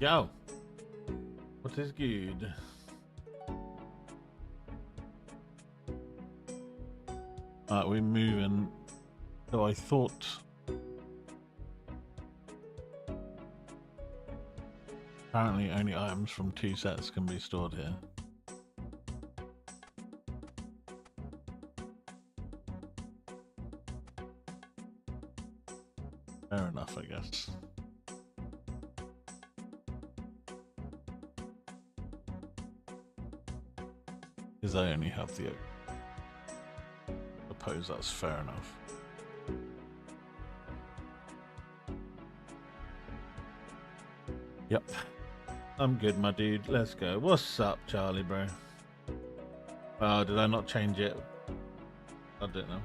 Go. What is good? We're moving. So I thought apparently only items from 2 sets can be stored here. Fair enough, I guess. Because I only have the oak. Suppose that's fair enough. Yep. I'm good, my dude. Let's go. What's up, Charlie, bro? Oh, did I not change it? I don't know.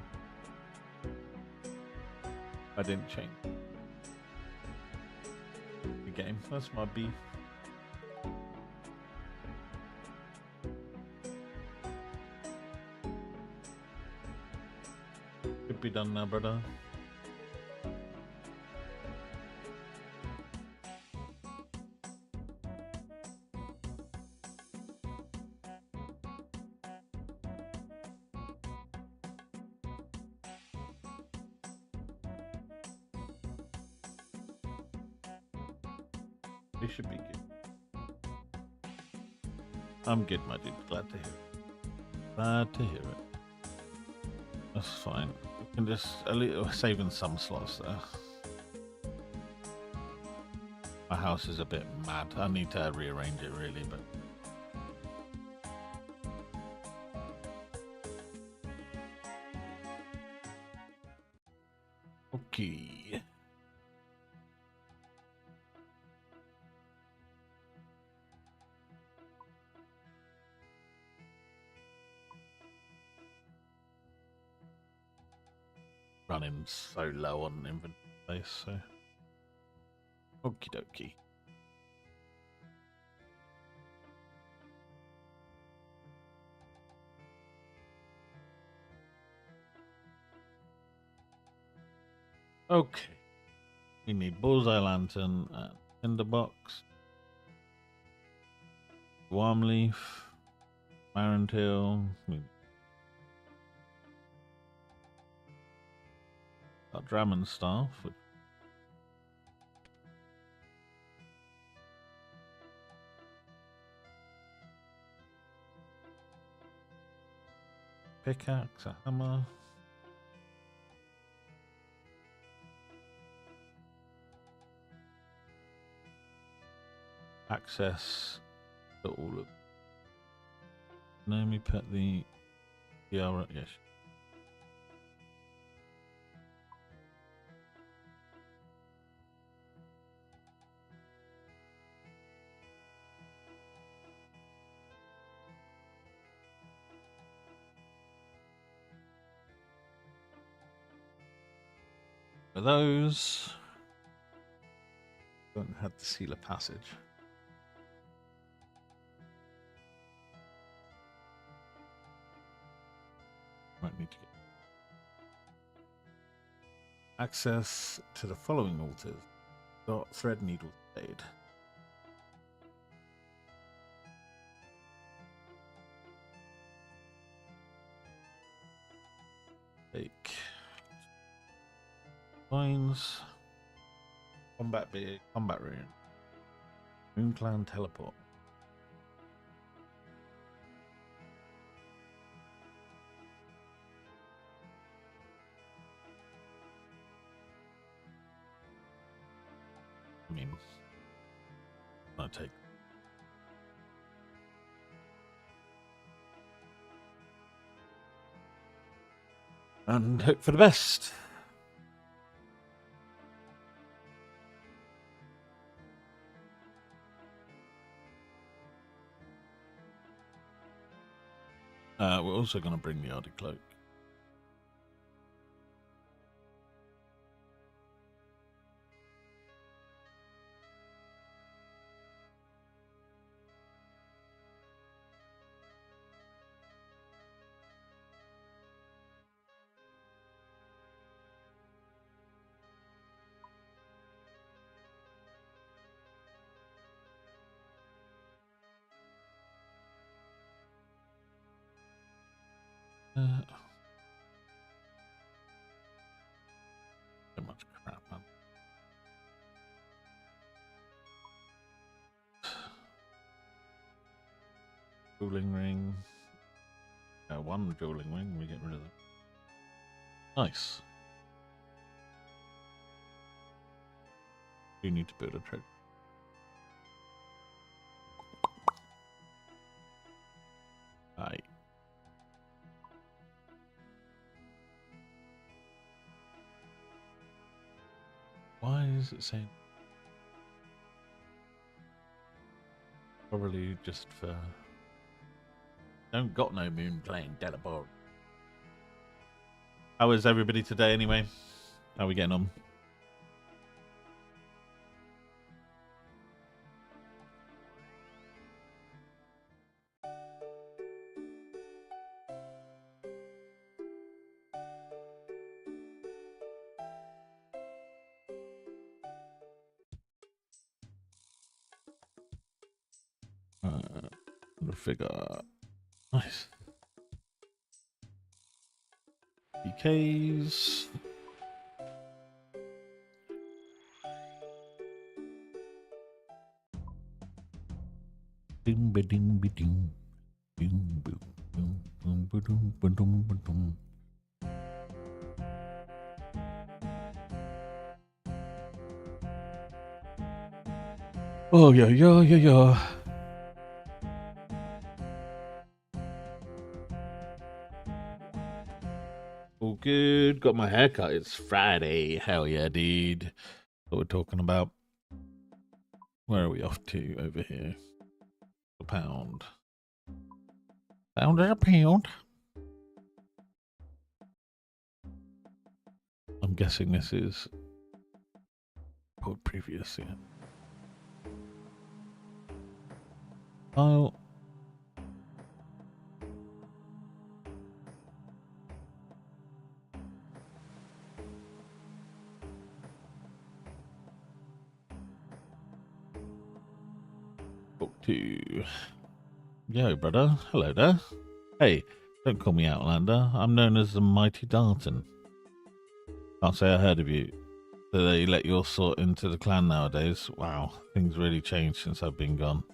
I didn't change the game. That's my beef. Could be done now, brother. They should be good. I'm good, my dude. Glad to hear it. Glad to hear it. That's fine. We can just saving some slots there. My house is a bit mad. I need to rearrange it really, but okay. Running so low on inventory space, so okie dokie. Okay. We need bullseye lantern and tinderbox, warm leaf, marentail. Got Dramon staff, which pickaxe, a hammer. Access to all of. Let me put the tiara. Yes. For those, don't have to seal a passage. Might need to get access to the following altars. Got thread, needle, blade. Take coins. Combat beer, combat rune. Moon Clan teleport. I mean, I take. And hope for the best. We're also going to bring the Arctic Cloak. So much crap, man. Dueling ring. One dueling ring, we get rid of them. Nice. You need to build a trade. Aye. Why is it saying? Probably just for. Don't got no moon playing Delabor. How is everybody today anyway? How are we getting on? Figure. Nice. PKs. Ding ba ding ba ding. Ding boom boom boom boom boom boom boom. Oh yeah yeah yeah yeah. All good. Got my haircut. It's Friday. Hell yeah, dude. What we're talking about. Where are we off to over here? A pound. Pound is a pound. I'm guessing this is called previous, yeah. Oh. Talk to. Yo, brother. Hello there. Hey, don't call me Outlander. I'm known as the Mighty Darton. Can't say I heard of you. Do they let your sort into the clan nowadays? Wow, things really changed since I've been gone.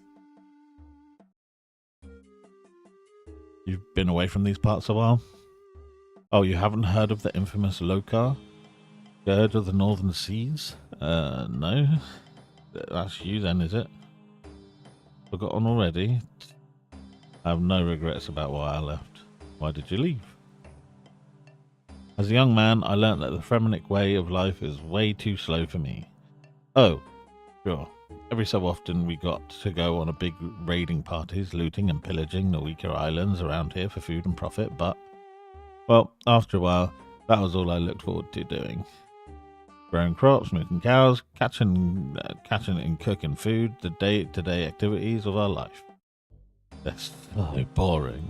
You've been away from these parts a while? Oh, you haven't heard of the infamous Lokar? Gird of the Northern Seas? No. That's you then, is it? Forgotten already? I have no regrets about why I left. Why did you leave? As a young man, I learnt that the Fremennik way of life is way too slow for me. Oh, sure. Every so often we got to go on a big raiding parties, looting and pillaging the weaker islands around here for food and profit, but, well, after a while, that was all I looked forward to doing. Growing crops, milking cows, catching and cooking food, the day-to-day activities of our life. That's so boring.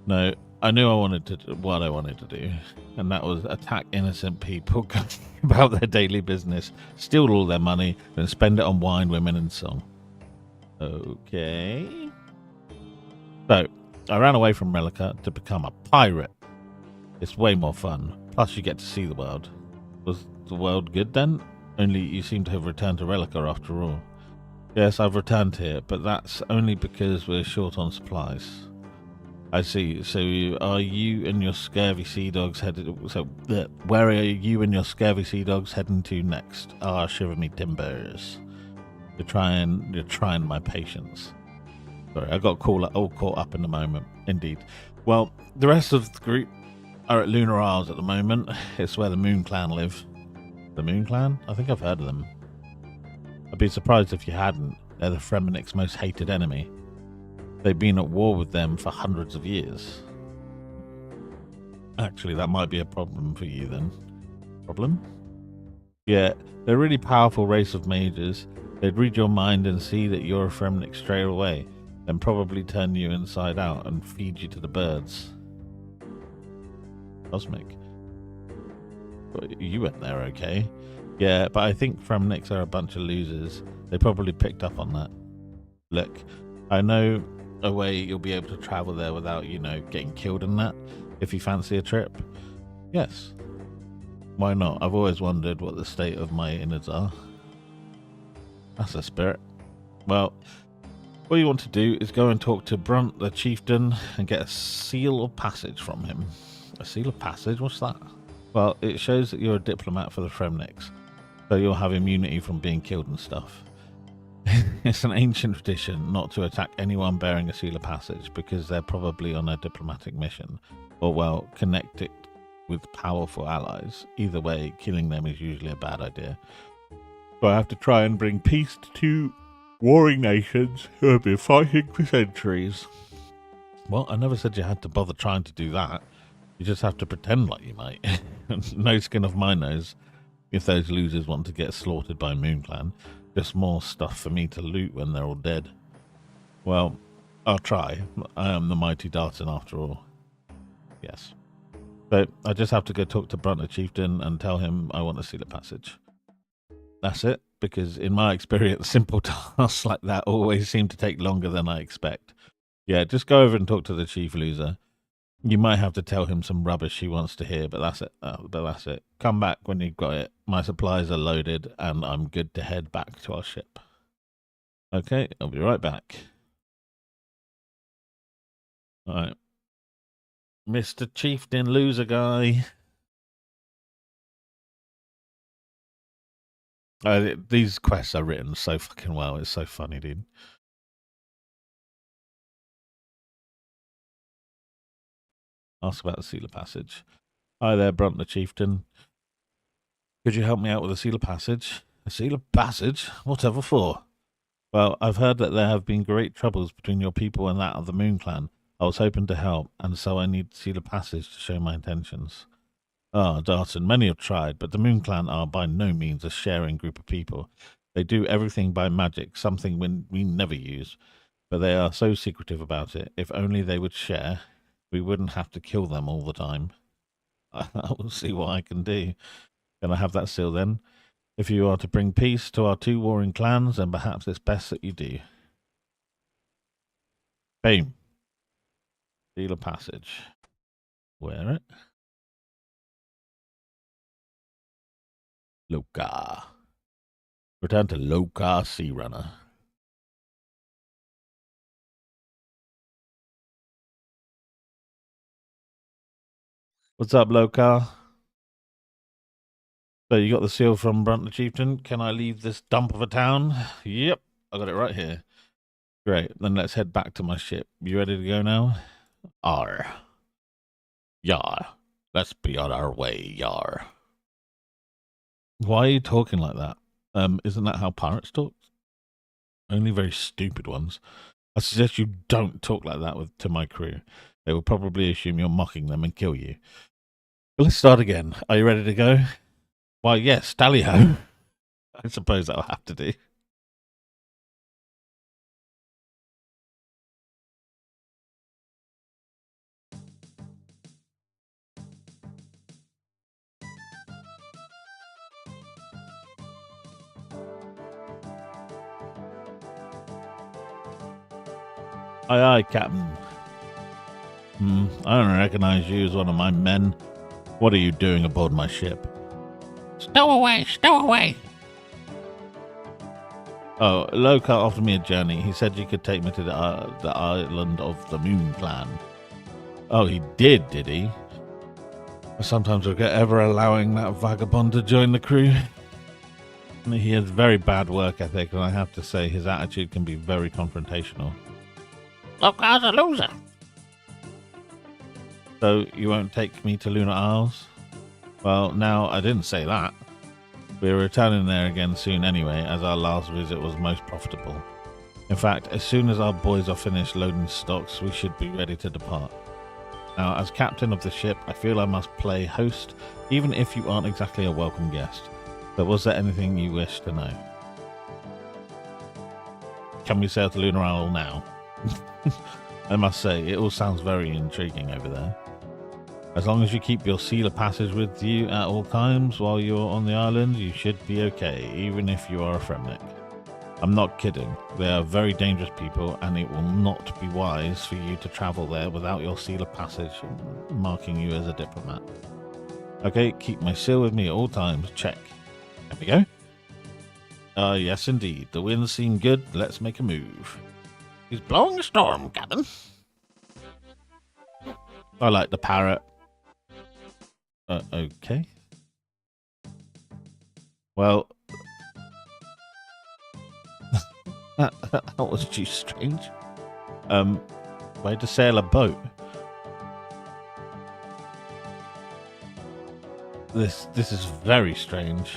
No, I knew what I wanted to do, and that was attack innocent people about their daily business, steal all their money, then spend it on wine, women, and song. Okay. So, I ran away from Relica to become a pirate. It's way more fun. Plus, you get to see the world. Was the world good then? Only you seem to have returned to Relica after all. Yes, I've returned here, but that's only because we're short on supplies. I see. So are you and your scurvy sea dogs headed? So where are you and your scurvy sea dogs heading to next? Ah, shiver me timbers. You're trying my patience. Sorry, I got all caught up in the moment. Indeed. Well, the rest of the group are at Lunar Isles at the moment. It's where the Moon Clan live. The Moon Clan? I think I've heard of them. I'd be surprised if you hadn't. They're the Fremennik's most hated enemy. They've been at war with them for hundreds of years. Actually, that might be a problem for you then. Problem? Yeah, they're a really powerful race of mages. They'd read your mind and see that you're a Fremennik straight away, then probably turn you inside out and feed you to the birds. Cosmic. But you went there okay. Yeah, but I think Fremenniks are a bunch of losers. They probably picked up on that. Look, I know a way you'll be able to travel there without, you know, getting killed in that, if you fancy a trip? Yes. Why not? I've always wondered what the state of my innards are. That's a spirit. Well, what you want to do is go and talk to Brunt, the chieftain, and get a seal of passage from him. A seal of passage? What's that? Well, it shows that you're a diplomat for the Fremniks, so you'll have immunity from being killed and stuff. It's an ancient tradition not to attack anyone bearing a seal of passage because they're probably on a diplomatic mission, or, well, connected with powerful allies. Either way, killing them is usually a bad idea. So I have to try and bring peace to two warring nations who have been fighting for centuries. Well, I never said you had to bother trying to do that. You just have to pretend like you might. No skin off my nose if those losers want to get slaughtered by Moon Clan. Just more stuff for me to loot when they're all dead. Well, I'll try. I am the mighty Darton after all. Yes. So I just have to go talk to Brunt the chieftain and tell him I want to seal a passage. That's it, because in my experience, simple tasks like that always seem to take longer than I expect. Yeah, just go over and talk to the chief loser. You might have to tell him some rubbish he wants to hear, but that's it. Come back when you've got it. My supplies are loaded, and I'm good to head back to our ship. Okay, I'll be right back. Alright. Mr. Chieftain Loser Guy. These quests are written so fucking well. It's so funny, dude. Ask about the seal of passage. Hi there, Brunt the chieftain. Could you help me out with a seal of passage? A seal of passage? Whatever for? Well, I've heard that there have been great troubles between your people and that of the Moon Clan. I was hoping to help, and so I need a seal of passage to show my intentions. Ah, Darton, many have tried, but the Moon Clan are by no means a sharing group of people. They do everything by magic, something we never use, but they are so secretive about it. If only they would share, we wouldn't have to kill them all the time. I will see what I can do. Can I have that seal then? If you are to bring peace to our two warring clans, then perhaps it's best that you do. Boom. Seal of passage. Wear it. Loka. Return to Loka Sea Runner. What's up, Loka? So you got the seal from Brunt the Chieftain. Can I leave this dump of a town? Yep, I got it right here. Great, then let's head back to my ship. You ready to go now? Arr. Yar. Let's be on our way, yar. Why are you talking like that? Isn't that how pirates talk? Only very stupid ones. I suggest you don't talk like that to my crew. They will probably assume you're mocking them and kill you. But let's start again. Are you ready to go? Why, yes, tally-ho. I suppose that'll have to do. Aye, aye, Captain. I don't recognize you as one of my men. What are you doing aboard my ship? Stow away, stow away. Oh, Loka offered me a journey. He said you could take me to the island of the Moon Clan. Oh, he did he? I sometimes regret ever allowing that vagabond to join the crew. He has very bad work ethic, and I have to say his attitude can be very confrontational. Loka's a loser. So you won't take me to Lunar Isles? Well, now, I didn't say that. We're returning there again soon anyway, as our last visit was most profitable. In fact, as soon as our boys are finished loading stocks, we should be ready to depart. Now, as captain of the ship, I feel I must play host, even if you aren't exactly a welcome guest. So was there anything you wish to know? Can we sail to Lunar Isle now? I must say, it all sounds very intriguing over there. As long as you keep your seal of passage with you at all times while you're on the island, you should be okay, even if you are a Fremnik. I'm not kidding. They are very dangerous people, and it will not be wise for you to travel there without your seal of passage marking you as a diplomat. Okay, keep my seal with me at all times. Check. There we go. Yes, indeed. The winds seem good. Let's make a move. He's blowing a storm, Captain. I like the parrot. Okay. Well, that was too strange. Way to sail a boat. This is very strange.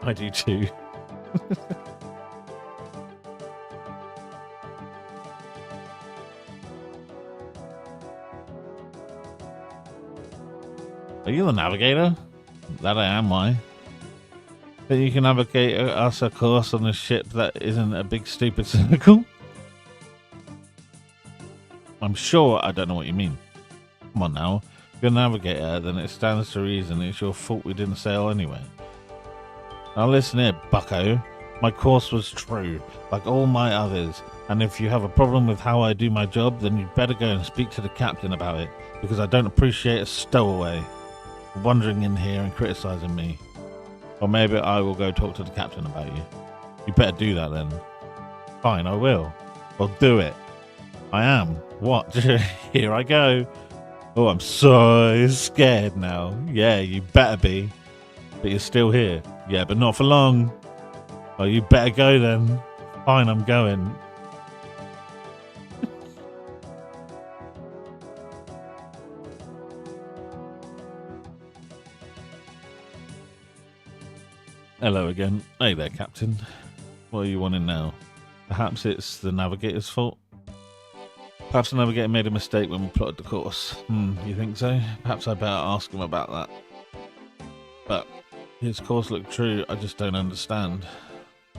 I do too. Are you the navigator? That I am, why? Then you can navigate us a course on a ship that isn't a big stupid circle? I'm sure I don't know what you mean. Come on now. If you're a navigator, then it stands to reason it's your fault we didn't sail anyway. Now listen here, bucko. My course was true, like all my others. And if you have a problem with how I do my job, then you'd better go and speak to the captain about it, because I don't appreciate a stowaway wandering in here and criticizing me. Or maybe I will go talk to the captain about you. You better do that then. Fine, I will. I'll do it. I am. What? Here I go. Oh, I'm so scared now. Yeah, you better be. But you're still here. Yeah, but not for long. Oh, you better go then. Fine, I'm going. Hello again. Hey there, Captain. What are you wanting now? Perhaps it's the navigator's fault? Perhaps the navigator made a mistake when we plotted the course. You think so? Perhaps I better ask him about that. But his course looked true, I just don't understand.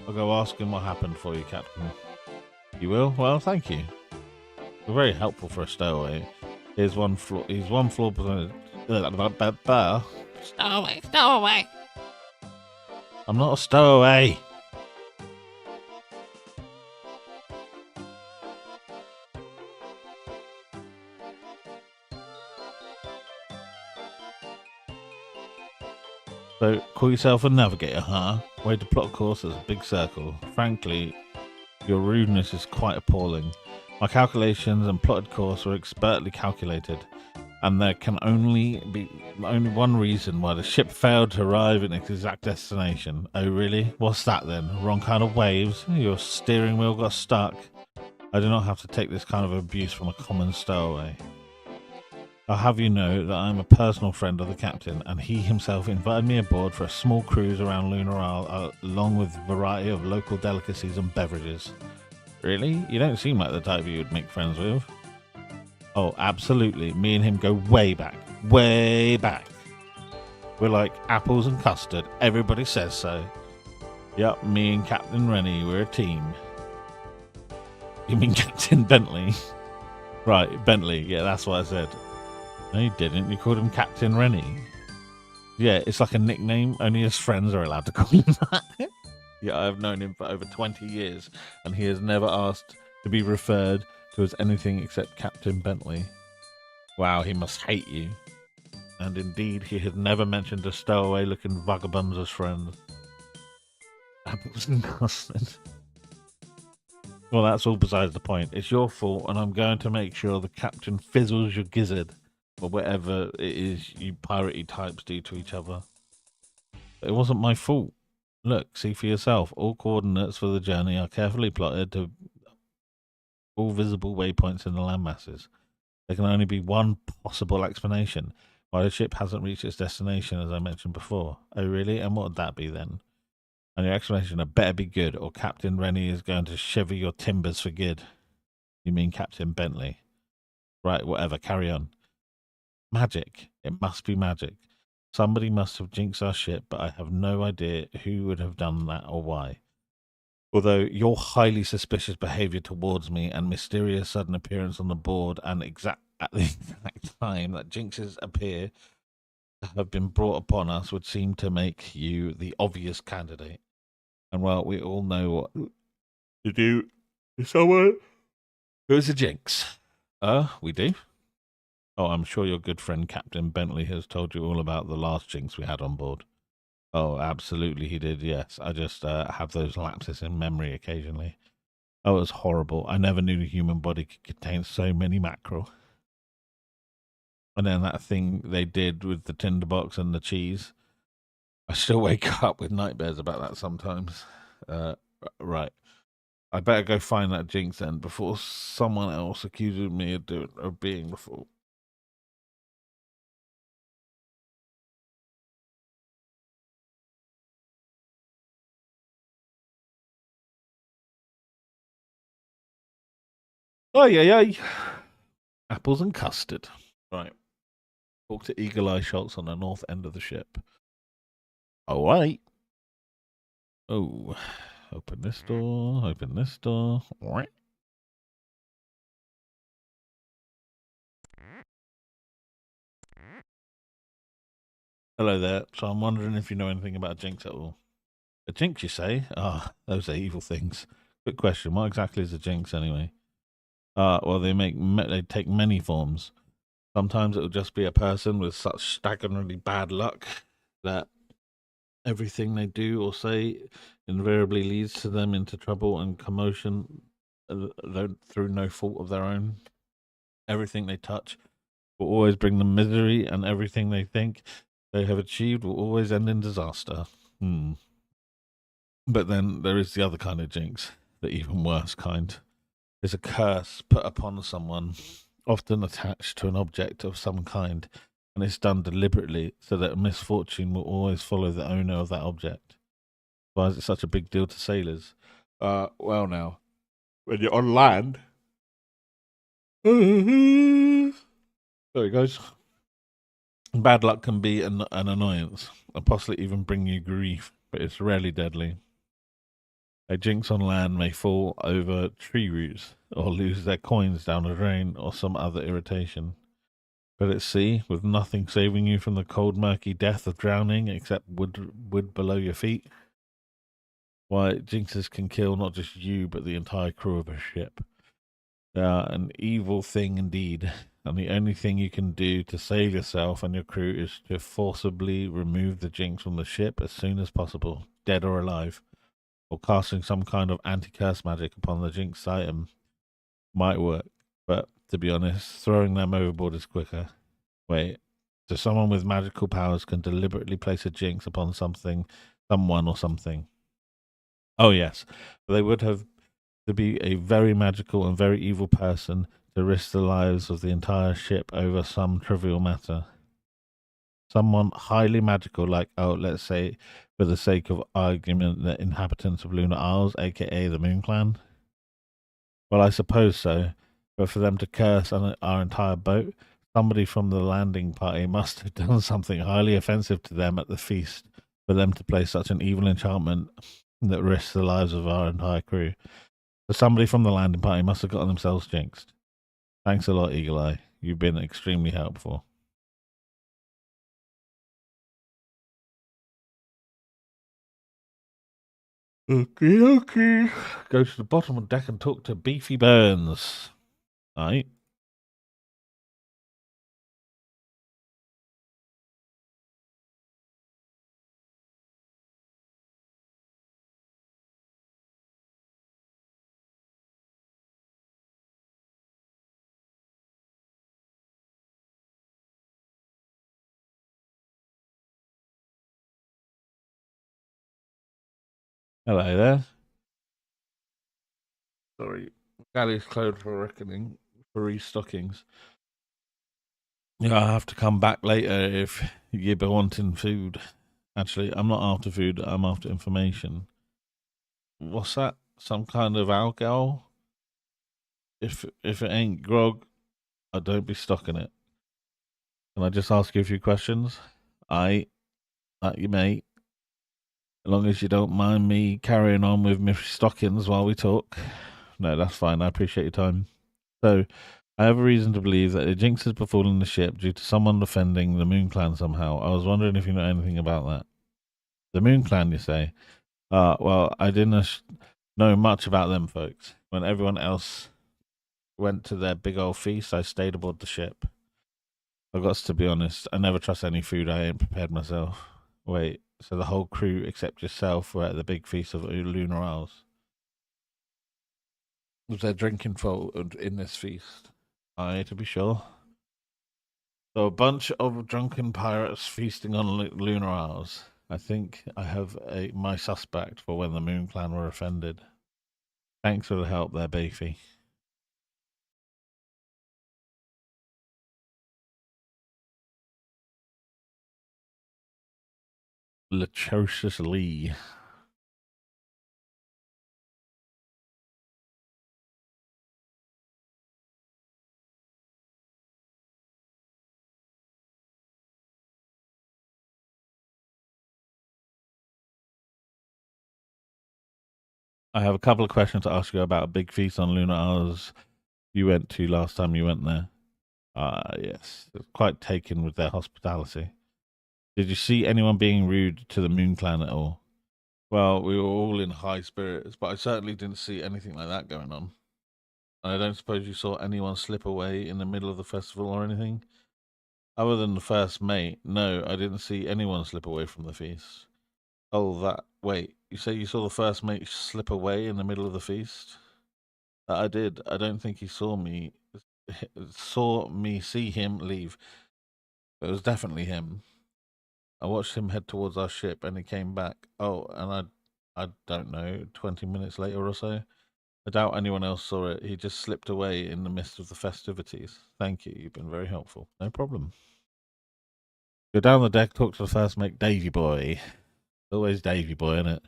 I'll go ask him what happened for you, Captain. You will? Well, thank you. You're very helpful for a stowaway. Here's one flaw. He's one flaw. Stowaway, stowaway. I'm not a stowaway. So, call yourself a navigator, huh? Way to plot a course that's a big circle. Frankly, your rudeness is quite appalling. My calculations and plotted course were expertly calculated, and there can only be one reason why the ship failed to arrive in its exact destination. Oh really? What's that then? Wrong kind of waves? Your steering wheel got stuck? I do not have to take this kind of abuse from a common stowaway. I'll have you know that I am a personal friend of the captain, and he himself invited me aboard for a small cruise around Lunar along with a variety of local delicacies and beverages. Really? You don't seem like the type you would make friends with. Oh, absolutely. Me and him go way back. Way back. We're like apples and custard. Everybody says so. Yup, me and Captain Rennie, we're a team. You mean Captain Bentley? Right, Bentley. Yeah, that's what I said. No, you didn't. You called him Captain Rennie. Yeah, it's like a nickname. Only his friends are allowed to call him that. Yeah, I've known him for over 20 years, and he has never asked to be referred to as anything except Captain Bentley. Wow, he must hate you. And indeed, he has never mentioned a stowaway-looking vagabonds as friends. Apples and custard. Well, that's all besides the point. It's your fault, and I'm going to make sure the captain fizzles your gizzard. Or whatever it is you piratey types do to each other. It wasn't my fault. Look, see for yourself. All coordinates for the journey are carefully plotted to all visible waypoints in the landmasses. There can only be one possible explanation why the ship hasn't reached its destination, as I mentioned before. Oh, really? And what would that be then? And your explanation had better be good, or Captain Rennie is going to shiver your timbers for good. You mean Captain Bentley? Right, whatever. Carry on. Magic. It must be magic. Somebody must have jinxed our ship, but I have no idea who would have done that or why. Although your highly suspicious behaviour towards me and mysterious sudden appearance on the board and at the exact time that jinxes appear have been brought upon us would seem to make you the obvious candidate. And well, we all know what to do to someone who is a jinx. We do? Oh, I'm sure your good friend Captain Bentley has told you all about the last jinx we had on board. Oh, absolutely, he did, yes. I just have those lapses in memory occasionally. Oh, it was horrible. I never knew the human body could contain so many mackerel. And then that thing they did with the tinderbox and the cheese. I still wake up with nightmares about that sometimes. Right. I better go find that jinx then before someone else accuses me of being the fool. Oh, yeah. Apples and custard. Right. Talk to Eagle Eye Schultz on the north end of the ship. All right. Oh, open this door. Open this door. All right. Hello there. So I'm wondering if you know anything about Jinx at all. A Jinx, you say? Ah, those are evil things. Good question. What exactly is a Jinx anyway? Well, they take many forms. Sometimes it'll just be a person with such staggeringly bad luck that everything they do or say invariably leads to them into trouble and commotion through no fault of their own. Everything they touch will always bring them misery, and everything they think they have achieved will always end in disaster. Hmm. But then there is the other kind of jinx, the even worse kind. Is a curse put upon someone, often attached to an object of some kind, and it's done deliberately so that misfortune will always follow the owner of that object. Why is it such a big deal to sailors? Well, now, when you're on land. There it goes. Bad luck can be an annoyance, and possibly even bring you grief, but it's rarely deadly. A jinx on land may fall over tree roots, or lose their coins down a drain, or some other irritation. But at sea, with nothing saving you from the cold, murky death of drowning except wood below your feet, why, jinxes can kill not just you, but the entire crew of a ship. They are an evil thing indeed, and the only thing you can do to save yourself and your crew is to forcibly remove the jinx from the ship as soon as possible, dead or alive, or casting some kind of anti-curse magic upon the jinx item might work. But to be honest, throwing them overboard is quicker. Wait, so someone with magical powers can deliberately place a jinx upon something, someone or something. Oh yes, they would have to be a very magical and very evil person to risk the lives of the entire ship over some trivial matter. Someone highly magical, like, oh, let's say, for the sake of argument, the inhabitants of Lunar Isles, aka the Moon Clan. Well, I suppose so, but for them to curse on our entire boat, somebody from the landing party must have done something highly offensive to them at the feast for them to place such an evil enchantment that risks the lives of our entire crew. So somebody from the landing party must have gotten themselves jinxed. Thanks a lot, Eagle Eye. You've been extremely helpful. Okay. Go to the bottom of the deck and talk to Beefy Burns. Right. Hello there. Sorry. Galley's closed for reckoning for restockings. Yeah, I'll have to come back later if you're wanting food. Actually, I'm not after food, I'm after information. What's that? Some kind of alcohol? If it ain't grog, I don't be stocking it. Can I just ask you a few questions? That you may. As long as you don't mind me carrying on with my stockings while we talk. No, that's fine. I appreciate your time. So, I have a reason to believe that a jinx has befallen the ship due to someone defending the Moon Clan somehow. I was wondering if you know anything about that. The Moon Clan, you say? Well, I didn't know much about them folks. When everyone else went to their big old feast, I stayed aboard the ship. I got to be honest, I never trust any food I ain't prepared myself. Wait, so the whole crew except yourself were at the big feast of Lunar Isles? Was there drinking forward in this feast? Aye, to be sure. So a bunch of drunken pirates feasting on Lunar Isles. I think I have my suspect for when the Moon Clan were offended. Thanks for the help there, Beefy. Latrocious Lee. I have a couple of questions to ask you about a big feast on Lunar Isles you went to last time you went there. Yes. Quite taken with their hospitality. Did you see anyone being rude to the Moon Clan at all? Well, we were all in high spirits, but I certainly didn't see anything like that going on. And I don't suppose you saw anyone slip away in the middle of the festival or anything? Other than the first mate, no, I didn't see anyone slip away from the feast. Oh, that. Wait, you say you saw the first mate slip away in the middle of the feast? That I did. I don't think he saw me see him leave. It was definitely him. I watched him head towards our ship and he came back. Oh, and I don't know, 20 minutes later or so. I doubt anyone else saw it. He just slipped away in the midst of the festivities. Thank you. You've been very helpful. No problem. Go down the deck, talk to the first mate, Davy boy. Always Davy boy, isn't it?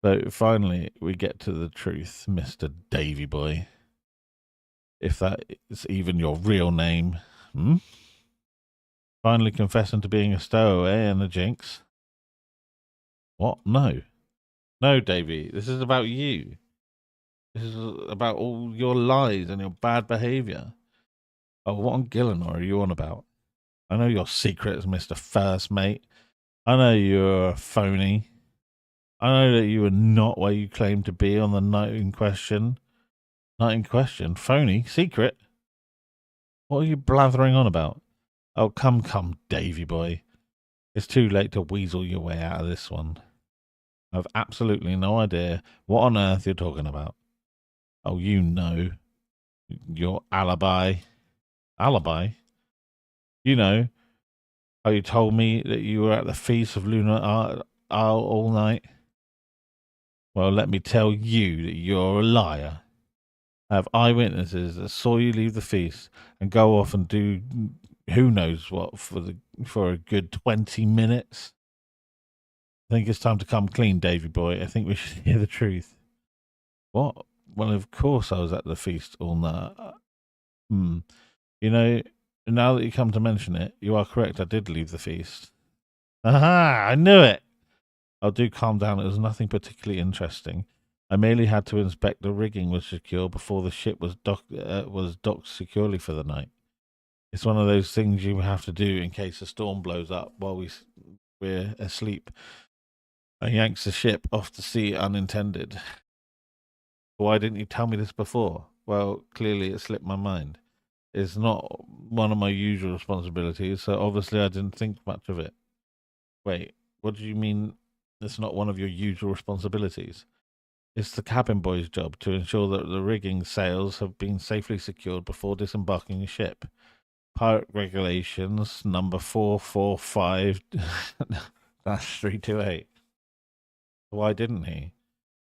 So finally, we get to the truth, Mr. Davy boy. If that is even your real name. Hmm? Finally confessing to being a stowaway and a jinx. What? No. No, Davy. This is about you. This is about all your lies and your bad behaviour. Oh, what on Gillinor are you on about? I know your secrets, Mr. First Mate. I know you're a phony. I know that you were not where you claimed to be on the night in question. Night in question? Phony? Secret? What are you blathering on about? Oh, come, Davy boy. It's too late to weasel your way out of this one. I've absolutely no idea what on earth you're talking about. Oh, you know. Your alibi. Alibi? You know how you told me that you were at the feast of Lunar Isle all night? Well, let me tell you that you're a liar. I have eyewitnesses that saw you leave the feast and go off and do who knows what for a good 20 minutes. I think it's time to come clean, Davy boy. I think we should hear the truth. What? Well, of course I was at the feast all night. You know, now that you come to mention it, you are correct. I did leave the feast. Aha! I knew it. Oh, do calm down. It was nothing particularly interesting. I merely had to inspect the rigging was secure before the ship was docked securely for the night. It's one of those things you have to do in case a storm blows up while we're asleep and yanks the ship off to sea unintended. Why didn't you tell me this before? Well, clearly it slipped my mind. It's not one of my usual responsibilities, so obviously I didn't think much of it. Wait, what do you mean it's not one of your usual responsibilities? It's the cabin boy's job to ensure that the rigging sails have been safely secured before disembarking the ship. Pirate regulations number 445 328. Why didn't he?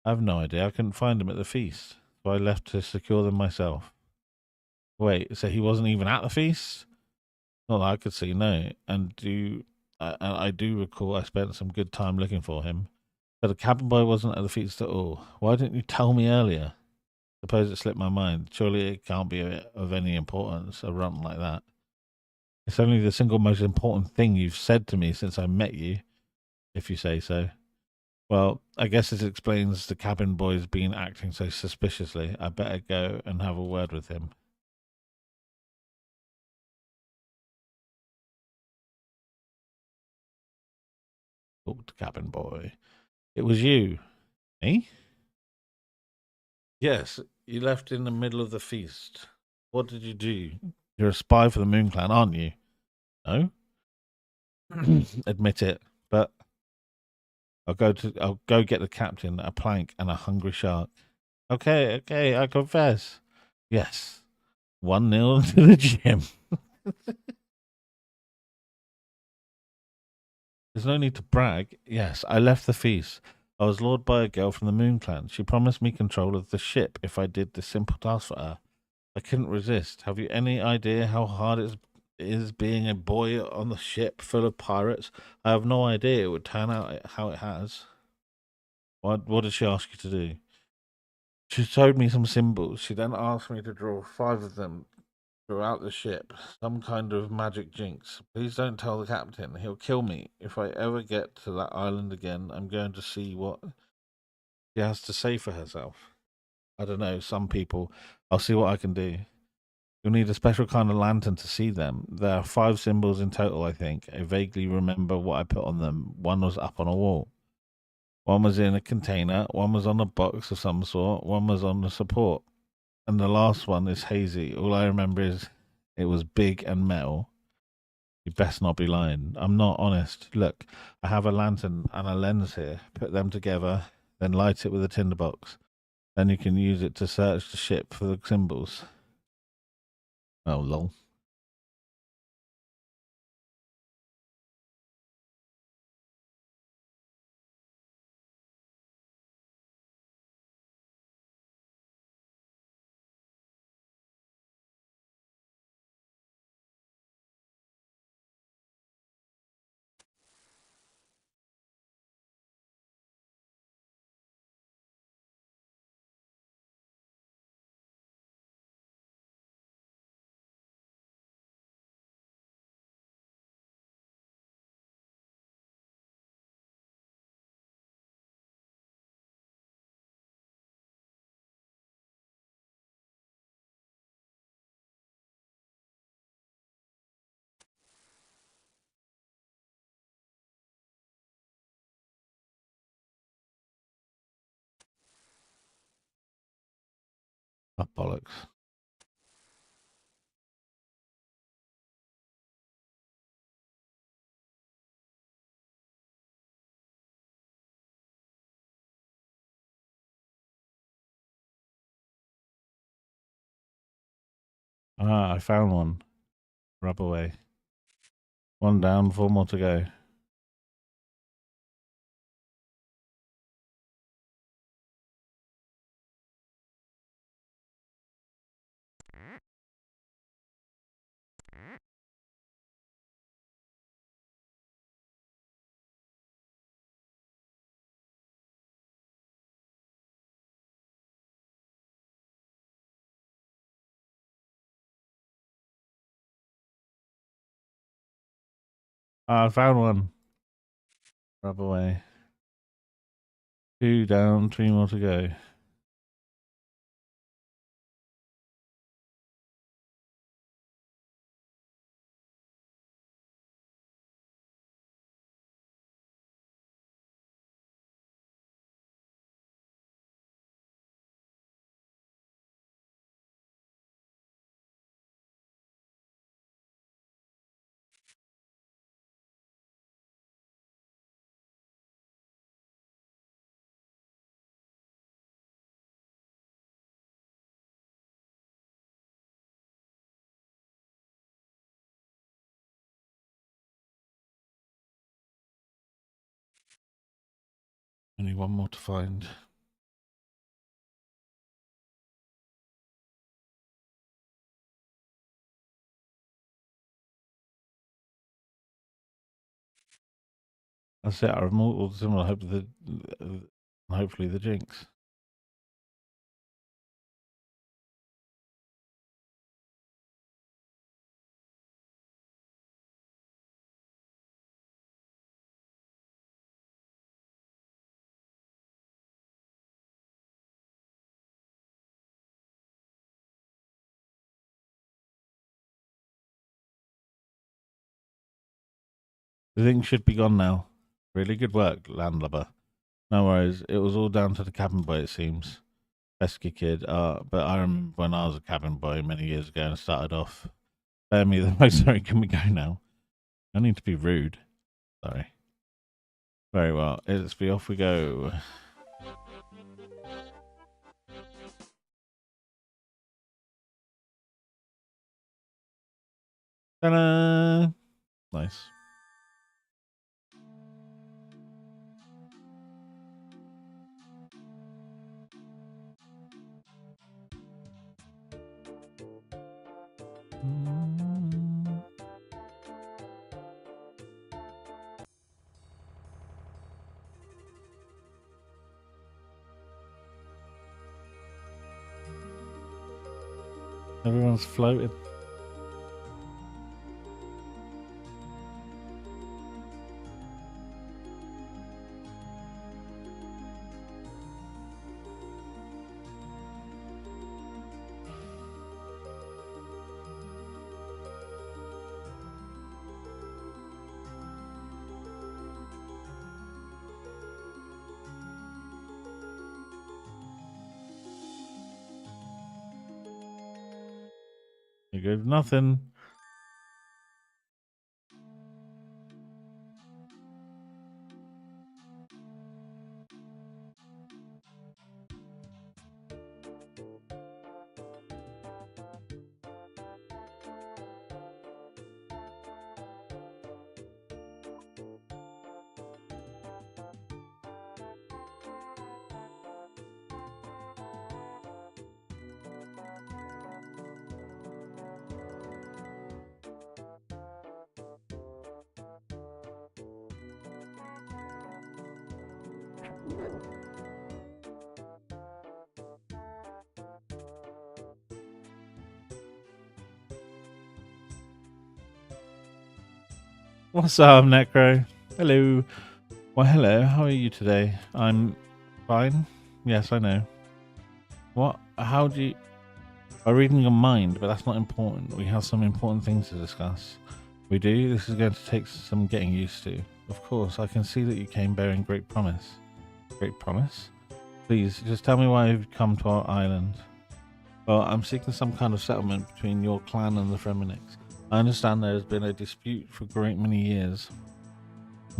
I have no idea. I couldn't find him at the feast, so I left to secure them myself. Wait, so he wasn't even at the feast? Not that I could see, no. I do recall I spent some good time looking for him. But the cabin boy wasn't at the feast at all. Why didn't you tell me earlier? Suppose it slipped my mind. Surely it can't be of any importance, a runt like that. It's only the single most important thing you've said to me since I met you. if you say so. Well, I guess it explains the cabin boy's been acting so suspiciously. I better go and have a word with him. Talk to cabin boy. It was you. Me? Yes, you left in the middle of the feast. What did you do? You're a spy for the Moon Clan, aren't you? No? Admit it. But I'll go get the captain, a plank, and a hungry shark. Okay, okay, I confess. Yes. 1-0 to the gym. There's no need to brag. Yes, I left the feast. I was lured by a girl from the Moon Clan. She promised me control of the ship if I did this simple task for her. I couldn't resist. Have you any idea how hard it is being a boy on the ship full of pirates? I have no idea it would turn out how it has. What did she ask you to do? She showed me some symbols. She then asked me to draw 5 of them throughout the ship. Some kind of magic jinx. Please don't tell the captain. He'll kill me. If I ever get to that island again, I'm going to see what she has to say for herself. I don't know, some people. I'll see what I can do. You'll need a special kind of lantern to see them. There are 5 symbols in total, I think. I vaguely remember what I put on them. One was up on a wall. One was in a container. One was on a box of some sort. One was on the support. And the last one is hazy. All I remember is it was big and metal. You best not be lying. I'm not honest. Look, I have a lantern and a lens here. Put them together, then light it with a tinderbox. Then you can use it to search the ship for the symbols. Oh, lol. Oh, bollocks. Ah, I found one. Rub away. One down, 4 more to go. Ah, I found one. Rub away. 2 down, 3 more to go. Only one more to find. That's it. I removed all the symbol. Hopefully the jinx. The thing should be gone now. Really good work, landlubber. No worries. It was all down to the cabin boy, it seems. Pesky kid. But I remember when I was a cabin boy many years ago and started off. Bear me the most. Sorry, can we go now? I need to be rude. Sorry. Very well. Let's be off we go. Ta-da! Nice. Everyone's floating. You good? Nothing. What's up, Necro? Hello. Well, hello. How are you today? I'm fine. Yes, I know. What? How do you... I'm reading your mind, but that's not important. We have some important things to discuss. We do? This is going to take some getting used to. Of course, I can see that you came bearing great promise. Great promise? Please, just tell me why you've come to our island. Well, I'm seeking some kind of settlement between your clan and the Fremeniks. I understand there has been a dispute for a great many years.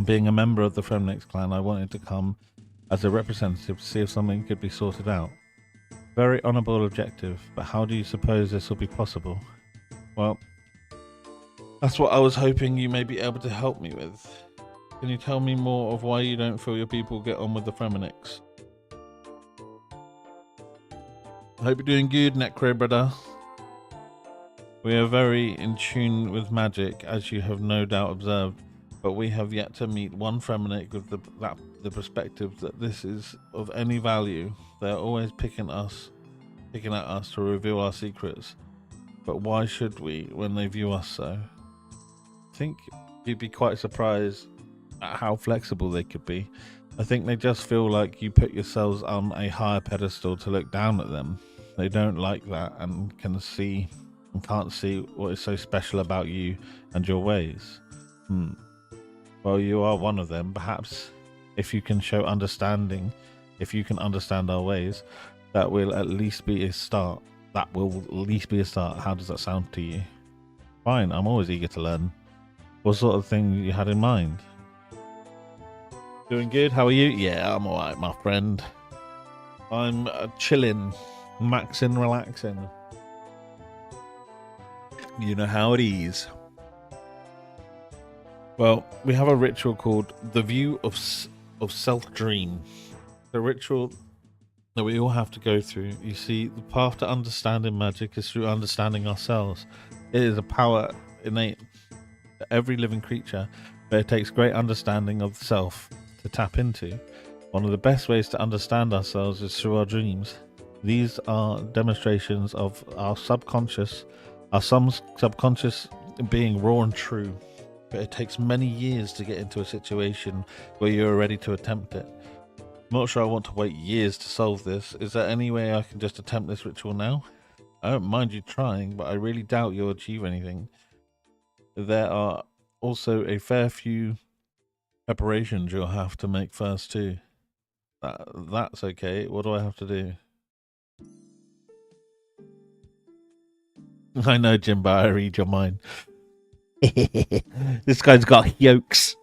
Being a member of the Fremeniks clan, I wanted to come as a representative to see if something could be sorted out. Very honourable objective, but how do you suppose this will be possible? Well, that's what I was hoping you may be able to help me with. Can you tell me more of why you don't feel your people get on with the Fremeniks? I hope you're doing good, Necro brother. We are very in tune with magic, as you have no doubt observed, but we have yet to meet one Fremenik with the perspective that this is of any value. They are always picking at us to reveal our secrets. But why should we when they view us so? I think you'd be quite surprised at how flexible they could be. I think they just feel like you put yourselves on a higher pedestal to look down at them. They don't like that and can't see what is so special about you and your ways. Well, you are one of them. Perhaps if you can show understanding, if you can understand our ways, that will at least be a start. How does that sound to you? Fine, I'm always eager to learn. What sort of thing you had in mind? Doing good, how are you? Yeah, I'm alright, my friend. I'm chilling, maxing, relaxing. You know how it is. Well, we have a ritual called the View of Self-Dream. The ritual that we all have to go through. You see, the path to understanding magic is through understanding ourselves. It is a power innate to every living creature, but it takes great understanding of self to tap into. One of the best ways to understand ourselves is through our dreams. These are demonstrations of our subconscious being raw and true, but it takes many years to get into a situation where you're ready to attempt it. I'm not sure I want to wait years to solve this. Is there any way I can just attempt this ritual now? I don't mind you trying, but I really doubt you'll achieve anything. There are also a fair few preparations you'll have to make first too. That's okay. What do I have to do? I know, Jimbo, I read your mind. This guy's got yolks.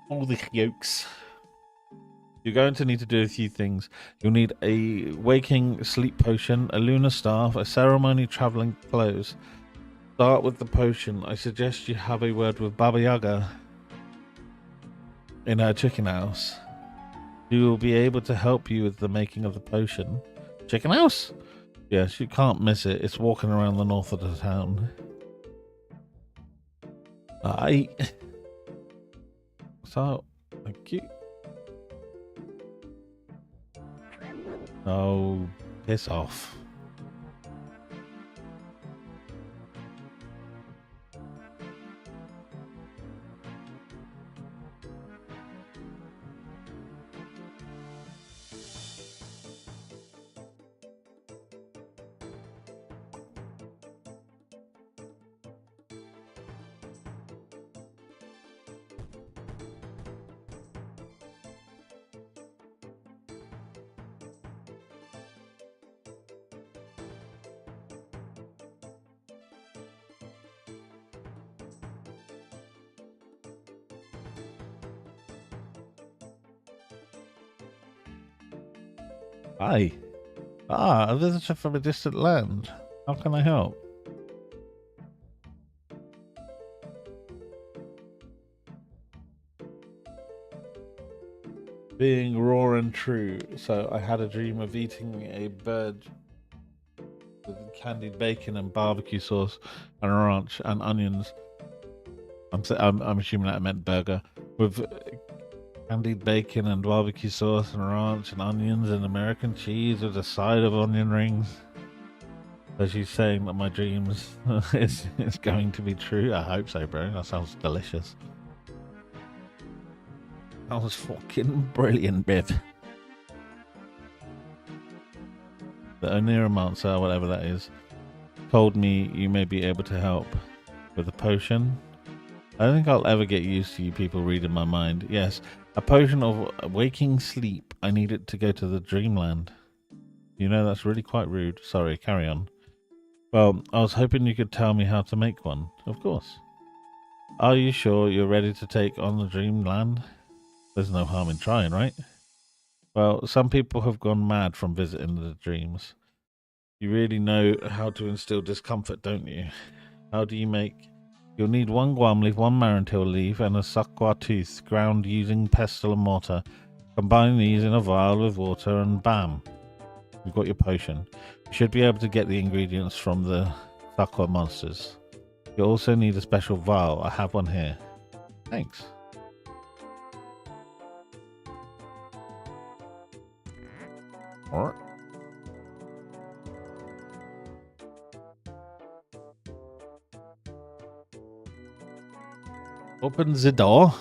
All the yolks. You're going to need to do a few things. You'll need a waking sleep potion, a lunar staff, a ceremony traveling clothes. Start with the potion. I suggest you have a word with Baba Yaga in her chicken house. She will be able to help you with the making of the potion. Chicken house? Yes, you can't miss it. It's walking around the north of the town. So, thank you. Oh, piss off. Hi. A visitor from a distant land. How can I help? Being raw and true. So I had a dream of eating a bird with candied bacon and barbecue sauce and ranch and onions. I'm assuming that meant burger with candied bacon and barbecue sauce and ranch and onions and American cheese with a side of onion rings. So she's saying that my dreams is going to be true. I hope so, bro. That sounds delicious. That was fucking brilliant, Biv. The Oniramancer, whatever that is, told me you may be able to help with a potion. I don't think I'll ever get used to you people reading my mind. Yes, a potion of waking sleep. I need it to go to the dreamland. You know, that's really quite rude. Sorry, carry on. Well, I was hoping you could tell me how to make one. Of course. Are you sure you're ready to take on the dreamland? There's no harm in trying, right? Well, some people have gone mad from visiting the dreams. You really know how to instill discomfort, don't you? How do you make... You'll need one guam leaf, one marantil leaf, and a sakwa tooth ground using pestle and mortar. Combine these in a vial with water and bam. You've got your potion. You should be able to get the ingredients from the sakwa monsters. You also need a special vial. I have one here. Thanks. Alright. Open the door.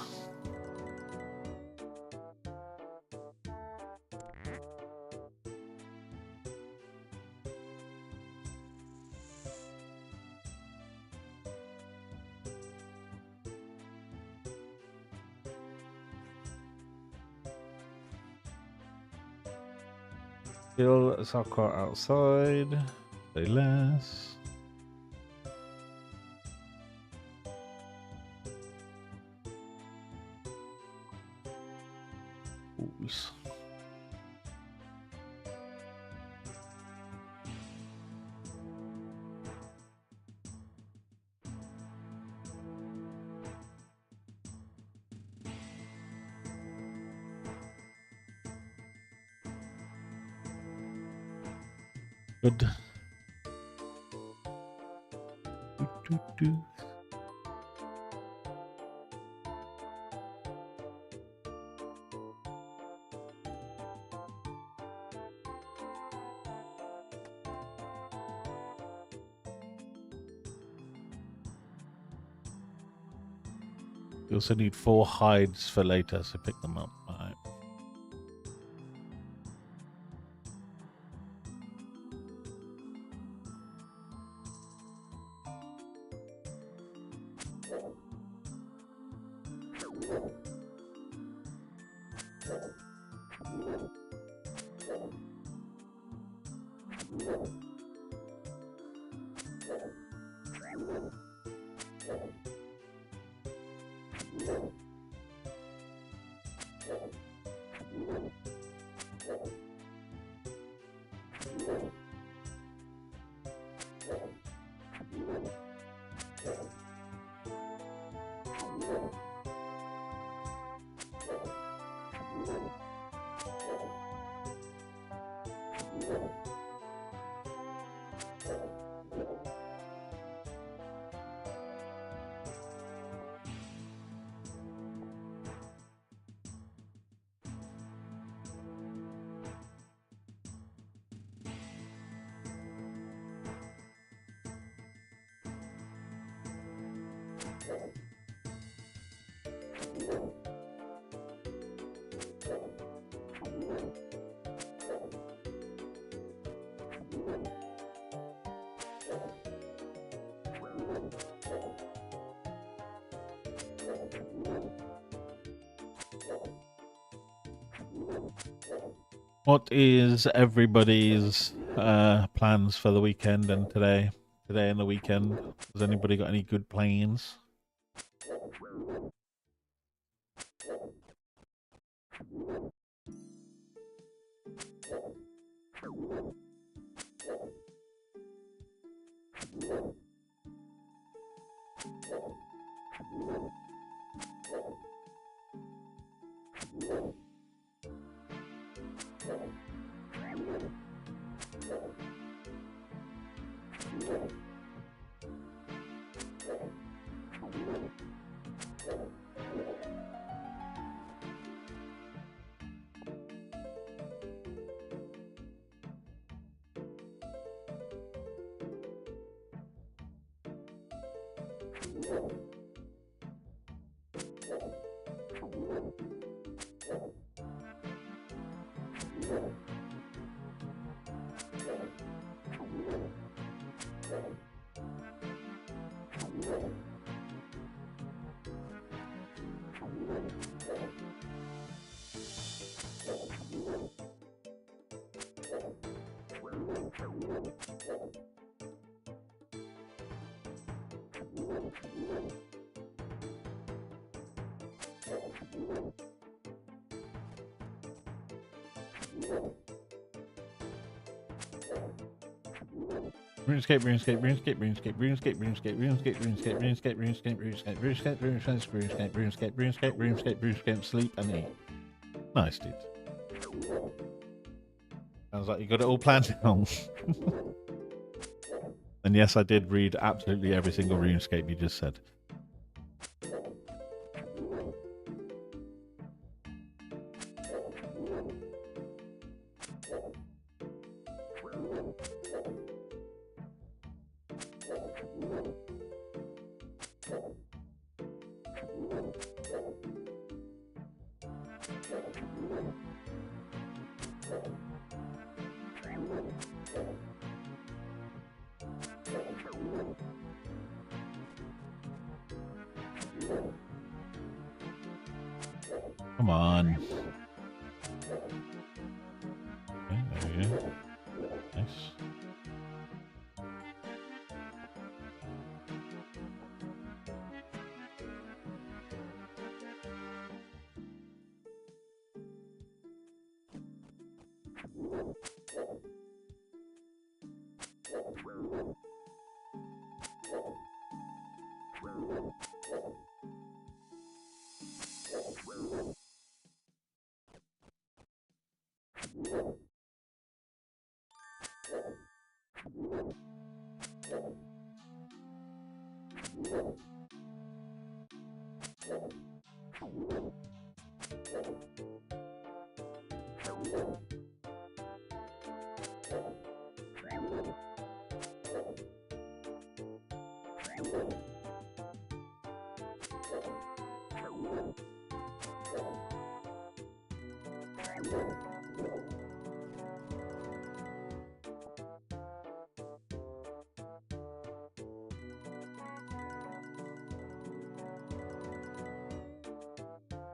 Kill Sakura outside. Say less. Oops. Good. Do. You also need 4 hides for later, so pick them up. Alright. What is everybody's plans for the weekend and today? Today and the weekend. Has anybody got any good plans? RuneScape, RuneScape, RuneScape, RuneScape, RuneScape, RuneScape, RuneScape, RuneScape, RuneScape, RuneScape, RuneScape, RuneScape, RuneScape, RuneScape, RuneScape, RuneScape, RuneScape, RuneScape, sleep and eat. Nice, dude. Sounds like you got it all planned out. And yes, I did read absolutely every single RuneScape you just said. Come on. Okay, there we go. Nice.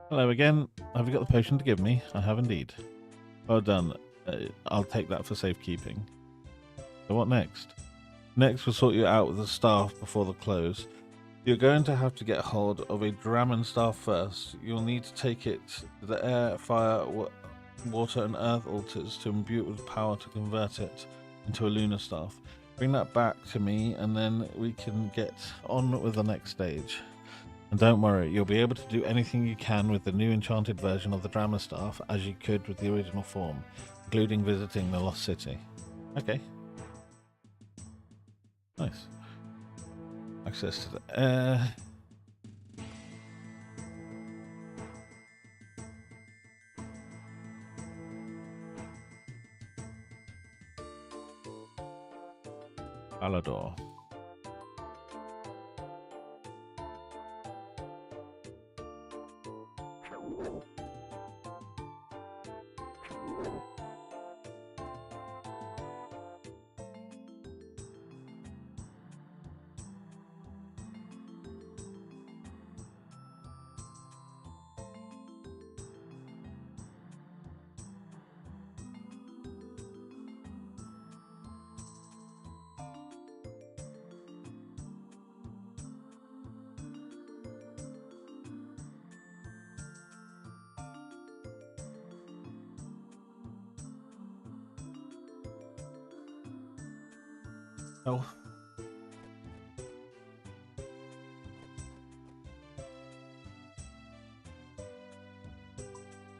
Hello again. Have you got the potion to give me? I have indeed. Well done. I'll take that for safekeeping. So what next? Next, we'll sort you out with the staff before the close. You're going to have to get hold of a Draman staff first. You'll need to take it to the air, fire, water and earth altars to imbue it with power to convert it into a lunar staff. Bring that back to me and then we can get on with the next stage. And don't worry, you'll be able to do anything you can with the new enchanted version of the Drama Staff as you could with the original form, including visiting the Lost City. Okay. Nice. Access to the air. Alador. Oh.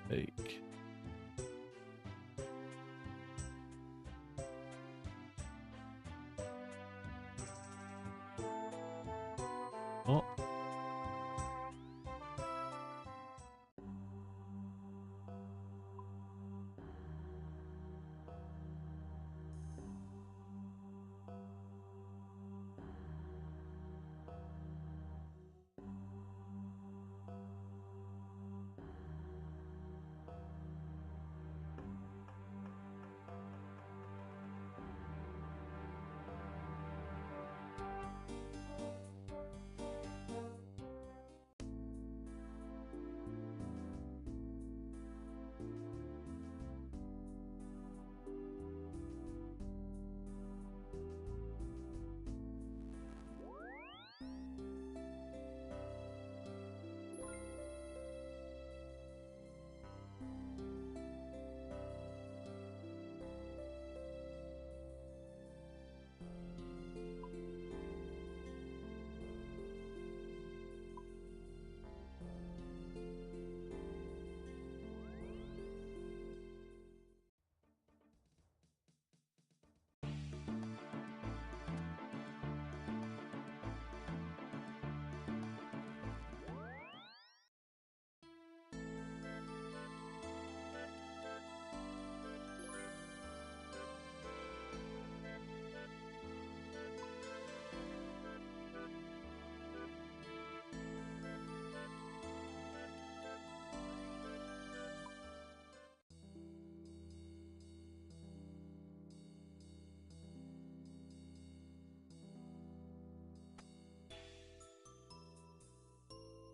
Take. Oh.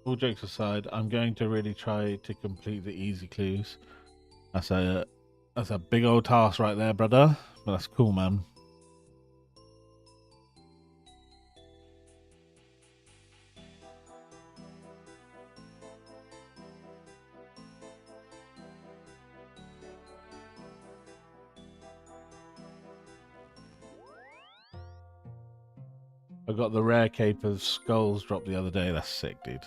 All jokes aside, I'm going to really try to complete the easy clues. That's a big old task right there, brother. But that's cool, man. I got the rare cape of skulls dropped the other day. That's sick, dude.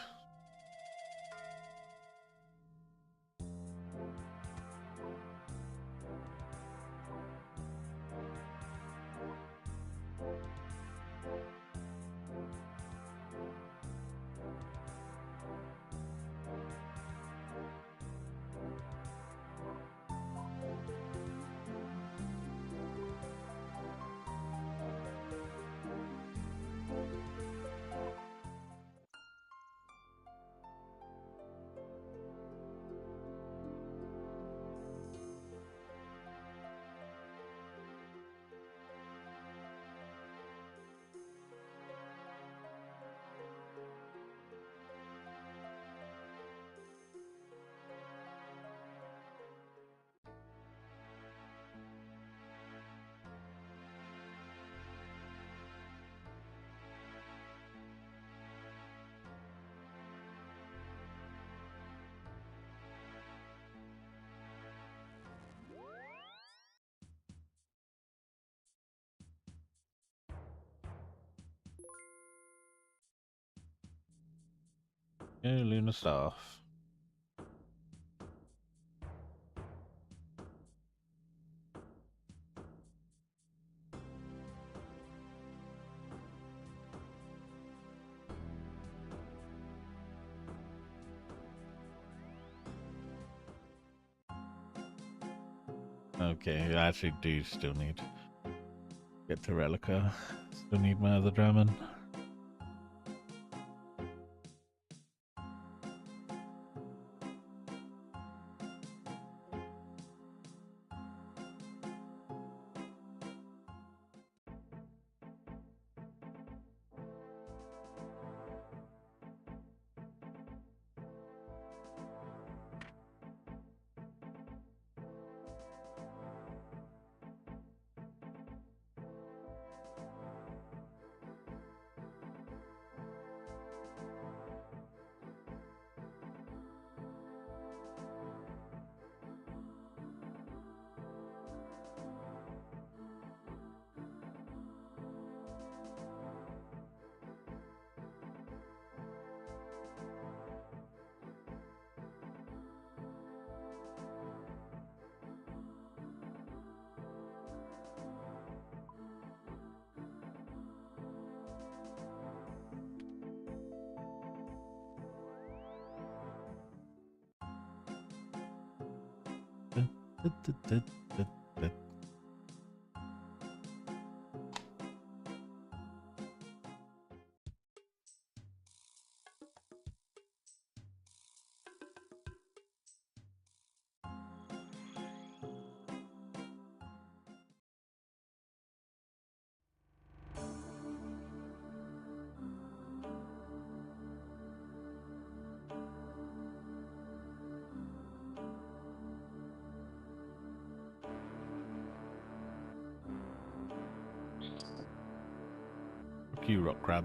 Yeah, Lunar staff. Okay, I actually do still need to get to Relica. Still need my other German. You rock crab.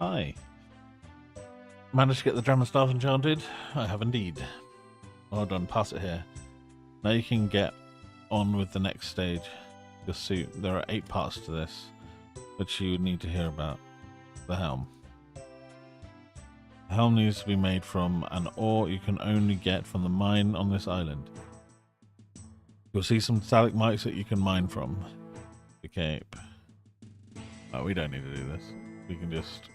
Hi. Managed to get the Drum and Staff enchanted? I have indeed. Well done, pass it here. Now you can get on with the next stage. Your suit. There are 8 parts to this, which you would need to hear about. The helm. The helm needs to be made from an ore you can only get from the mine on this island. You'll see some stalagmites that you can mine from. The cape. Oh, we don't need to do this. We can just...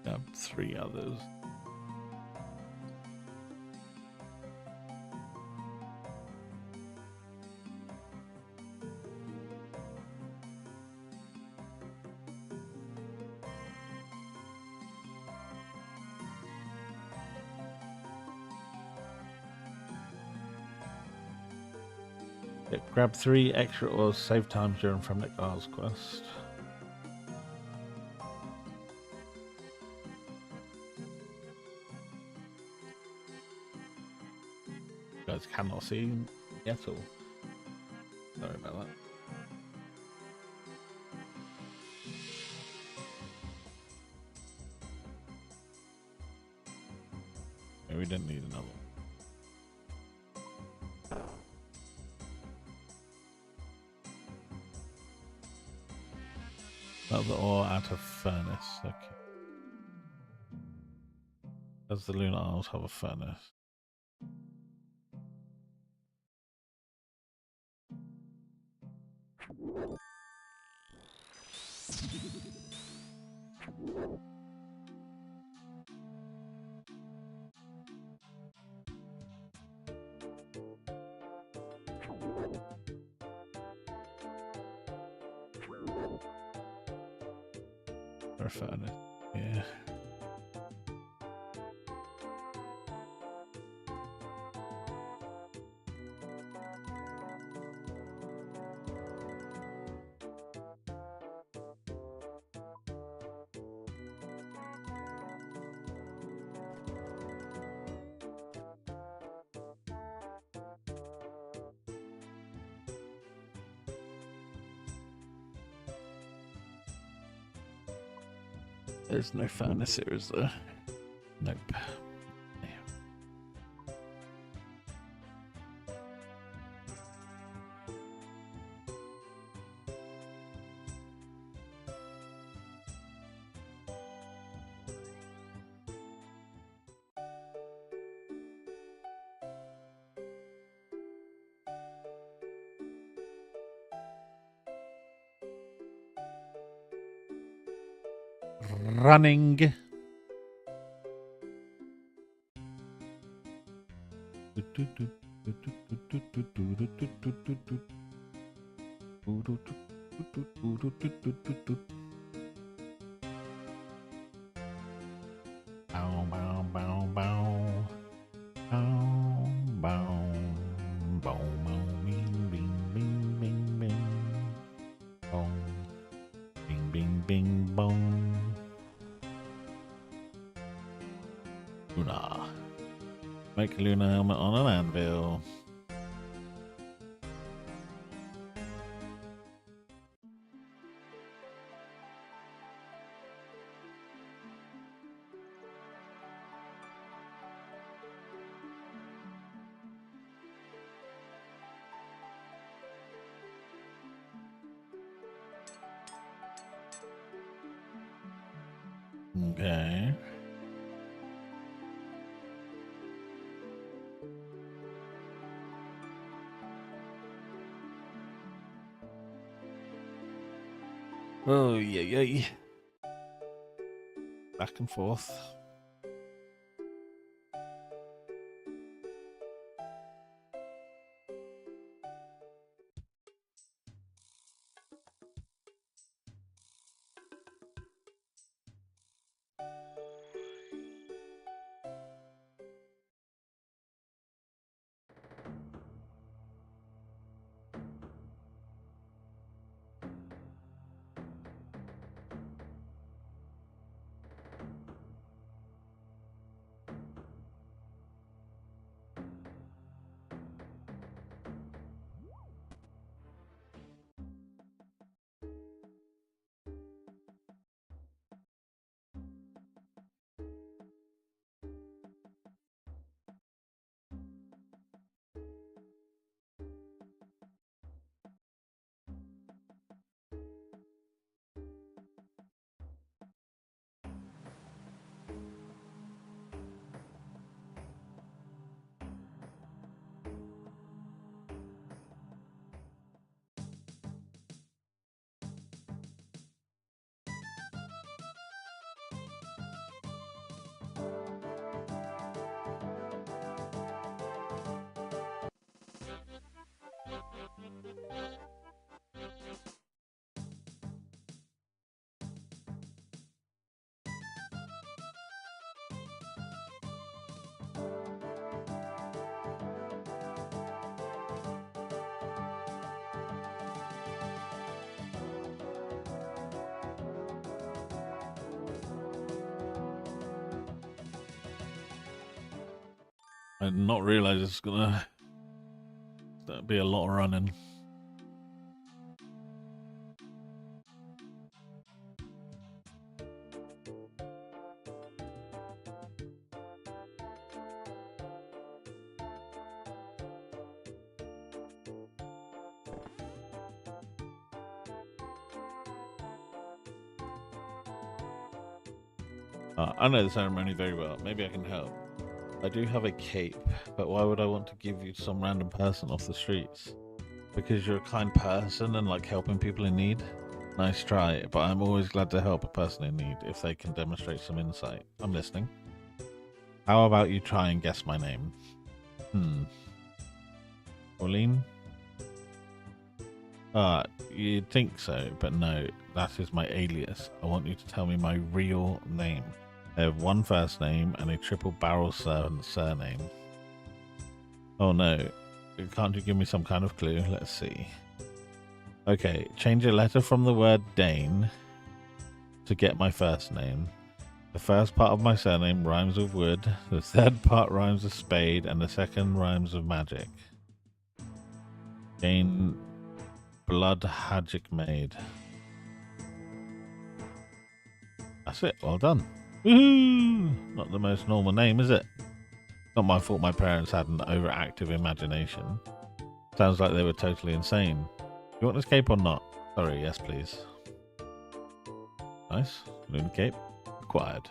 have 3 others. Okay, grab 3 extra ores, save time during Fremnik Isles quest. You guys cannot see me at all. Sorry about that. Okay, we didn't need another one. Another ore out of furnace. Okay. Does the Lunar Isles have a furnace? Or a furnace? Yeah. There's no furnace here, is there? Nope. Running. Bow, bow, bow, bow. Bow, bow. Bow, bow, bing, bing, bing, bing, bing. Bong. Bing, bing, bing, bong. Lunar. Make a lunar helmet on an anvil. Okay. Oh, yeah, yeah. back and forth. I did not realize it's gonna be a lot of running. I know the ceremony very well. Maybe I can help. I do have a cape, but why would I want to give you to some random person off the streets? Because you're a kind person and like helping people in need? Nice try, but I'm always glad to help a person in need if they can demonstrate some insight. I'm listening. How about you try and guess my name? Pauline? You'd think so, but no, that is my alias. I want you to tell me my real name. I have one first name and a triple barrel surname. Oh no, can't you give me some kind of clue? Let's see. Okay, change a letter from the word Dane to get my first name. The first part of my surname rhymes with wood, the third part rhymes with spade, and the second rhymes with magic. Dane Blood Hagic Maid. That's it, well done. Woohoo! Not the most normal name, is it? Not my fault my parents had an overactive imagination. Sounds like they were totally insane. You want this cape or not? Sorry, yes please. Nice. Lunar cape. Acquired.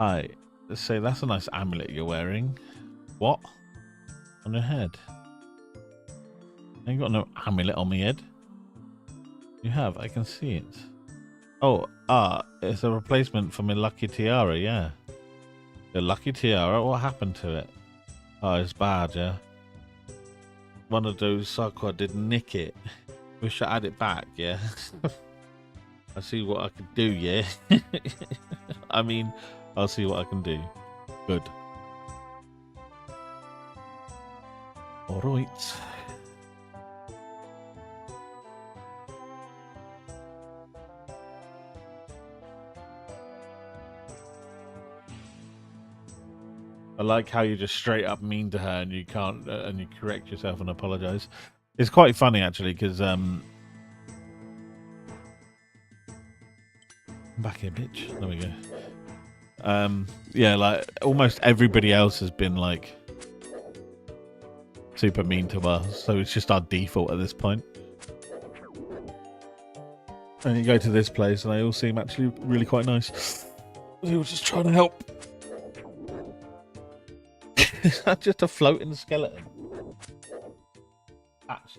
Hi. Let's say that's a nice amulet you're wearing. What? On your head? I ain't got no amulet on my head. You have, I can see it. Oh, it's a replacement for my lucky tiara, yeah. The lucky tiara, what happened to it? Oh, it's bad, yeah. One of those Sakura did nick it. Wish I had it back, yeah. I see what I can do, yeah. I mean, I'll see what I can do. Good. Alright. I like how you just straight up mean to her and you can't, and you correct yourself and apologize. It's quite funny actually because back here, bitch. There we go. Yeah, like almost everybody else has been like super mean to us, so it's just our default at this point. And you go to this place, and they all seem actually really quite nice. We were just trying to help. Is that just a floating skeleton? That's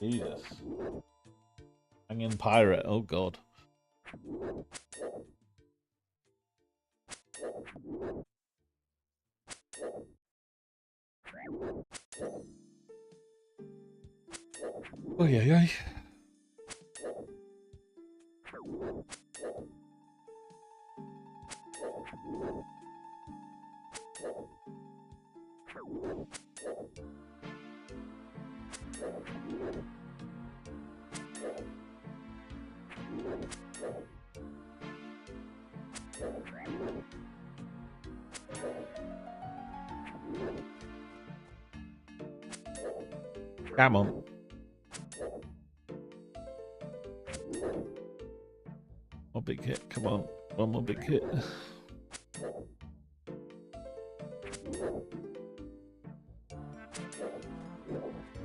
Jesus. Hanging pirate. Oh god. Oh yeah, yeah. Come on. One big hit, come on. One more big hit.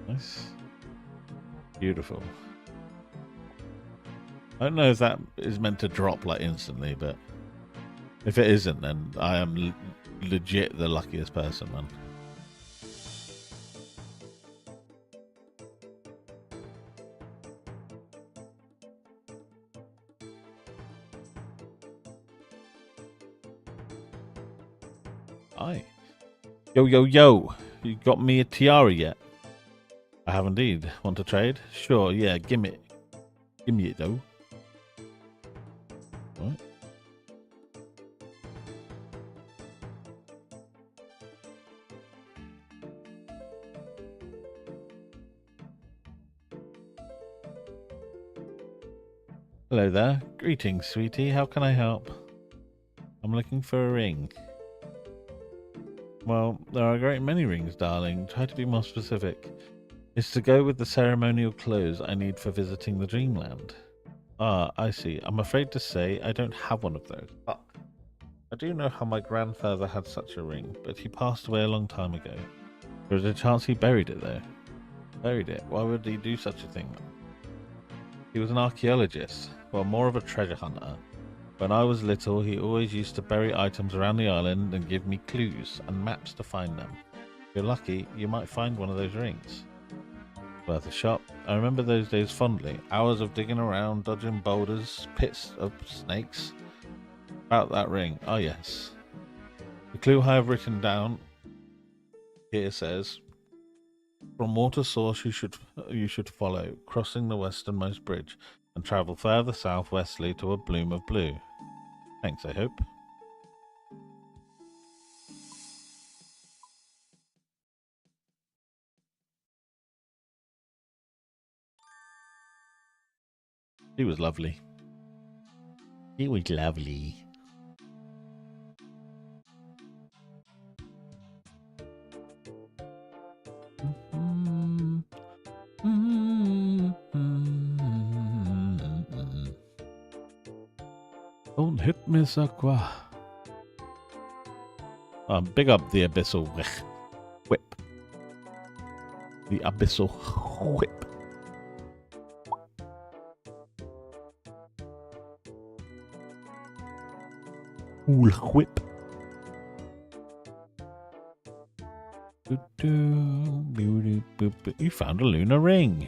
Nice. Beautiful. I don't know if that is meant to drop like instantly, but if it isn't, then I am legit the luckiest person, man. Hi. Yo, yo, yo. You got me a tiara yet? I have indeed. Want to trade? Sure, yeah, give me it though. What? Hello there. Greetings, sweetie. How can I help? I'm looking for a ring. Well, there are a great many rings, darling. Try to be more specific. It's to go with the ceremonial clothes I need for visiting the dreamland. Ah, I see. I'm afraid to say I don't have one of those. But I do know how my grandfather had such a ring, but he passed away a long time ago. There is a chance he buried it, though. Buried it? Why would he do such a thing? He was an archaeologist, well, more of a treasure hunter. When I was little, he always used to bury items around the island and give me clues and maps to find them. If you're lucky, you might find one of those rings. Worth a shot. I remember those days fondly. Hours of digging around, dodging boulders, pits of snakes. About that ring. Ah, yes. The clue I have written down here says, from water source you should follow, crossing the westernmost bridge, and travel further southwestly to a bloom of blue. Thanks, I hope. He was lovely. He was lovely. Don't hit me, Sakwa. Big up the abyssal whip. The abyssal whip. Ooh, whip. You found a lunar ring.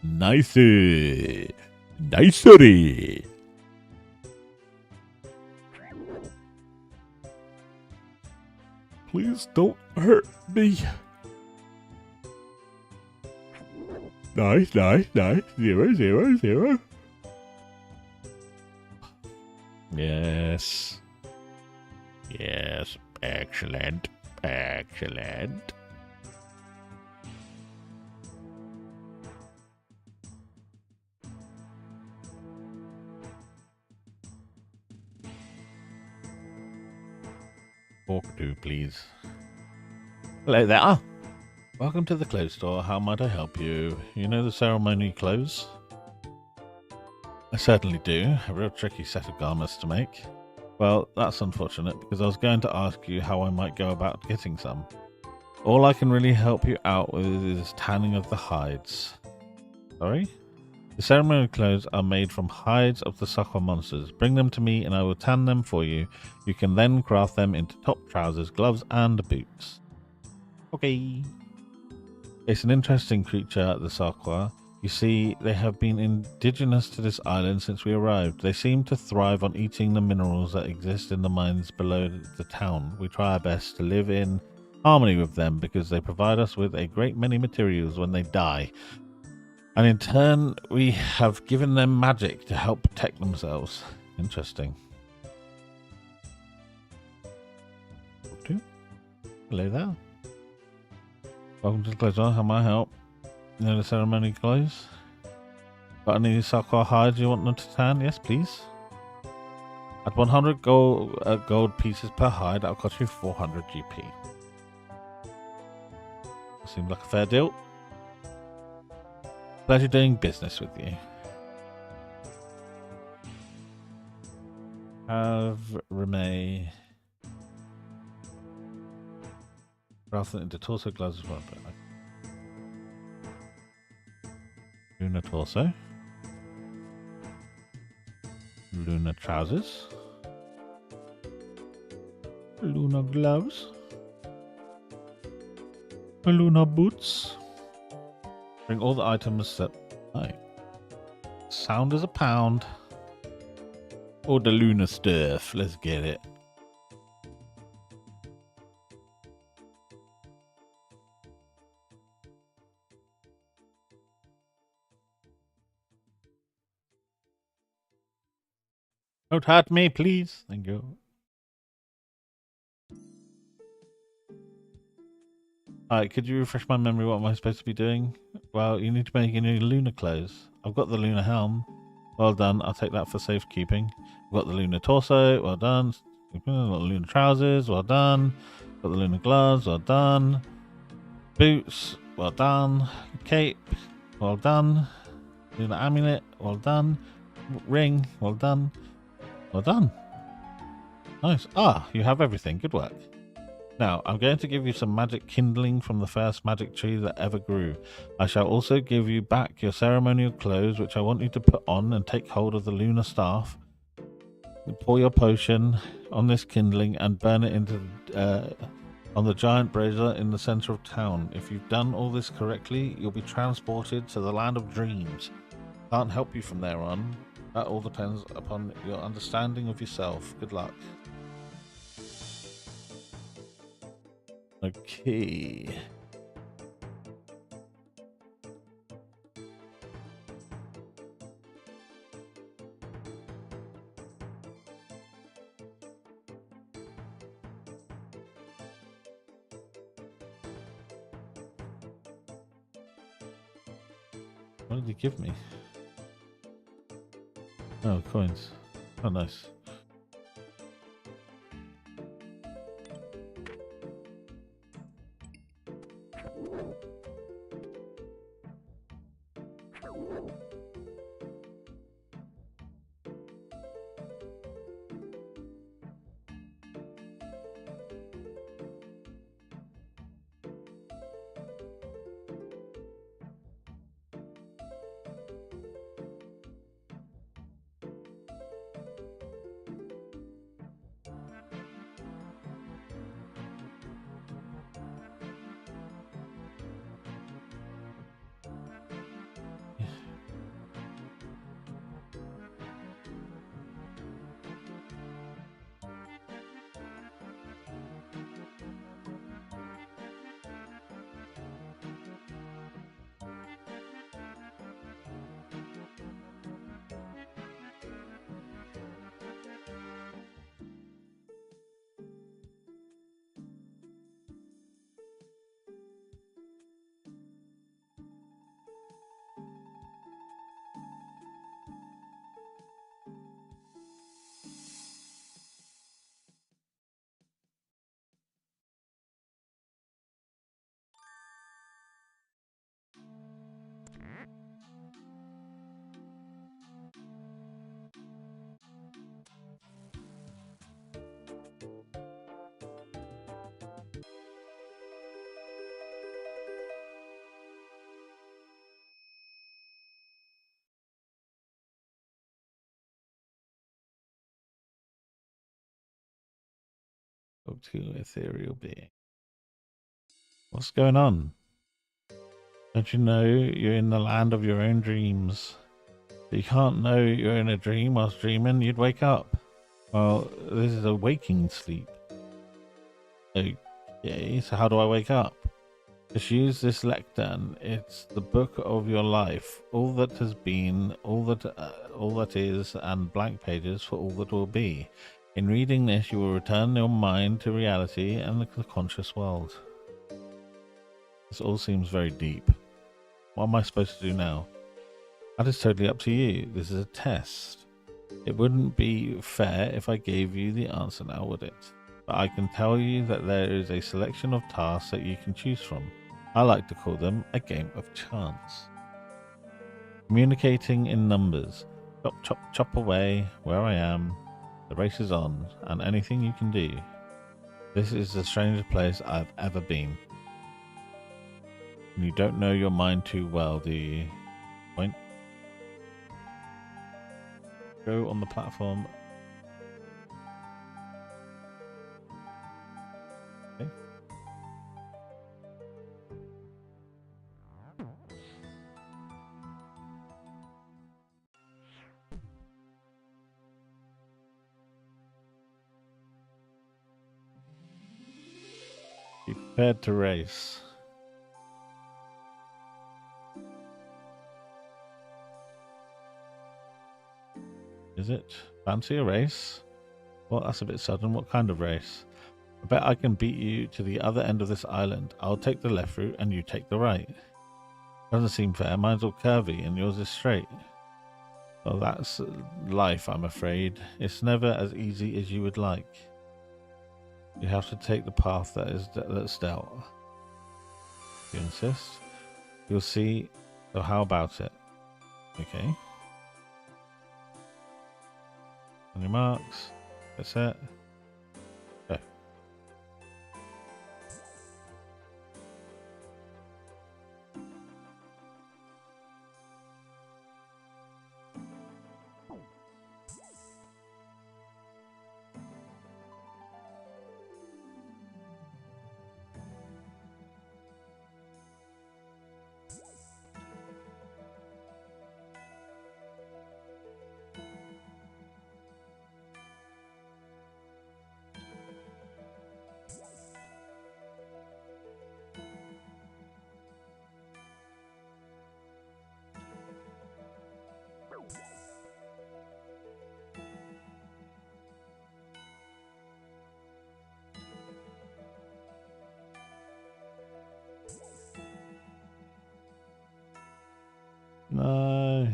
Nice. Nicery. Please don't hurt me. Nice, nice, nice. 0, 0, 0. Yes. Yes. Excellent. Excellent. Talk to, please. Hello there. Welcome to the clothes store. How might I help you? You know the ceremony clothes? I certainly do. A real tricky set of garments to make. Well, that's unfortunate because I was going to ask you how I might go about getting some. All I can really help you out with is tanning of the hides. Sorry? The ceremonial clothes are made from hides of the Sakwa monsters. Bring them to me and I will tan them for you. You can then craft them into top trousers, gloves, and boots. Okay. It's an interesting creature, the Sakwa. You see, they have been indigenous to this island since we arrived. They seem to thrive on eating the minerals that exist in the mines below the town. We try our best to live in harmony with them because they provide us with a great many materials when they die. And in turn, we have given them magic to help protect themselves. Interesting. Hello there. Welcome to the clothes. How may I help? You know the ceremony clothes? Got any Sakwa hides you want them to tan? Yes, please. At 100 gold pieces per hide, that'll cost you 400 GP. Seems like a fair deal. Pleasure doing business with you. Have Remay craft them into torso gloves as well. Lunar torso. Lunar trousers. Lunar gloves. Lunar boots. Bring all the items that... Oh. Sound as a pound. Or the lunar stuff. Let's get it. Don't hurt me, please. Thank you. Alright, could you refresh my memory? What am I supposed to be doing? Well, you need to make any lunar clothes. I've got the lunar helm. Well done. I'll take that for safekeeping. I've got the lunar torso. Well done. Got the lunar trousers. Well done. Got the lunar gloves. Well done. Boots. Well done. Cape. Well done. Lunar amulet. Well done. Ring. Well done. Well done. Nice. Ah, you have everything. Good work. Now, I'm going to give you some magic kindling from the first magic tree that ever grew. I shall also give you back your ceremonial clothes, which I want you to put on and take hold of the lunar staff. Pour your potion on this kindling and burn it into on the giant brazier in the center of town. If you've done all this correctly, you'll be transported to the land of dreams. Can't help you from there on. That all depends upon your understanding of yourself. Good luck. Okay. What did he give me? Oh, coins. Oh, nice. Talk to ethereal being. What's going on? Don't you know you're in the land of your own dreams? You can't know you're in a dream whilst dreaming, you'd wake up. Well, this is a waking sleep. Okay, so how do I wake up? Just use this lectern. It's the book of your life. All that has been, all that is, and blank pages for all that will be. In reading this, you will return your mind to reality and the conscious world. This all seems very deep. What am I supposed to do now? That is totally up to you. This is a test. It wouldn't be fair if I gave you the answer now, would it? But I can tell you that there is a selection of tasks that you can choose from. I like to call them a game of chance. Communicating in numbers. Chop, chop, chop away where I am. The race is on, and anything you can do. This is the strangest place I've ever been. You don't know your mind too well, do you? Point. Go on the platform. Okay. Be prepared to race. Is it? Fancy a race? Well, that's a bit sudden. What kind of race? I bet I can beat you to the other end of this island. I'll take the left route and you take the right. Doesn't seem fair. Mine's all curvy and yours is straight. Well, that's life, I'm afraid. It's never as easy as you would like. You have to take the path that's dealt. If you insist. You'll see. So how about it? Okay. On your marks. Get set. Go. No.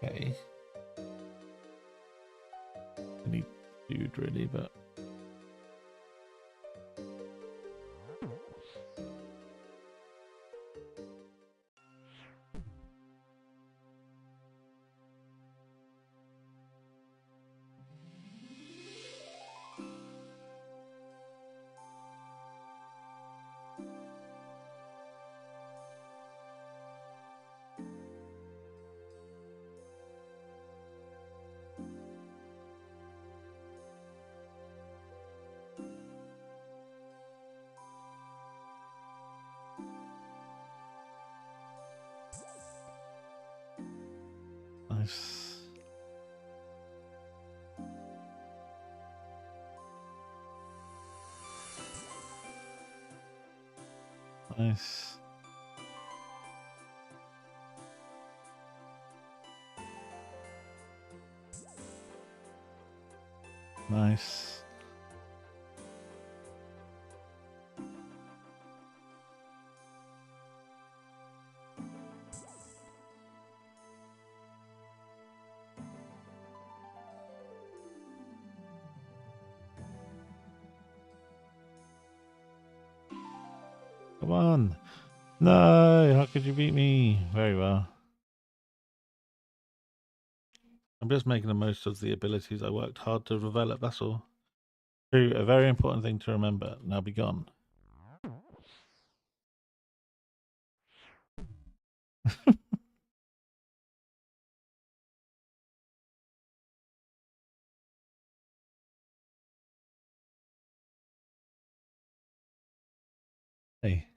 Okay. Any dude really, but nice. Nice. Nice. Come on. No, how could you beat me? Very well. I'm just making the most of the abilities I worked hard to develop, that's all. True, a very important thing to remember. Now be gone. Hey,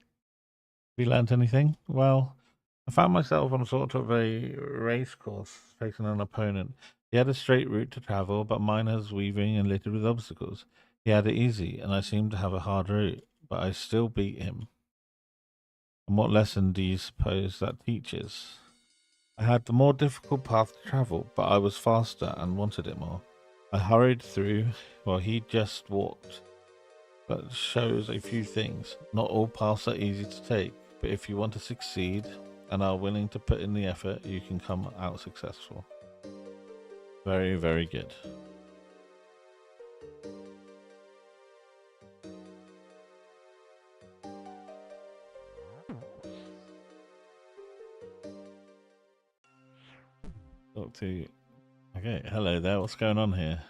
have you learnt anything? Well, I found myself on sort of a race course facing an opponent. He had a straight route to travel, but mine was weaving and littered with obstacles. He had it easy, and I seemed to have a hard route, but I still beat him. And what lesson do you suppose that teaches? I had the more difficult path to travel, but I was faster and wanted it more. I hurried through while he just walked. That shows a few things. Not all paths are easy to take, but if you want to succeed and are willing to put in the effort, you can come out successful. Very, very good. Talk to. Okay, hello there. What's going on here?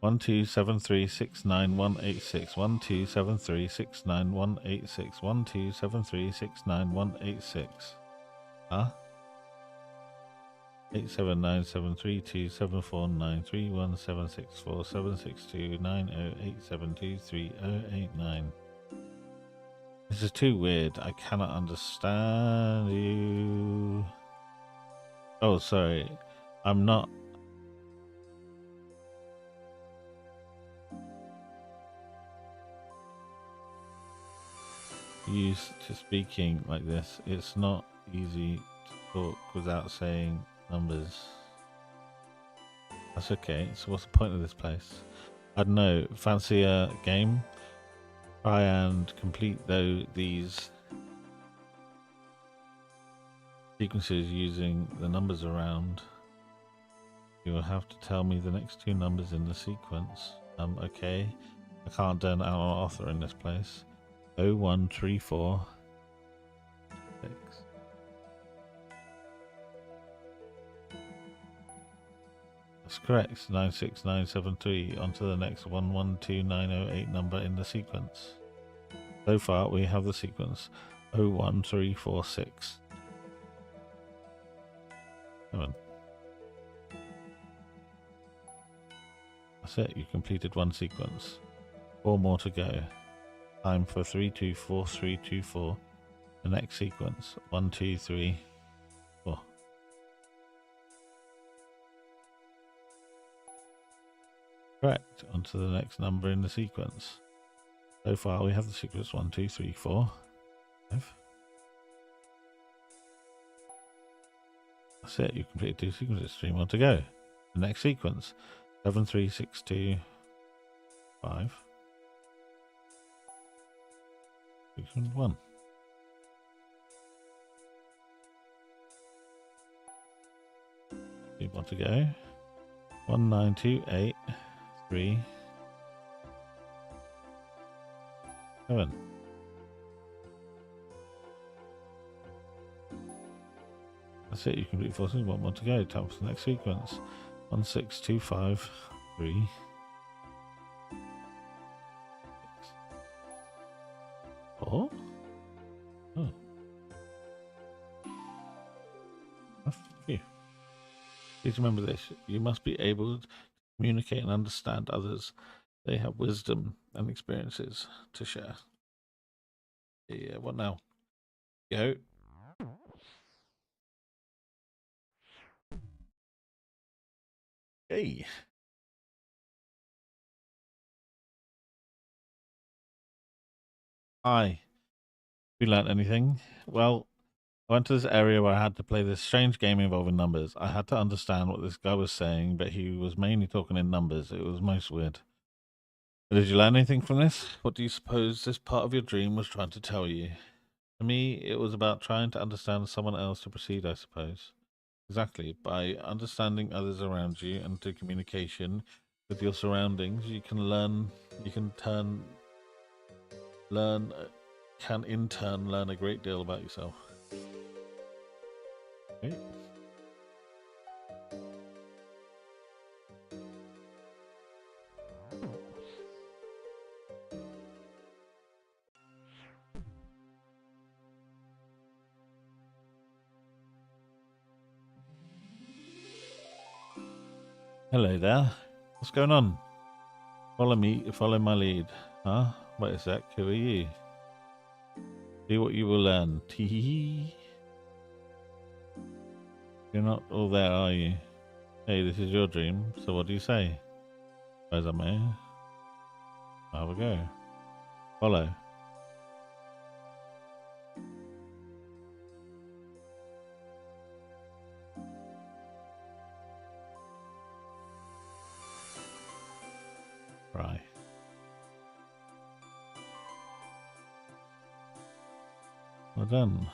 1273698186. 1273698186. 1273698186. Huh? 87973274931764762908723089. This is too weird. I cannot understand you. Oh, sorry. I'm not. Used to speaking like this. It's not easy to talk without saying numbers. That's okay. So what's the point of this place? I don't know. Fancy a game? Try and complete these sequences using the numbers around. You will have to tell me the next two numbers in the sequence. Okay. I can't turn out an author in this place. 0134 6. That's correct. 96973. On to the next 112908 number in the sequence. So far, we have the sequence 01346. 7. That's it. You completed one sequence. 4 more to go. Time for 324324. The next sequence 123 4. Correct. On to the next number in the sequence. So far, we have the sequence 1 2 3 4 5. That's it. You completed 2 sequences. 3 more to go. The next sequence 73625. 1. 2 more to go. 19283 7. That's it. You complete 4 sequences. 1 more to go. Time for the next sequence. 16253. 4. Oh. Phew. Please remember this. You must be able to communicate and understand others. They have wisdom and experiences to share. Yeah, what now? Go. Hey. Hi. Have you learnt anything? Well, I went to this area where I had to play this strange game involving numbers. I had to understand what this guy was saying, but he was mainly talking in numbers. It was most weird. Did you learn anything from this? What do you suppose this part of your dream was trying to tell you? To me, it was about trying to understand someone else to proceed, I suppose. Exactly. By understanding others around you and through communication with your surroundings, you can learn, you can learn can in turn learn a great deal about yourself. Okay. Hello there. What's going on? Follow me, follow my lead. Huh? Wait a sec, who are you? See what you will learn. Tee. You're not all there, are you? Hey, this is your dream, so what do you say? As I may. Have a go. Follow. Right. Well done.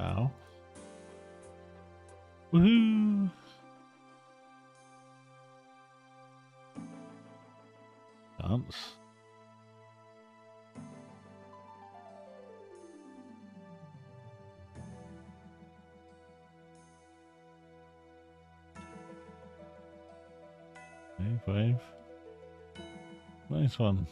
Ow. Woohoo! Dance. Wave. Nice one.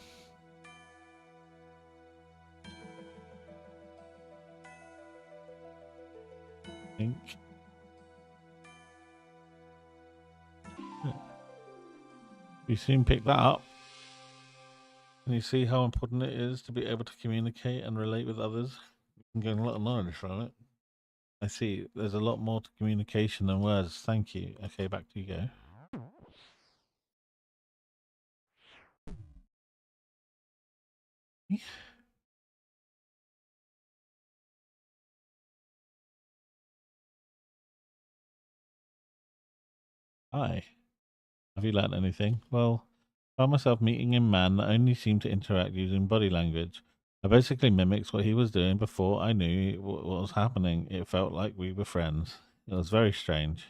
Pink. You soon pick that up. And you see how important it is to be able to communicate and relate with others? You can gain a lot of knowledge from it. I see. There's a lot more to communication than words. Thank you. Okay, back to you go. Hi. Have you learnt anything? Well, I found myself meeting a man that only seemed to interact using body language. I basically mimicked what he was doing before I knew what was happening. It felt like we were friends. It was very strange.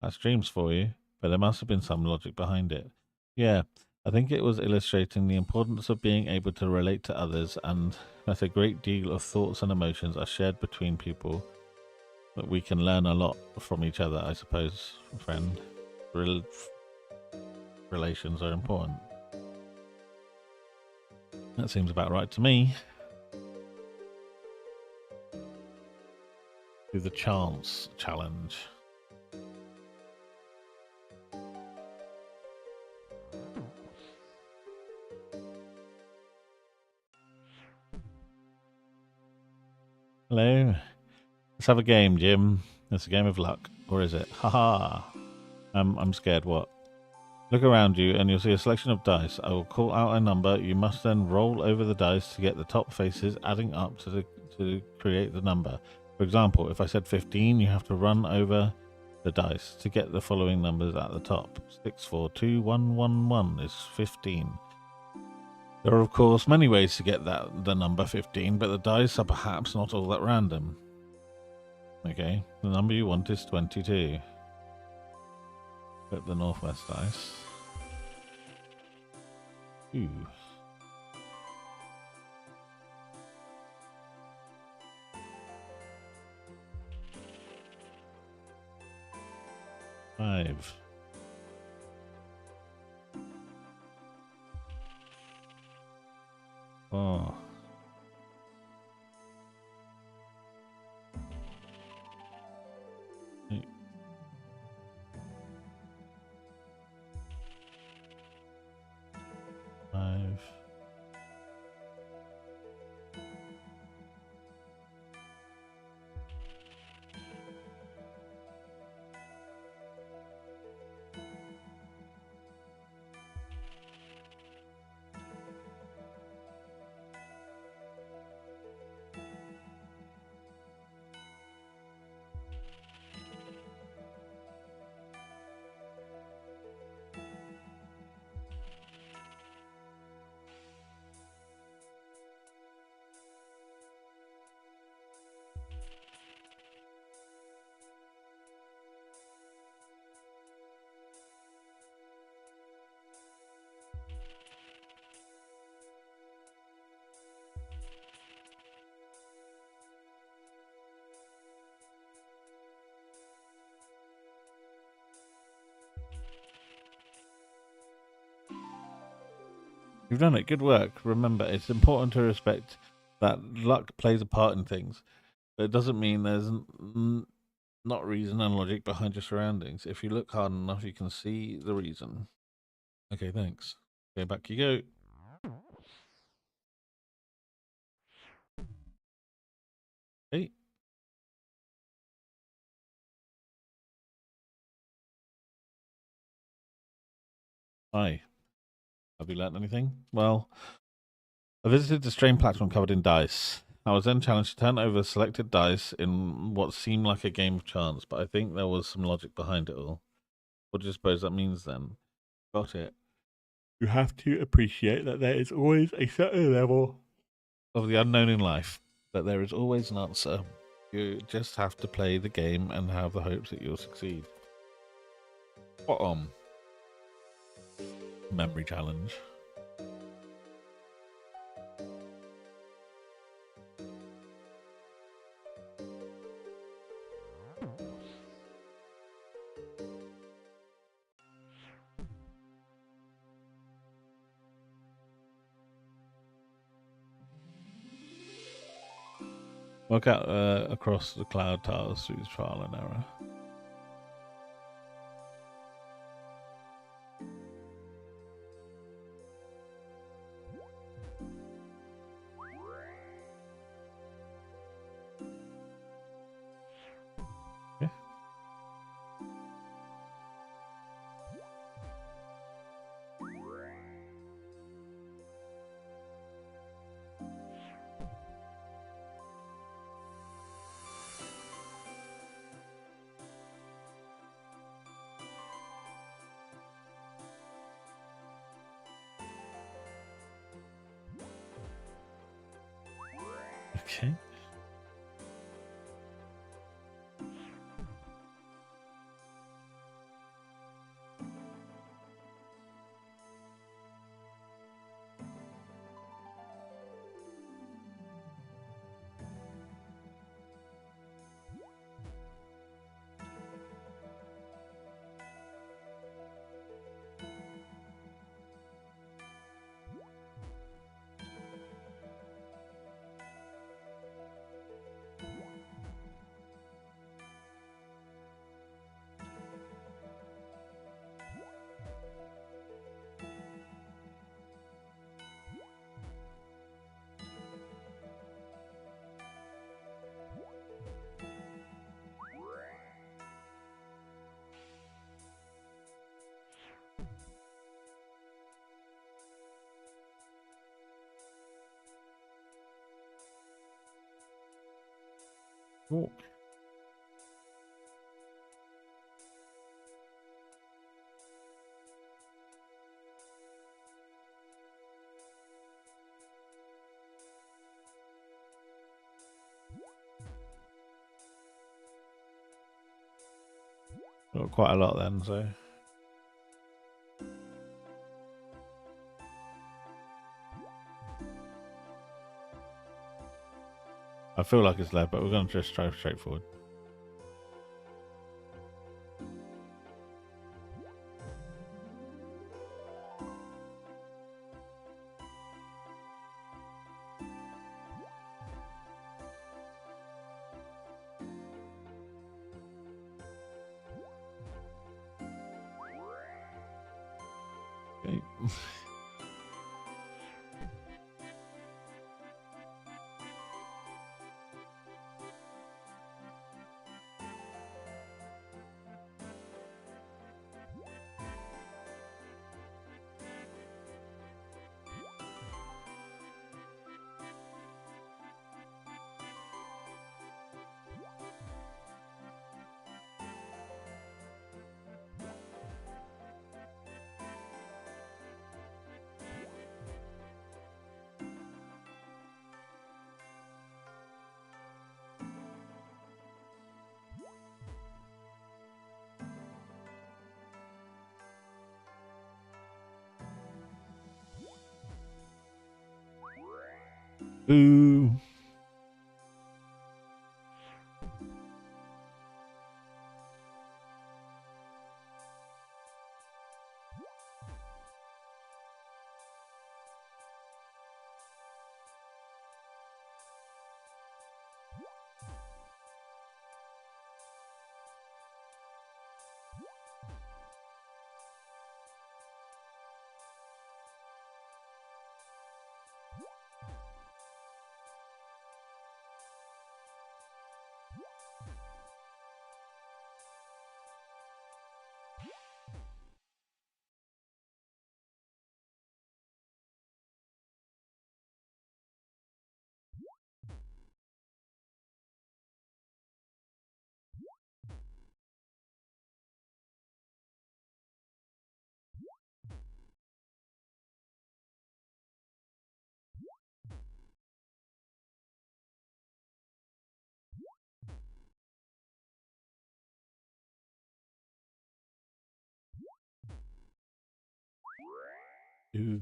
That's dreams for you, but there must have been some logic behind it. Yeah, I think it was illustrating the importance of being able to relate to others and that a great deal of thoughts and emotions are shared between people, that we can learn a lot from each other, I suppose, friend. Relations are important. That seems about right to me. Do the chance challenge. Hello. Let's have a game, Jim. It's a game of luck. Or is it? Haha. I'm scared. What? Look around you and you'll see a selection of dice. I will call out a number. You must then roll over the dice to get the top faces adding up to create the number. For example, if I said 15, you have to run over the dice to get the following numbers at the top. 6, 4, 2, 1, 1, 1 is 15. There are of course many ways to get the number 15, but the dice are perhaps not all that random. Okay, the number you want is 22. Flip the northwest dice. Ooh. 5. 4. 8. 5. 6. You've done it. Good work. Remember, it's important to respect that luck plays a part in things, but it doesn't mean there's not reason and logic behind your surroundings. If you look hard enough, you can see the reason. Okay, thanks. Okay, back you go. Hey. Hi. Have you learnt anything? Well, I visited the strain platform covered in dice. I was then challenged to turn over selected dice in what seemed like a game of chance, but I think there was some logic behind it all. What do you suppose that means then? Got it. You have to appreciate that there is always a certain level of the unknown in life, that there is always an answer. You just have to play the game and have the hopes that you'll succeed. What on? Memory challenge. Work out across the cloud towers through trial and error. Okay. Okay. Cool. Got quite a lot then, so. I feel like it's left, but we're going to just drive straight forward. Okay. Boo. Ooh.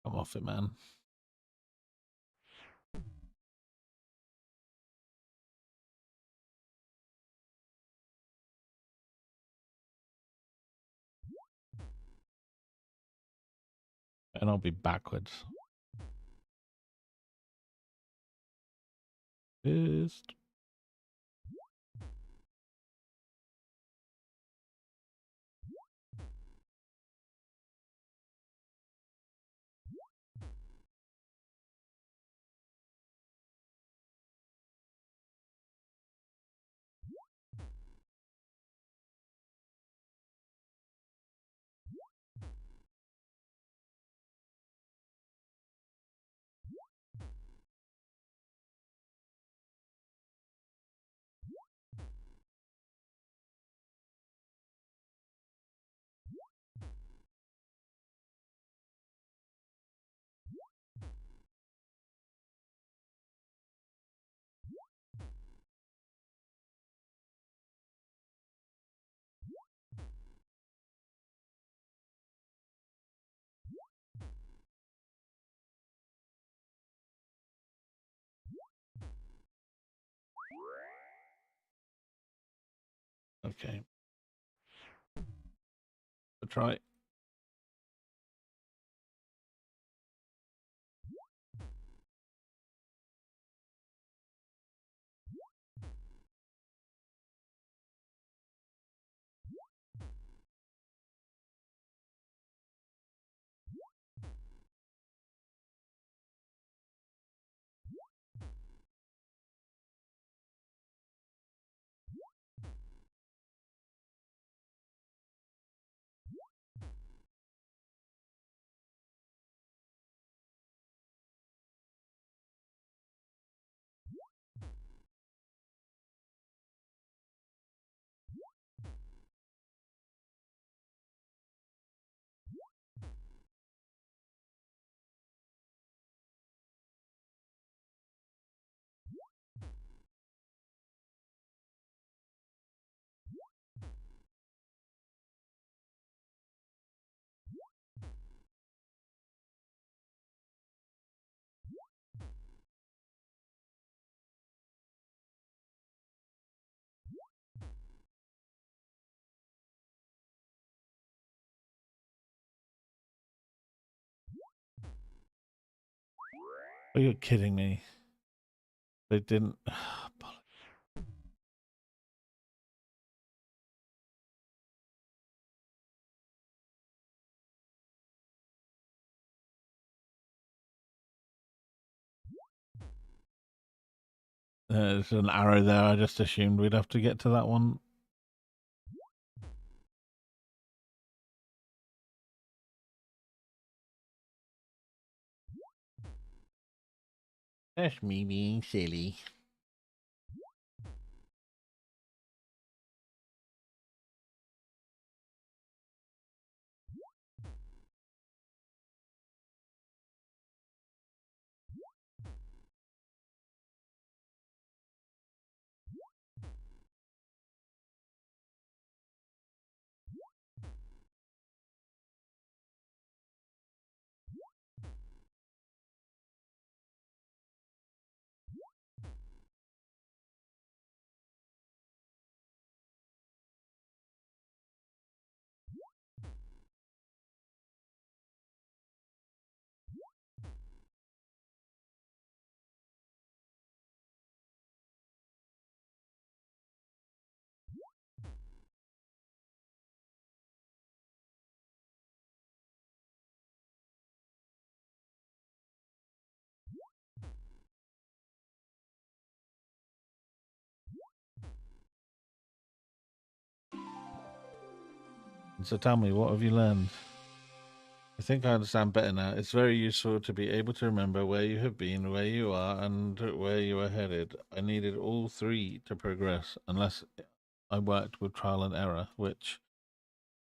I'm off it, man. And I'll be backwards. Pissed. Okay. I'll try. Are you kidding me? They didn't. There's an arrow there. I just assumed we'd have to get to that one. That's me being silly. So tell me, what have you learned? I think I understand better now. It's very useful to be able to remember where you have been, where you are, and where you are headed. I needed all three to progress, unless I worked with trial and error, which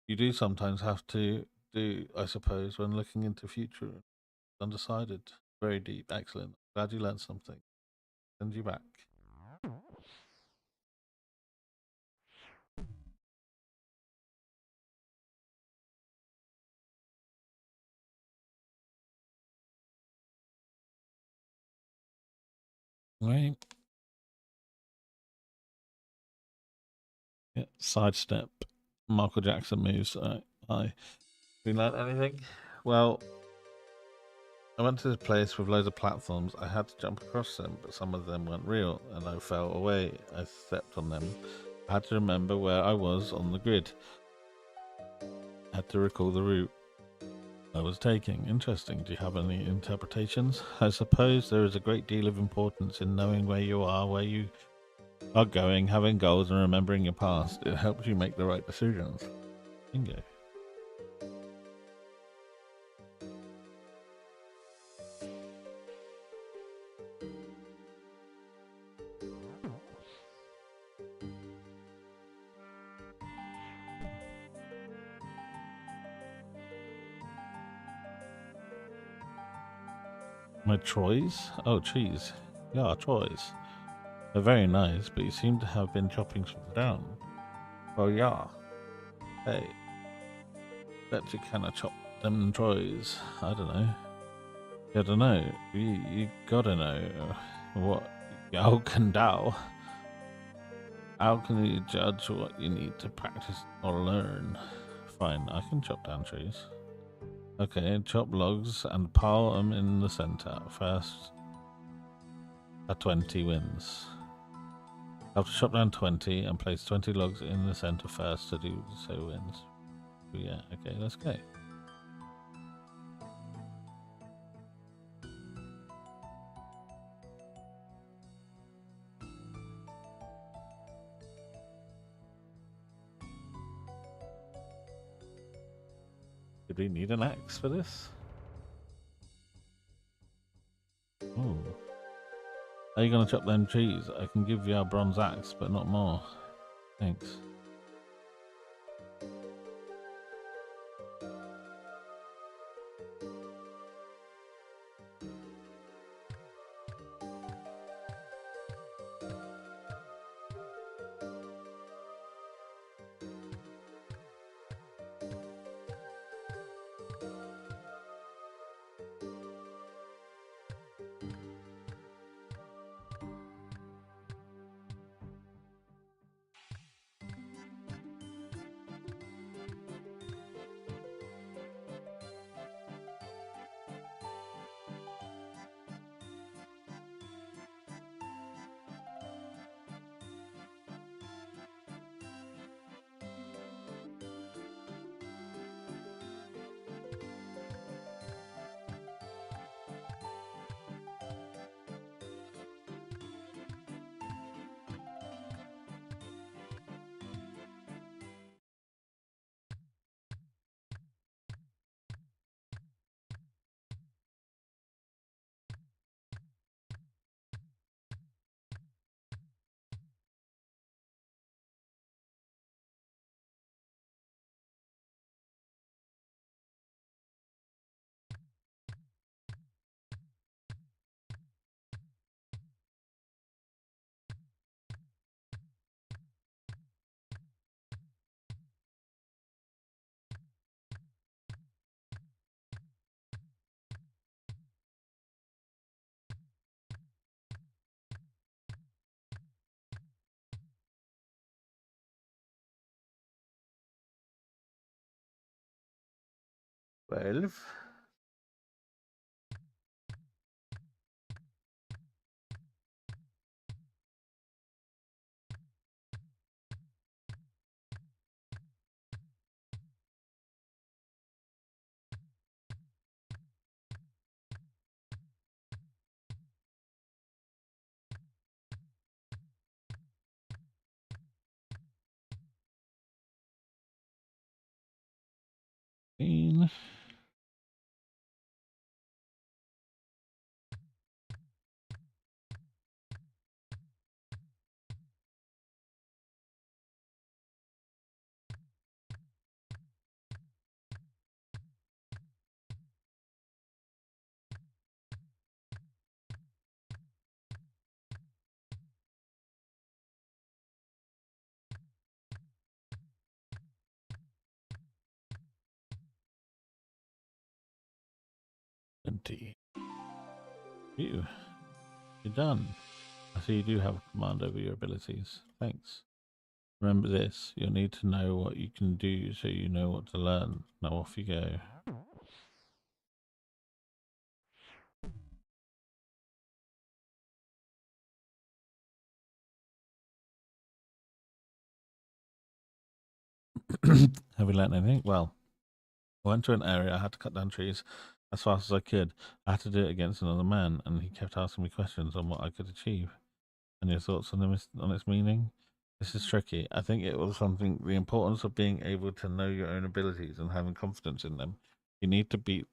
you do sometimes have to do, I suppose, when looking into future. Undecided. Very deep. Excellent. Glad you learned something. Send you back. Right. Yeah. Sidestep. Michael Jackson moves. Hi. Have you learned anything? Well, I went to this place with loads of platforms. I had to jump across them, but some of them weren't real, and I fell away. I stepped on them. I had to remember where I was on the grid. I had to recall the route I was taking. Interesting. Do you have any interpretations? I suppose there is a great deal of importance in knowing where you are, where you are going, having goals, and remembering your past. It helps you make the right decisions. Bingo. My Troys? Oh, cheese. Yeah, Troys. They're very nice, but you seem to have been chopping some down. Oh, yeah. Hey, bet you kinda chop them Troys. I don't know. I don't know. You gotta know. What? How can thou? How can you judge what you need to practice or learn? Fine, I can chop down trees. Okay, chop logs and pile them in the center. First, a 20 wins. I have to chop down 20 and place 20 logs in the center first to do so wins. But yeah, okay, let's go. Did we need an axe for this? Oh. Are you gonna chop them trees? I can give you a bronze axe, but not more. Thanks. Well, 15. You're done. I see you do have command over your abilities. Thanks. Remember this, you'll need to know what you can do so you know what to learn. Now off you go. Have you learned anything? Well, I went to an area, I had to cut down trees as fast as I could. I had to do it against another man, and he kept asking me questions on what I could achieve. And your thoughts on its meaning? This is tricky. I think it was something, the importance of being able to know your own abilities and having confidence in them. You need to beat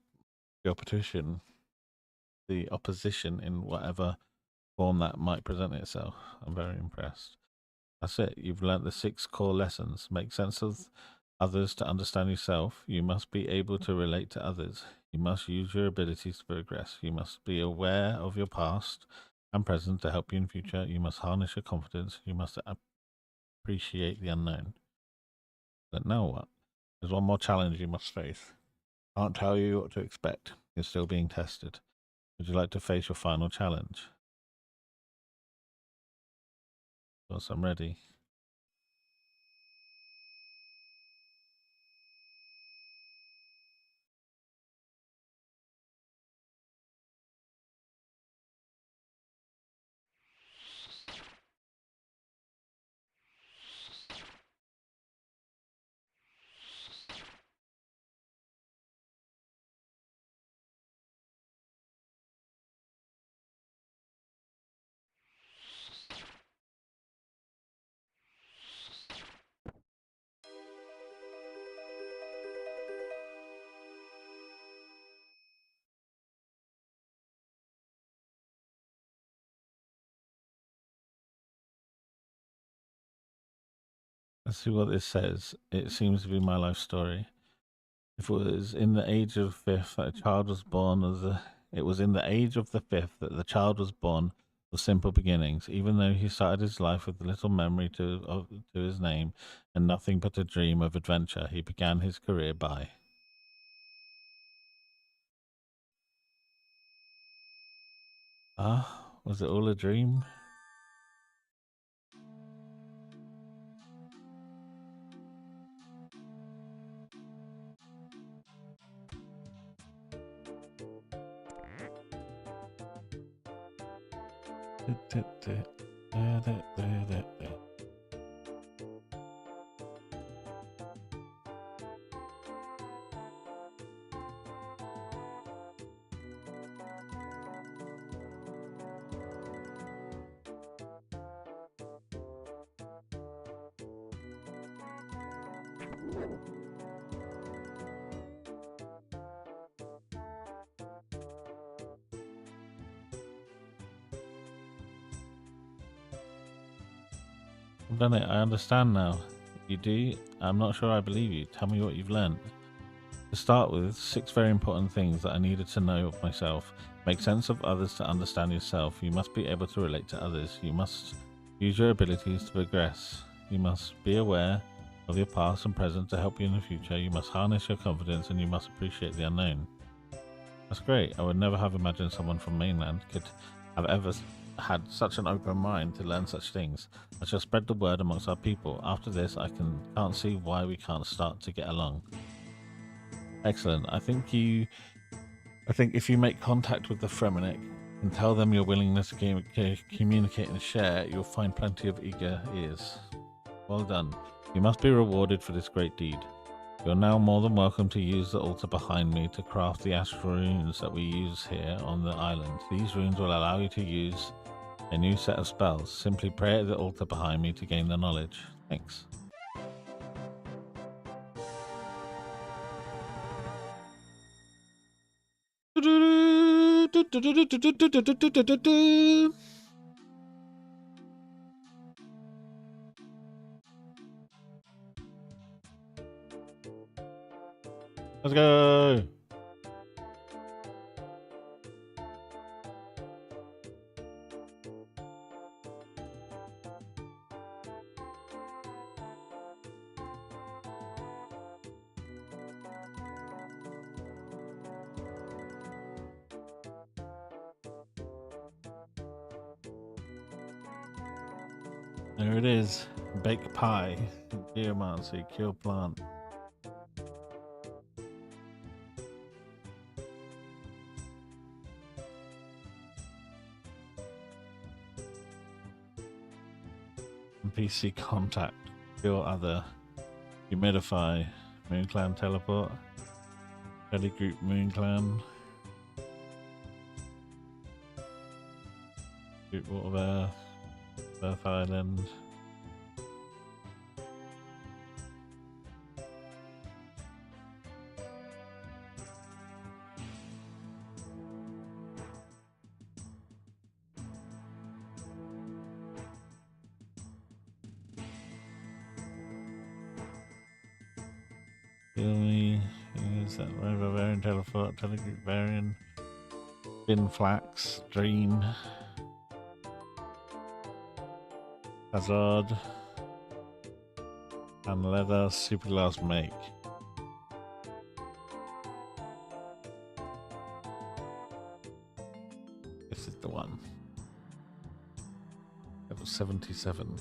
the opposition in whatever form that might present itself. I'm very impressed. That's it. You've learnt the 6 core lessons. Make sense of others to understand yourself. You must be able to relate to others. You must use your abilities to progress. You must be aware of your past and present to help you in future. You must harness your confidence. You must appreciate the unknown. But now what? There's one more challenge you must face. Can't tell you what to expect. You're still being tested. Would you like to face your final challenge? Of course, I'm ready. Let's see what this says. It seems to be my life story. If it was in the age of fifth that a child was born it was in the age of the fifth that the child was born with simple beginnings. Even though he started his life with little memory to his name and nothing but a dream of adventure, he began his career by. Ah, was it all a dream? I've done it. I understand now. You do? I'm not sure I believe you. Tell me what you've learned. To start with, 6 very important things that I needed to know of myself. Make sense of others to understand yourself. You must be able to relate to others. You must use your abilities to progress. You must be aware of your past and present to help you in the future. You must harness your confidence and you must appreciate the unknown. That's great. I would never have imagined someone from mainland could have ever had such an open mind to learn such things. I shall spread the word amongst our people. After this, can't see why we can't start to get along. Excellent. I think if you make contact with the Fremennik and tell them your willingness to communicate and share, you'll find plenty of eager ears. Well done. You must be rewarded for this great deed. You're now more than welcome to use the altar behind me to craft the astral runes that we use here on the island. These runes will allow you to use a new set of spells. Simply pray at the altar behind me to gain the knowledge. Thanks. Let's go. There it is. Bake pie. Geomancy. Kill plant. NPC contact. Kill other. Humidify. Moon clan teleport. Telegroup moon clan. Group water of Earth. Earth Island. Kill me. Use that Rover variant teleport. Telegroup variant. Bin flax. Dream. Hazard. And leather. Superglass make. This is the one. Level 77.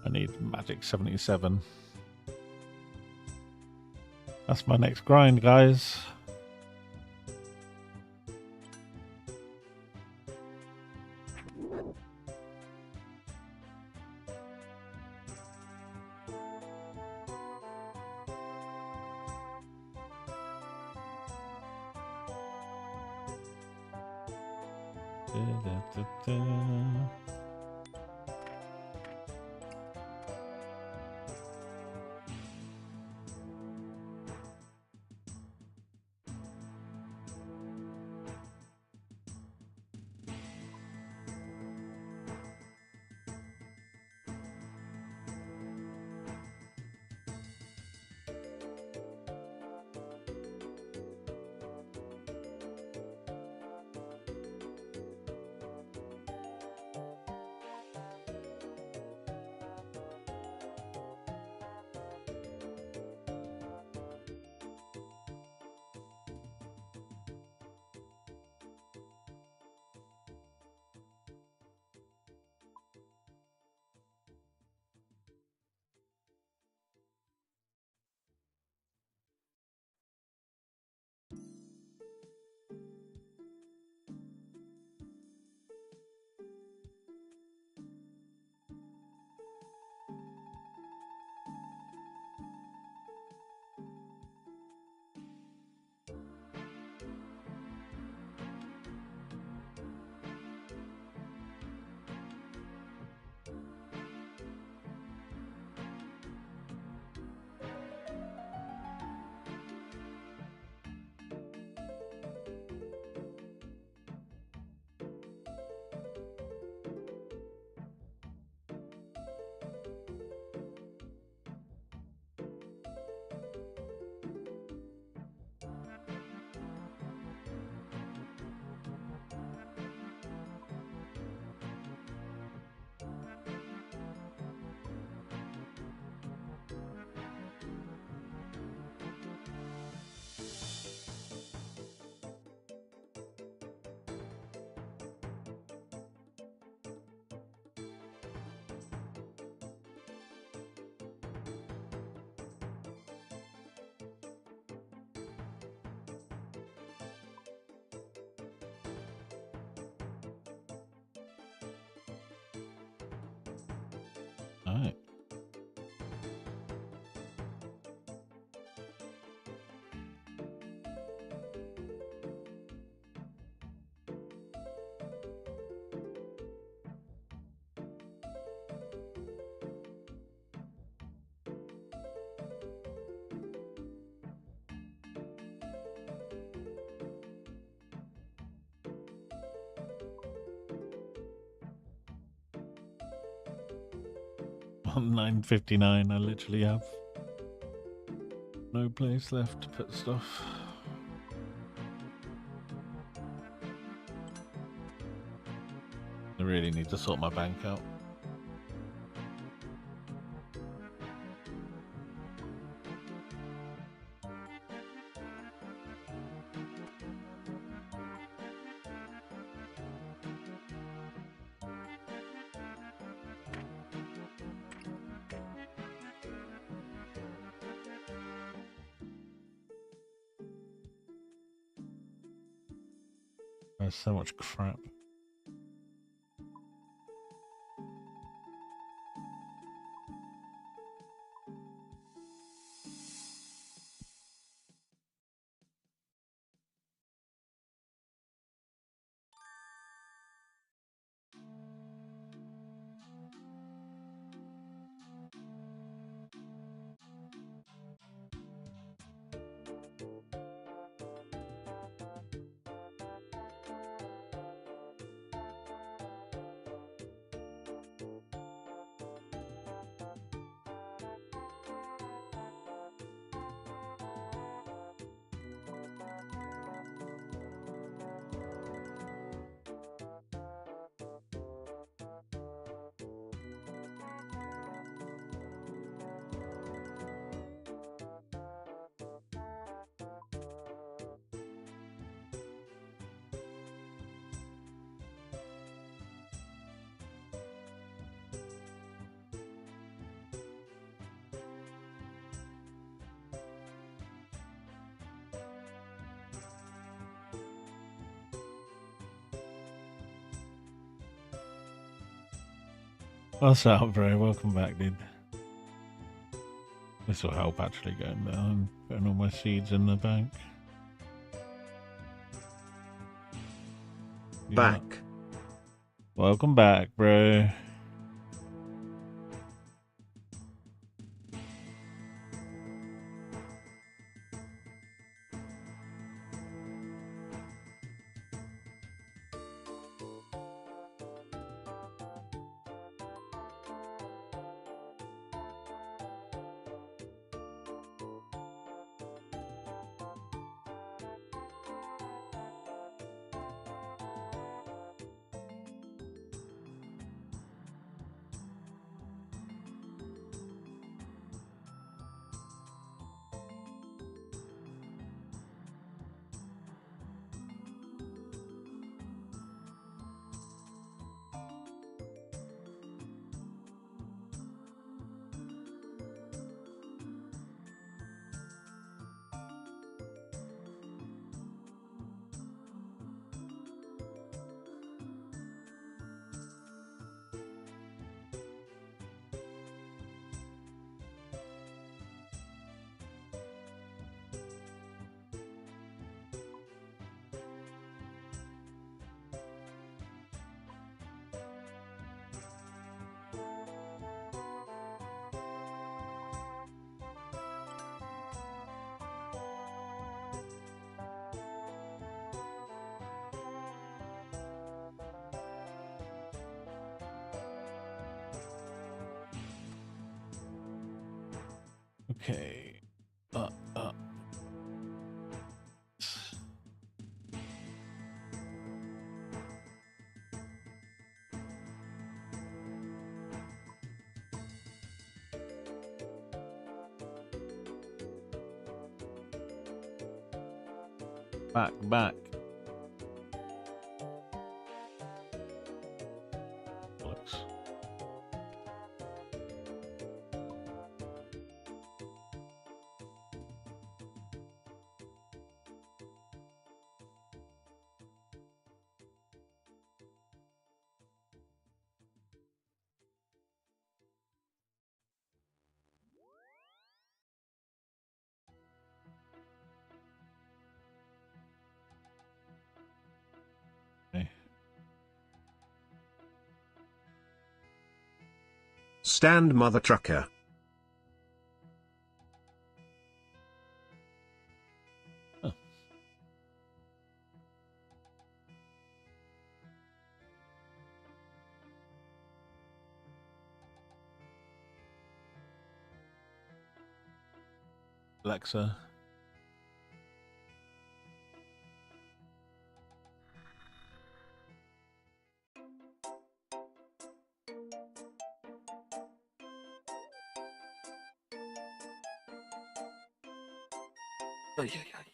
I need magic 77. That's my next grind, guys. on 9:59. I literally have no place left to put stuff. I really need to sort my bank out. There's so much crap. What's up, bro? Welcome back, dude. This will help actually going down, putting all my seeds in the bank. Back. Welcome back, bro. Okay. Back. Looks. Okay. Stand mother trucker. Huh. Alexa. Ay, ay, ay.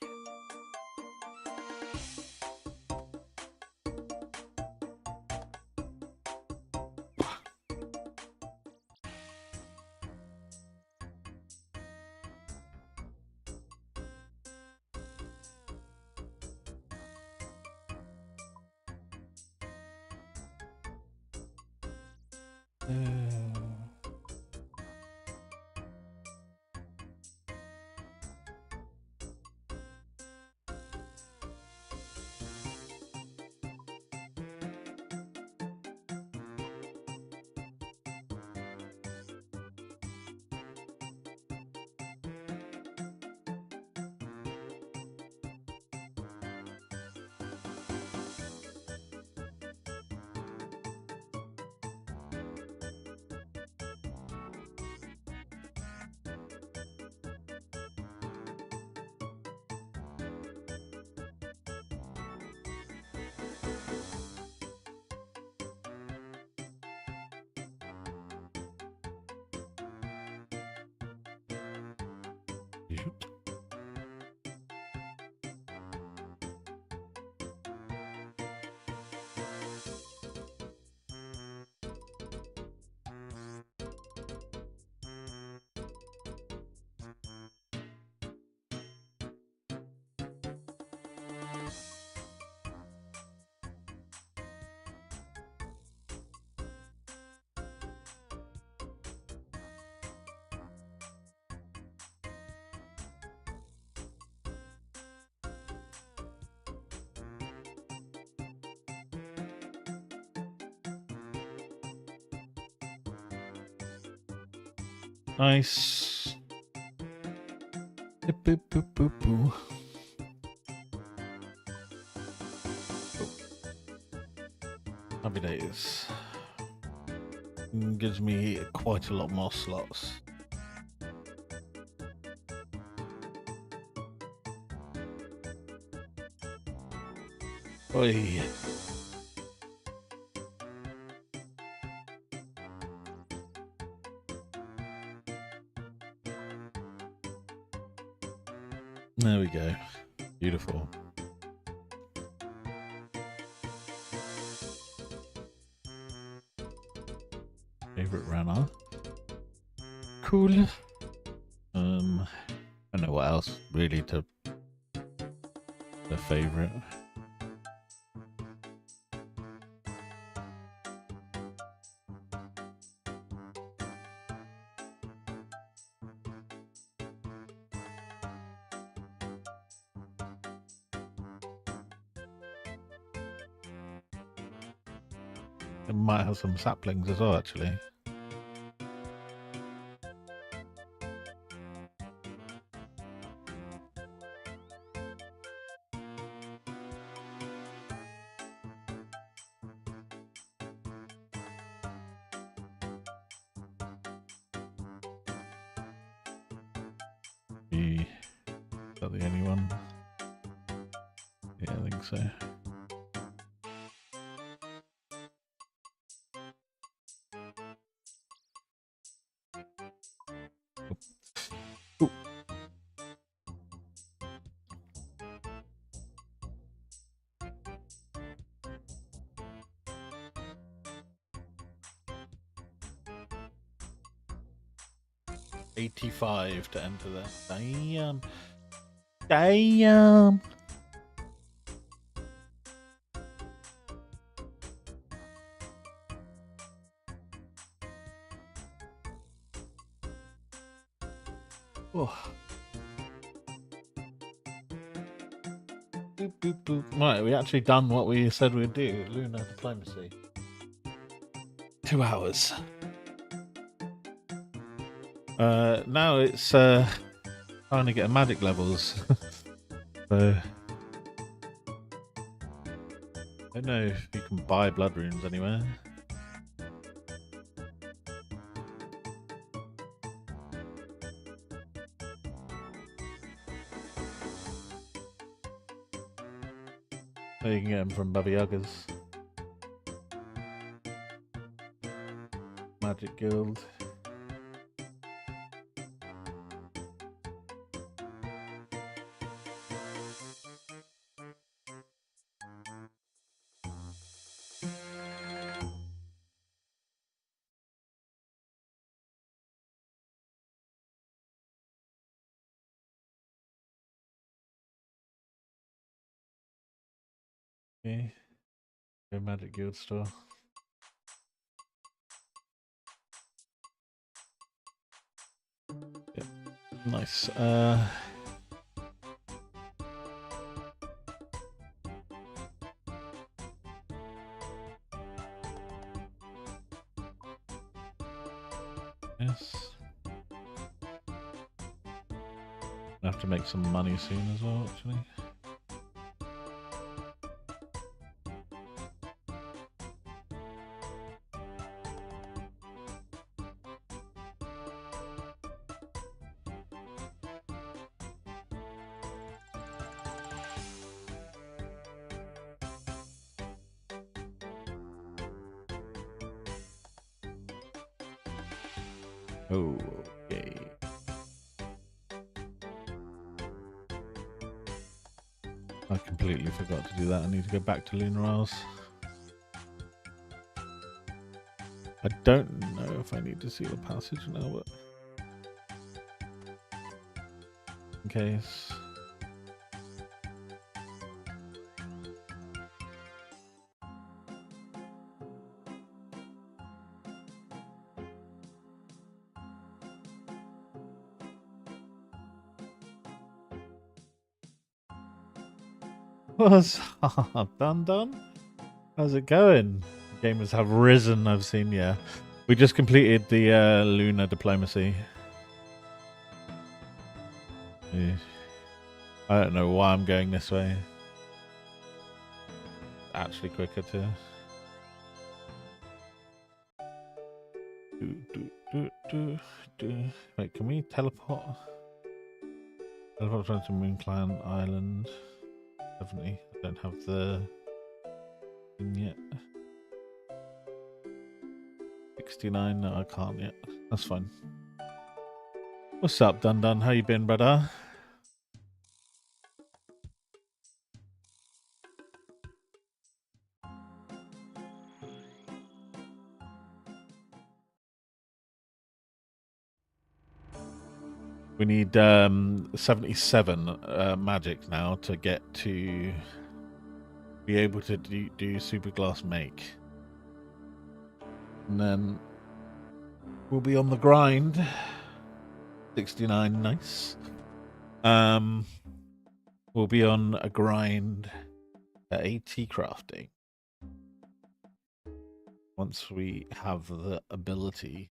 Nice. Boop, boop, boop, boop. Happy days. Gives me quite a lot more slots. Oi. There we go. Beautiful. Favorite runner. Cool. I don't know what else really to the favorite. It might have some saplings as well, actually. Is that the only one? Yeah, I think so. Ooh. 85 to enter that. Damn. Damn. Oh. Boop, boop, boop. Right, we actually done what we said we'd do. Lunar diplomacy. 2 hours. Now it's trying to get magic levels. So I don't know if you can buy blood runes anywhere. You can get them from Bubby Huggers. Magic Guild. Okay. Go Magic Guild store. Yep. Nice. Yes. I have to make some money soon as well, actually. Okay. I completely forgot to do that. I need to go back to Lunar Isles. I don't know if I need to see the passage now, but in case. What's up, done? How's it going? Gamers have risen, I've seen, yeah. We just completed the Lunar diplomacy. Yeah. I don't know why I'm going this way. Actually quicker too. Wait, can we teleport? Teleport to Moon Clan Island. 70. I don't have the thing yet. 69. No, I can't yet. That's fine. What's up, Dun? How you been, brother? We need 77 magic now to get to be able to do super glass make. And then we'll be on the grind. 69, nice. We'll be on a grind at AT crafting. Once we have the ability.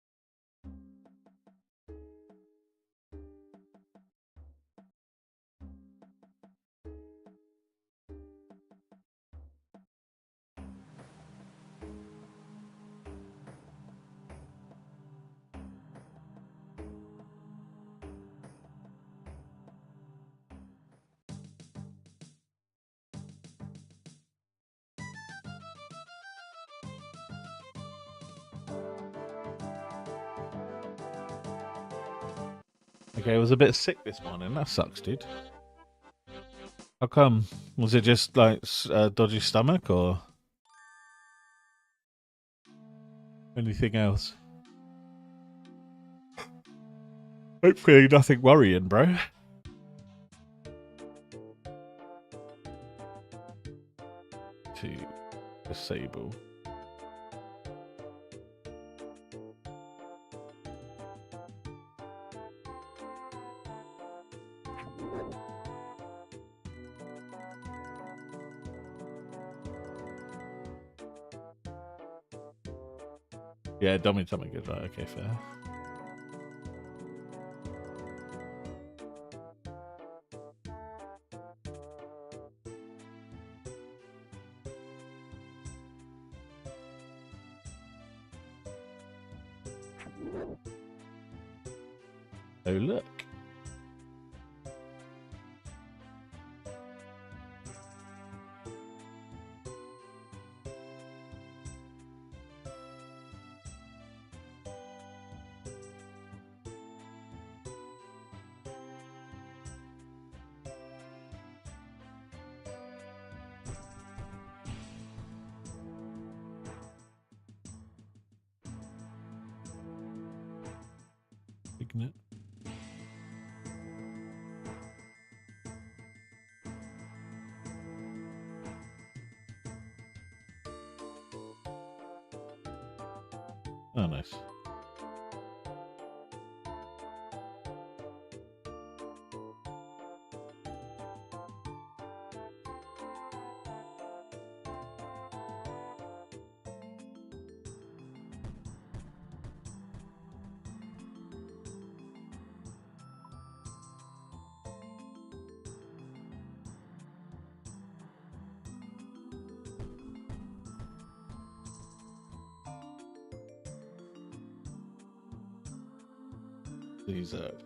Okay, I was a bit sick this morning. That sucks, dude. How come? Was it just like dodgy stomach or anything else? Hopefully nothing worrying, bro. To disable. Yeah, dummy something good, right? Okay, fair. Oh, look. taking it. Oh, nice.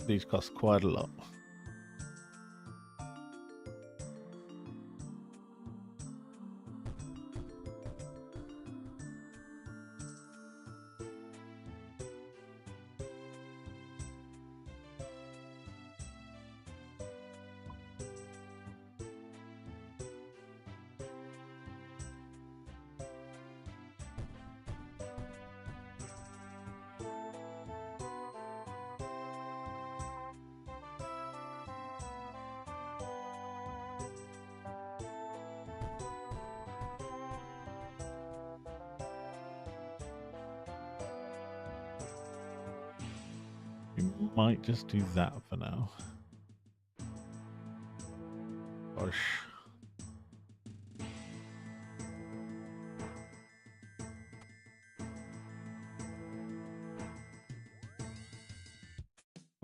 These cost quite a lot. We might just do that for now. Gosh.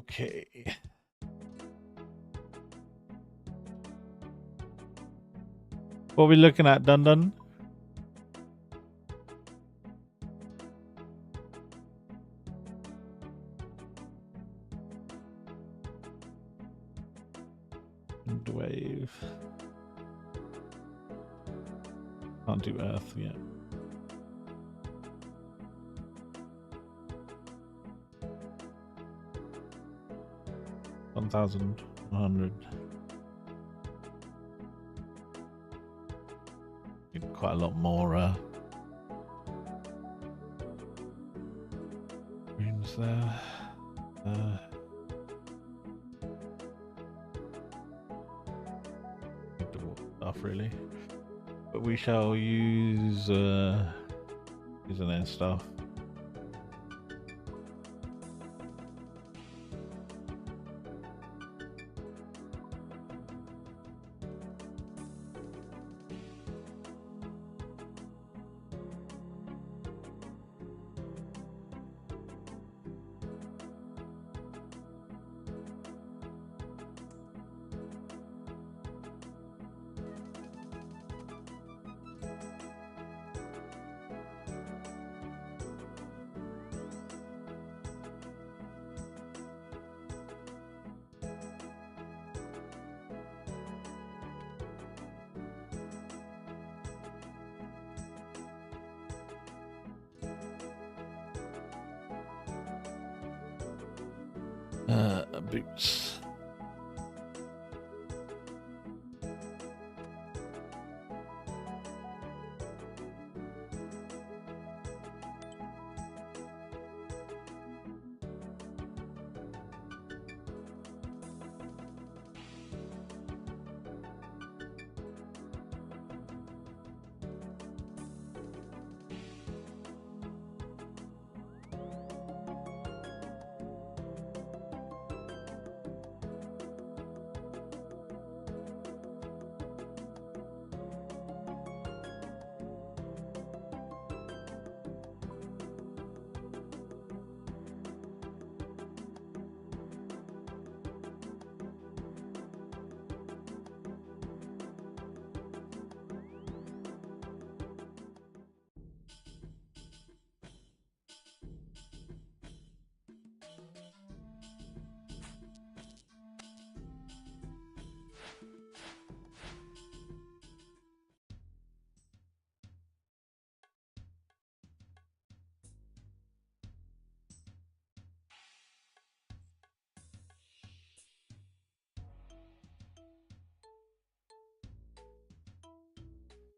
Okay. What are we looking at, Dun Dun? Wave. Can't do Earth yet. $1,100. Need quite a lot more rooms there. Need to walk stuff really, but we shall use an end stuff. Boots.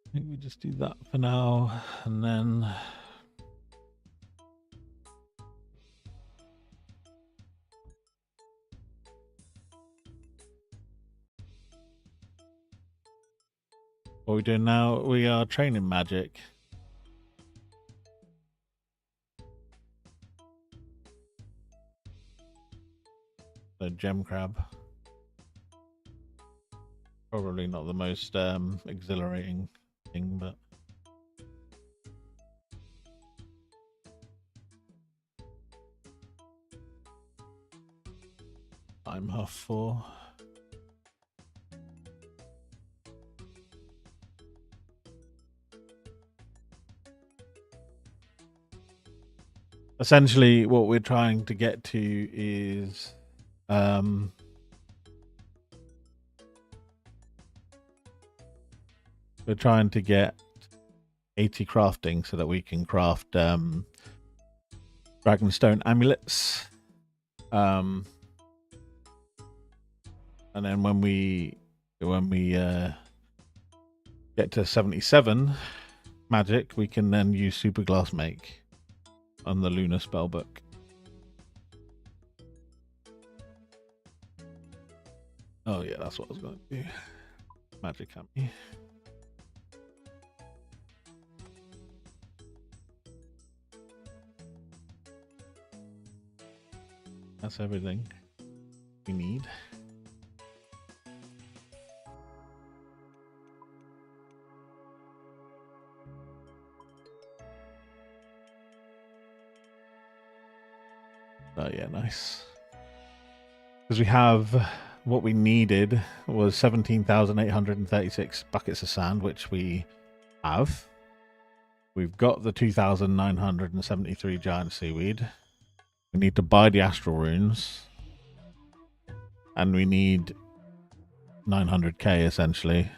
I think we just do that for now, and then What are we doing now? We are training magic. The gem crab. Probably not the most exhilarating thing, but I'm 4:30. Essentially, what we're trying to get to is we're trying to get 80 crafting so that we can craft dragonstone amulets. And then when we get to 77 magic, we can then use super glass make on the Lunar spellbook. Oh yeah, that's what I was going to do. Magic hammy. That's everything we need. Oh yeah, nice. Because we have what we needed was 17,836 buckets of sand, which we have. We've got the 2,973 giant seaweed. We need to buy the astral runes. And we need 900k essentially.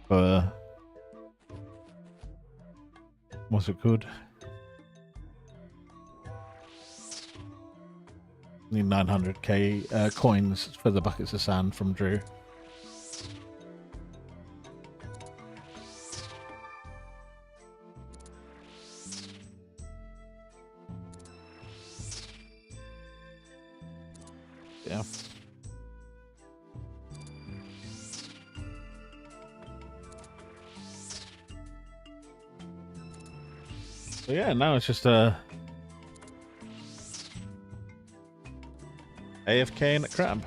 For what's it called? Need 900k coins for the buckets of sand from Drew. Yeah. So yeah, now it's just AFK and a crab.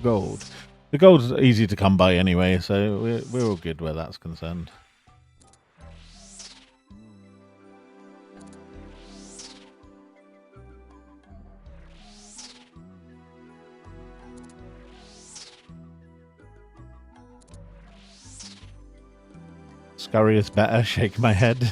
Gold. The gold's easy to come by anyway, so we're all good where that's concerned. Scurry is better, shake my head.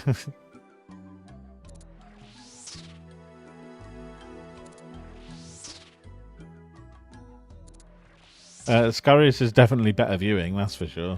Scurrius is definitely better viewing, that's for sure.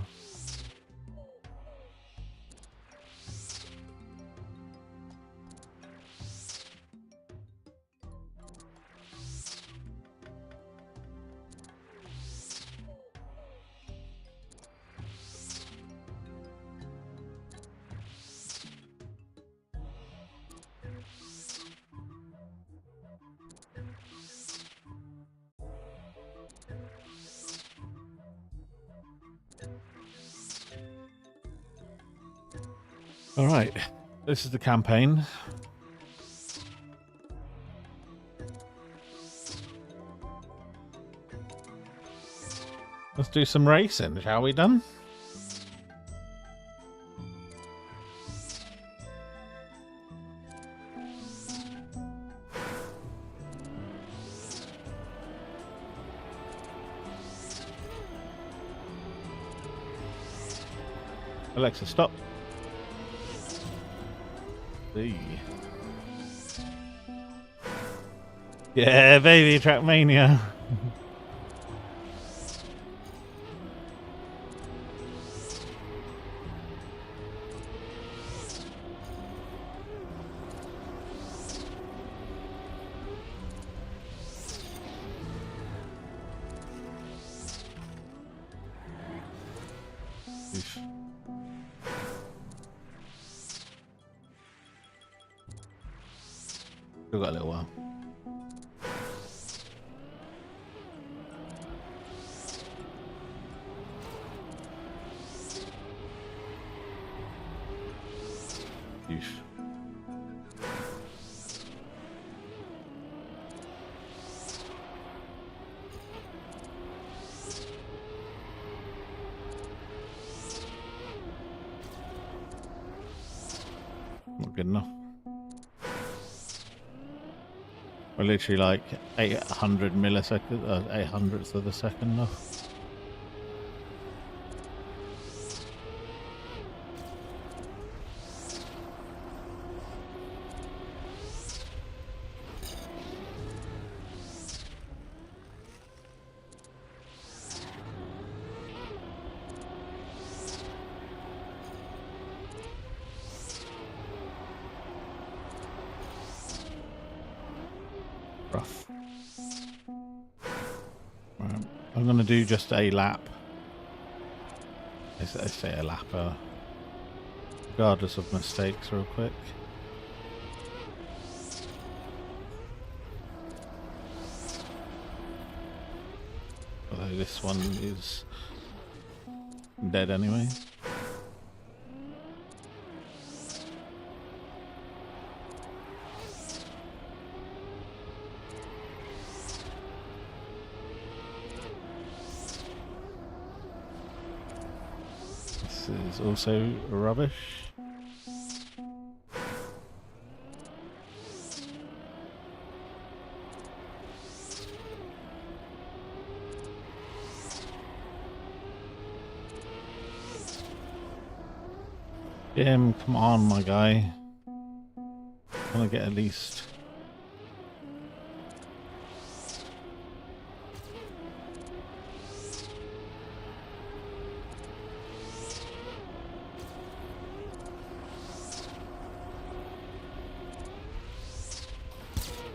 All right, this is the campaign. Let's do some racing, shall we, done? Alexa, stop. Yeah, baby, Trackmania. Oof. Still got a little while. Oof. Not good enough. We're literally like 800 milliseconds, 800ths of the second now. Rough. Right. I'm going to do just a lap. I say a lap, regardless of mistakes, real quick. Although this one is dead anyway. This is also rubbish. GIM, come on, my guy. I want to get at least.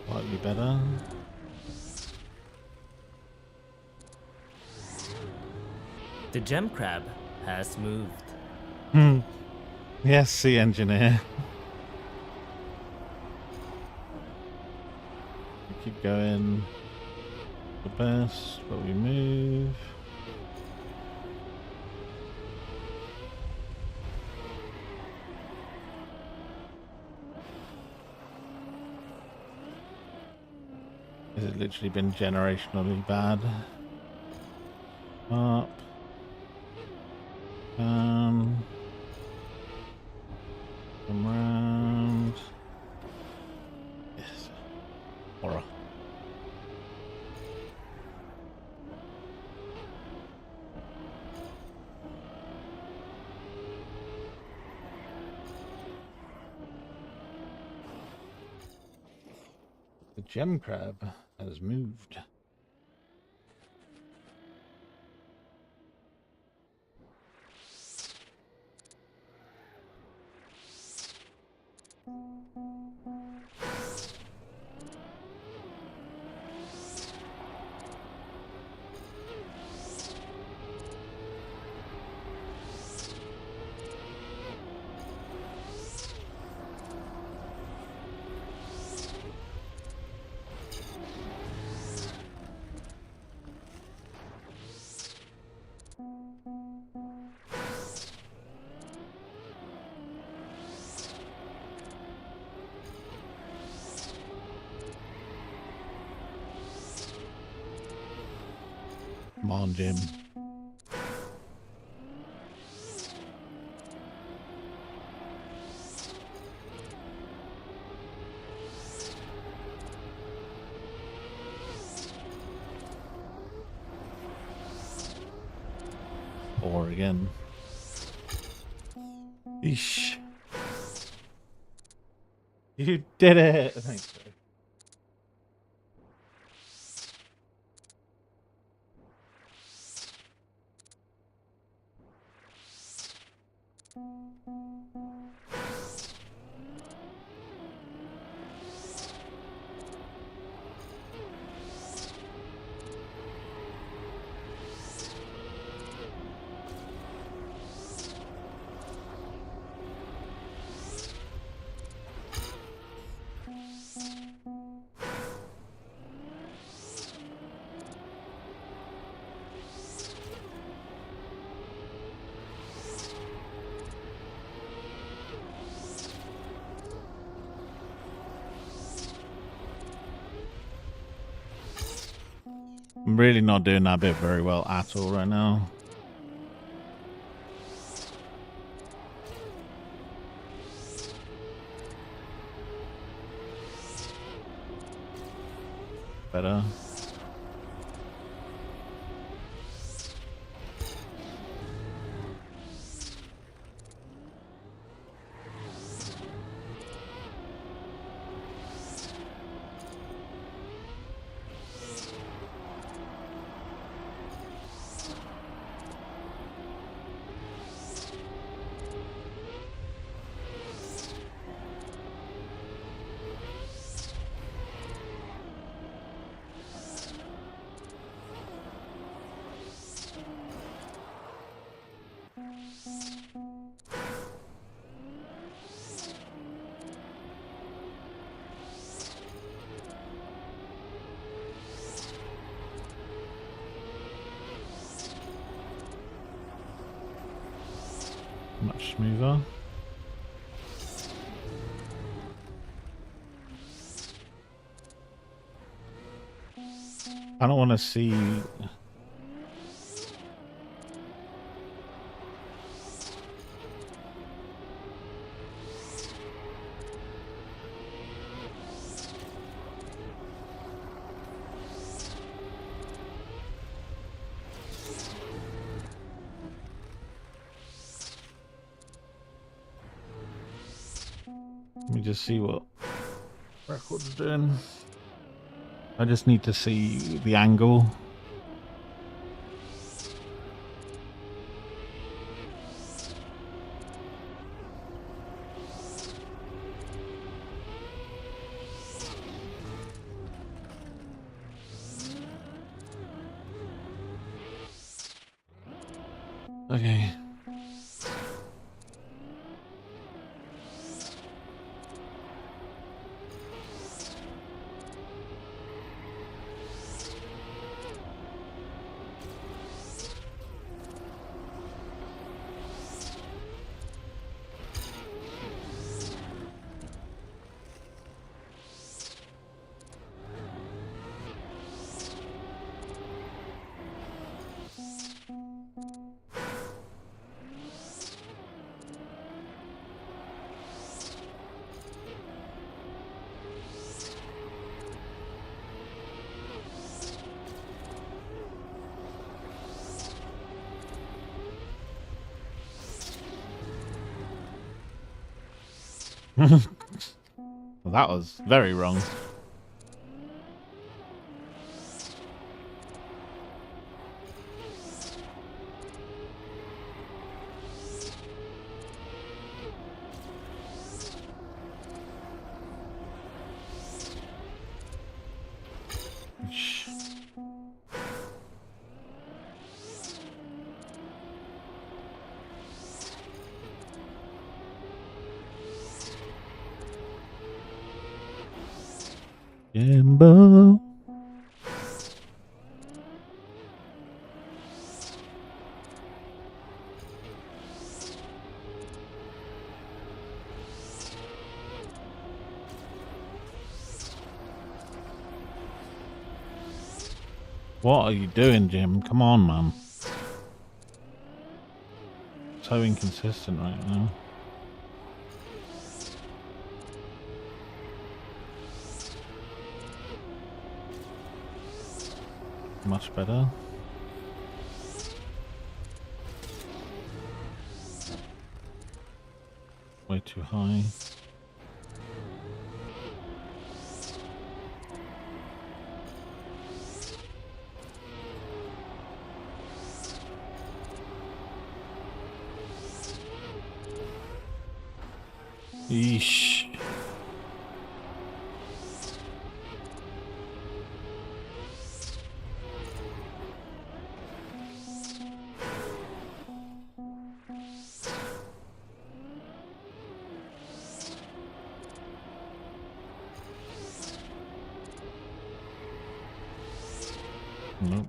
Slightly better. The gem crab has moved. Yes, sea engineer. We keep going the best, but we move. Has it literally been generationally bad? Up. Come round. Yes. Horror. The gem crab has moved. Come on, Jim. Or again. Eesh. You did it! Thanks, bro. I'm really not doing that bit very well at all right now. Better. Much smoother. I don't want to see. Let me just see what record's doing. I just need to see the angle. Okay. Well, that was very wrong. Shh. Jimbo. What are you doing, Jim? Come on, man. So inconsistent right now. Much better. Way too high. Yeesh. Nope.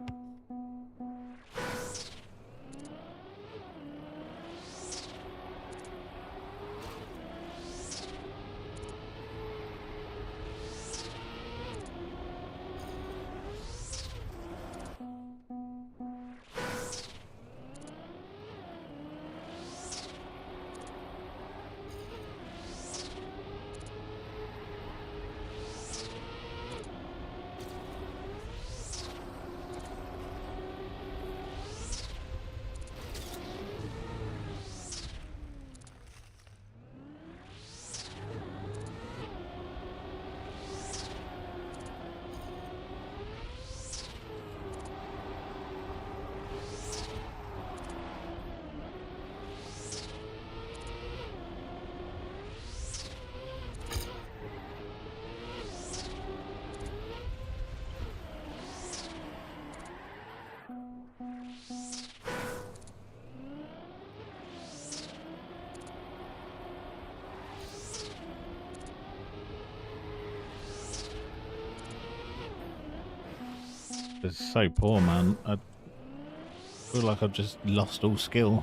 It's so poor, man. I feel like I've just lost all skill.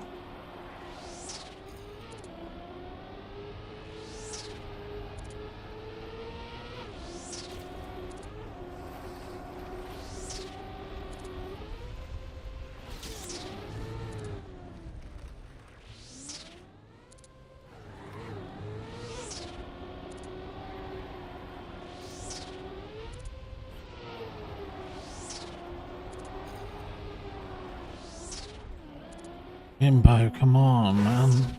Imbo, come on, man.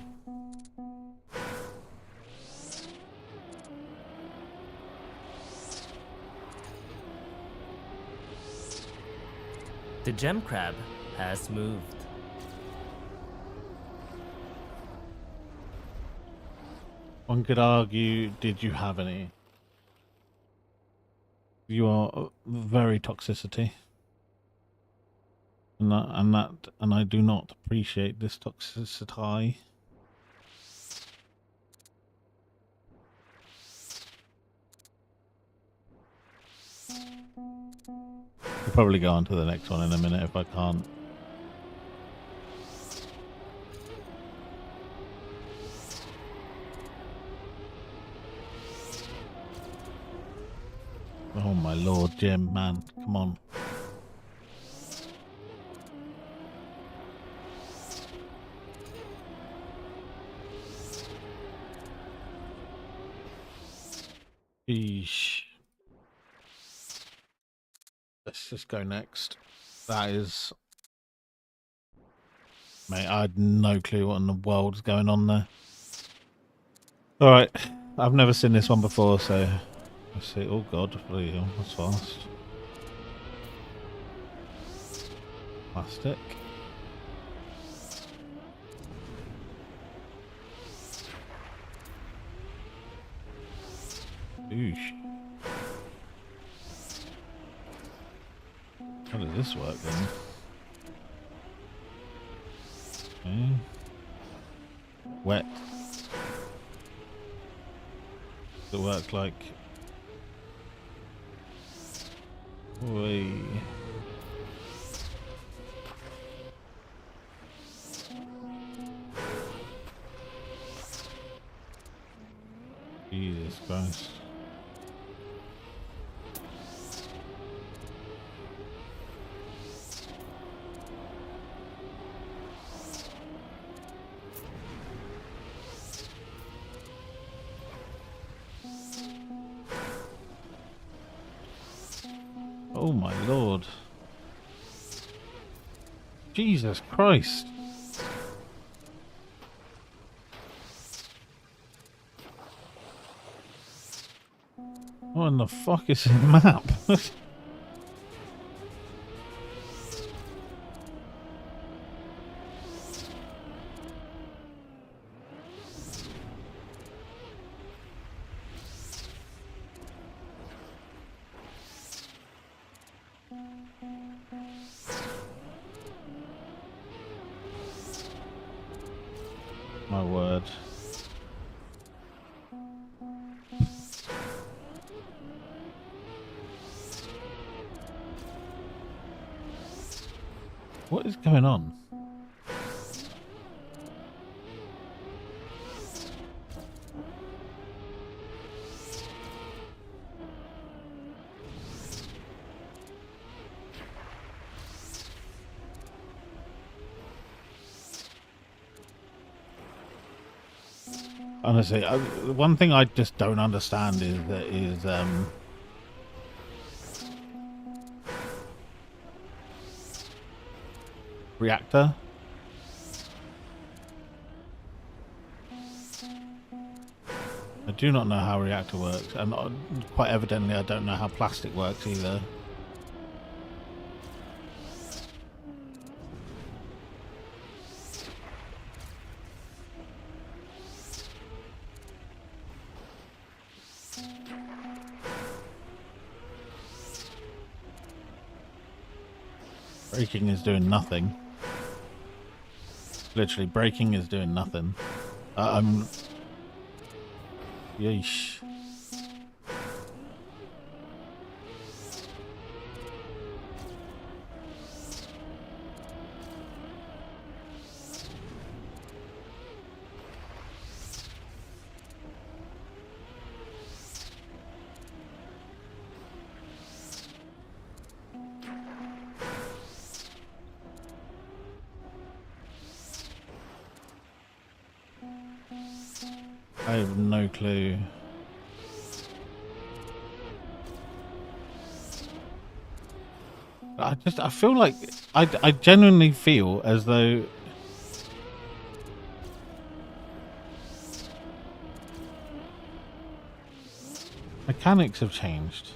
The gem crab has moved. One could argue, did you have any? You are very toxicity. And I do not appreciate this toxicity. I'll probably go on to the next one in a minute if I can't. Oh my lord, Jim, man, come on. Eesh. Let's just go next. That is... Mate, I had no clue what in the world's going on there. Alright, I've never seen this one before, so... Let's see. Oh god, bloody hell, that's fast. Plastic. Oosh. How does this work then? Okay. Wet. Does it work like... Oi. Jesus Christ. Oh my lord. Jesus Christ. What in the fuck is this map? My word. What is going on? Honestly, one thing I just don't understand is reactor. I do not know how reactor works, and quite evidently I don't know how plastic works either. Braking is doing nothing. Literally, braking is doing nothing. Yeesh. I have no clue. I feel like I genuinely feel as though mechanics have changed.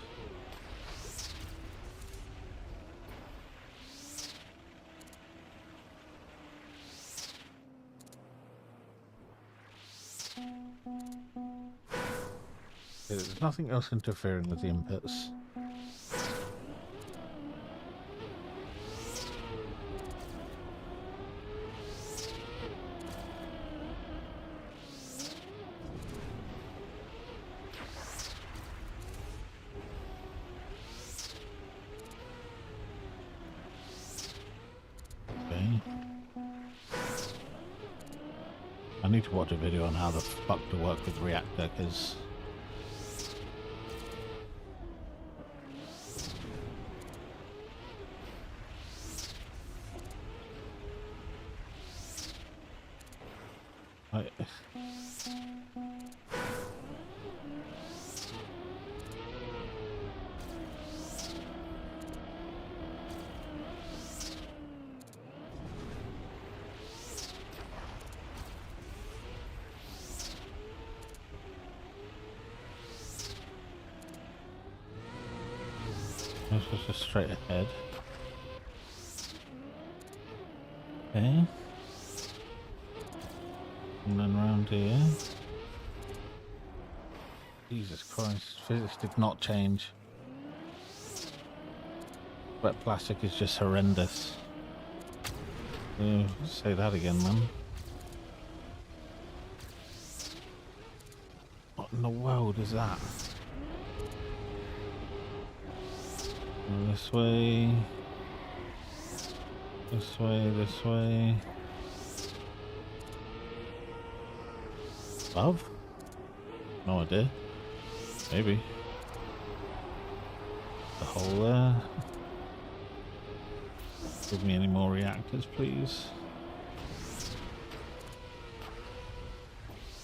There's nothing else interfering with the inputs. Okay. I need to watch a video on how the fuck to work with reactor, because I... This was just straight ahead. Okay. And then round here. Jesus Christ, physics did not change. Wet plastic is just horrendous. Say that again, man. What in the world is that? This way. This way, this way. Above? No idea. Maybe. The hole there. Give me any more reactors, please.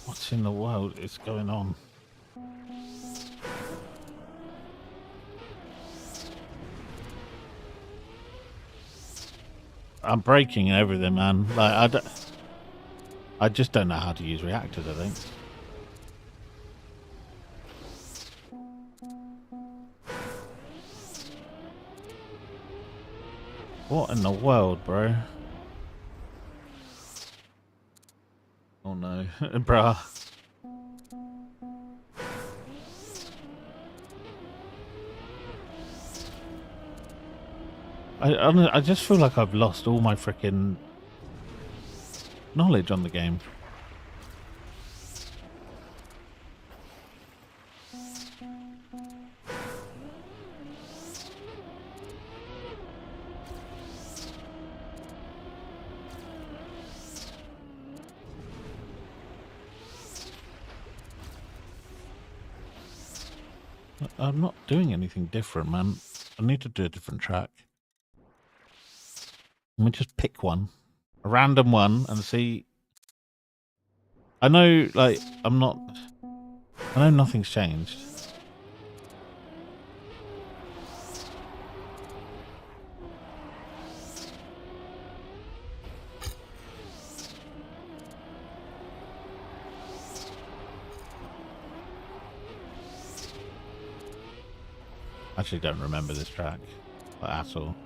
What in the world is going on? I'm breaking everything, man. Like I just don't know how to use reactors, I think. What in the world, bro? Oh no, bruh. I just feel like I've lost all my freaking knowledge on the game. I'm not doing anything different, man. I need to do a different track. Let me just pick one. A random one and see. I know, like, I know nothing's changed. I actually don't remember this track at all.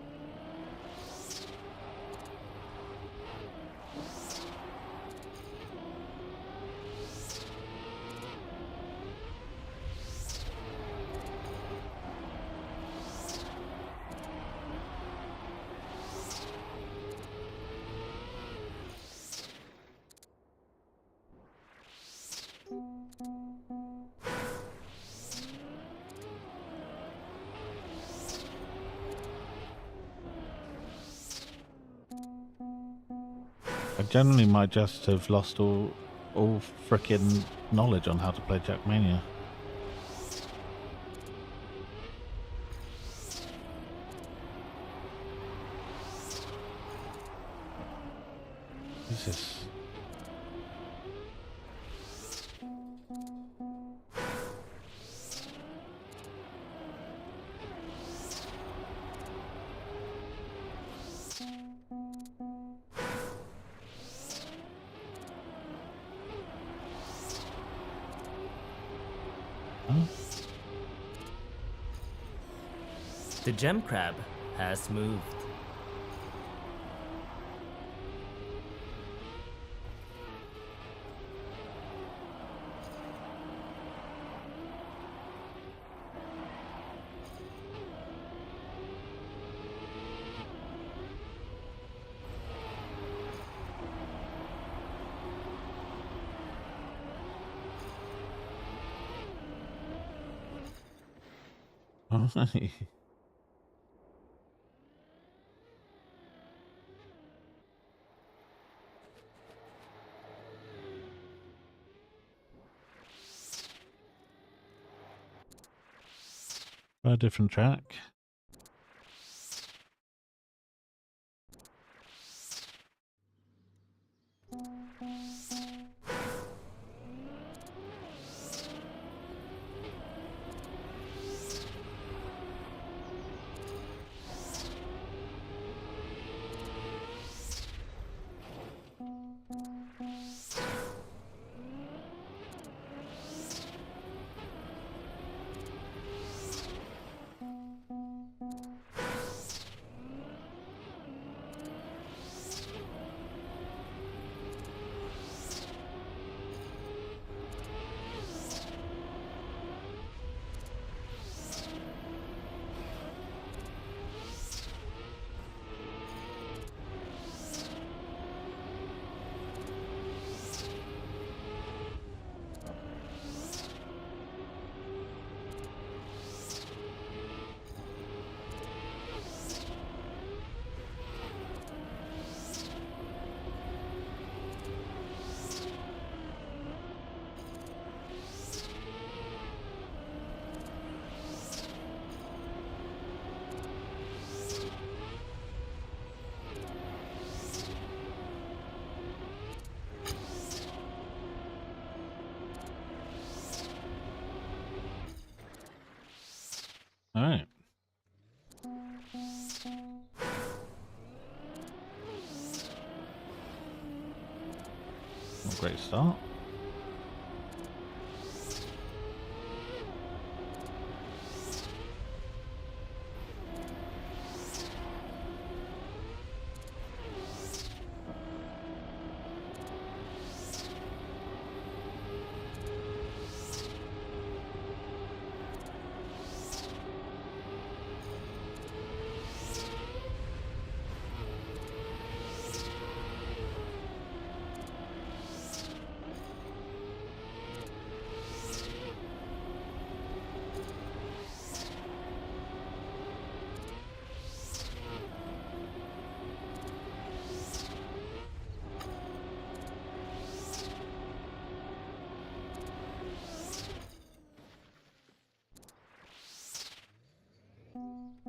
I generally might just have lost all frickin' knowledge on how to play Jackmania. This is... Huh? The gem crab has moved. Alright. Try a different track. Alright. Well, great start.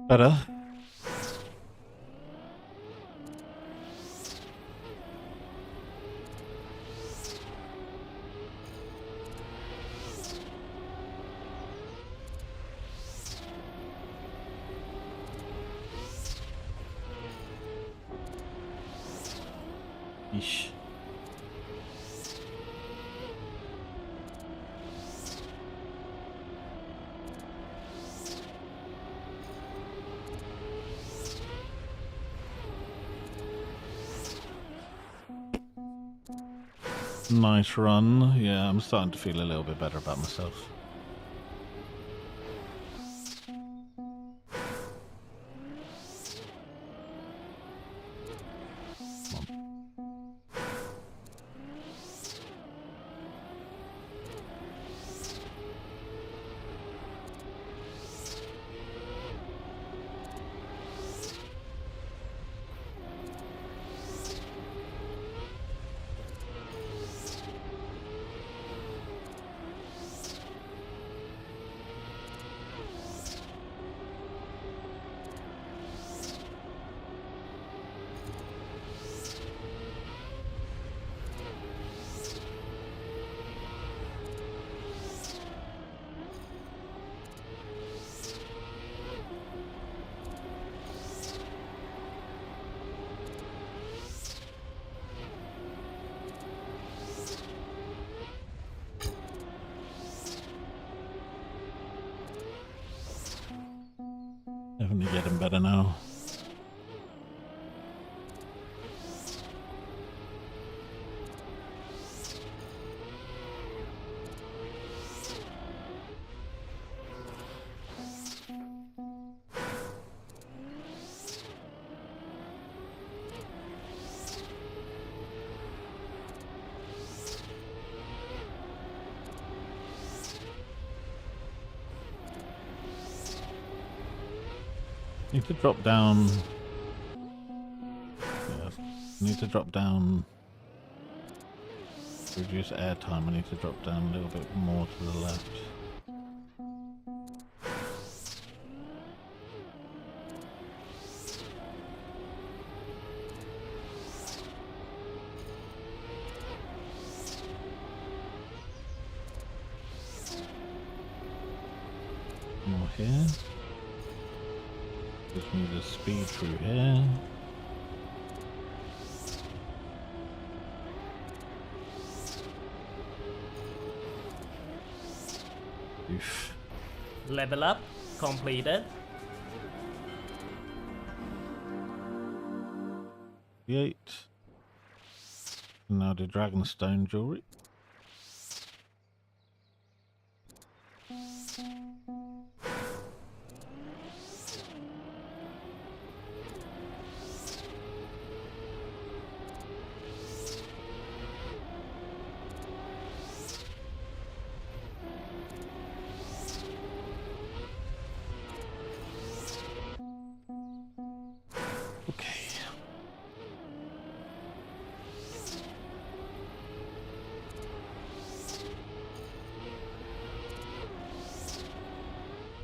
Better. Yeesh. Nice run. Yeah, I'm starting to feel a little bit better about myself. You're getting better now. Need to drop down. Yeah, need to drop down. Reduce air time. I need to drop down a little bit more to the left. More here. Gives me the speed through here. Oof. Level up completed. The 8. Now the Dragonstone jewelry.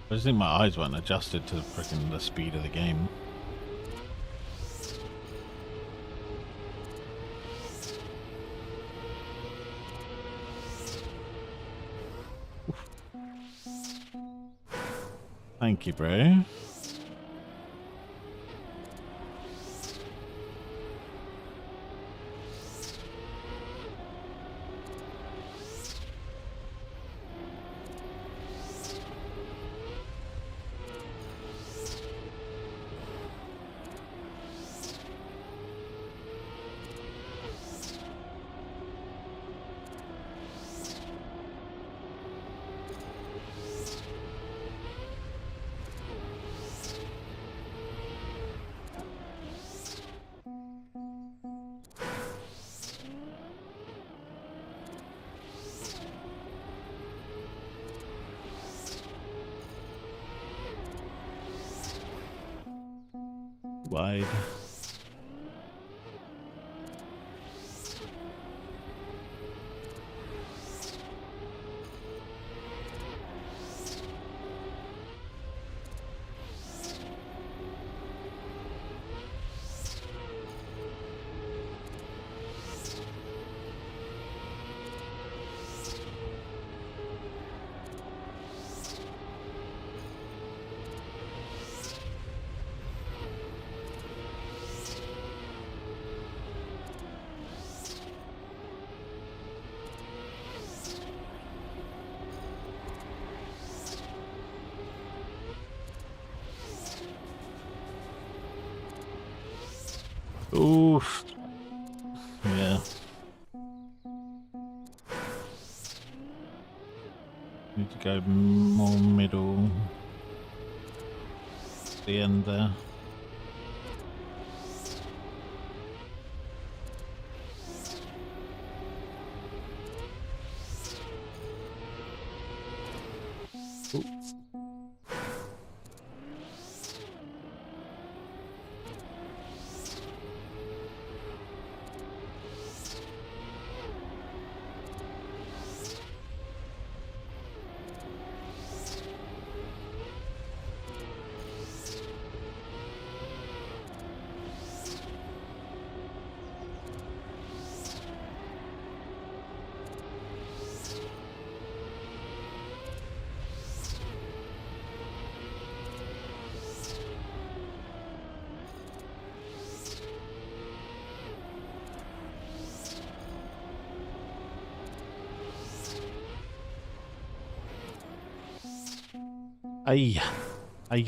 I just think my eyes weren't adjusted to freaking the speed of the game. Oof. Thank you, bro. Wide. Oof. Yeah. Need to go more middle. The end there. Ooh. Ay. Ay.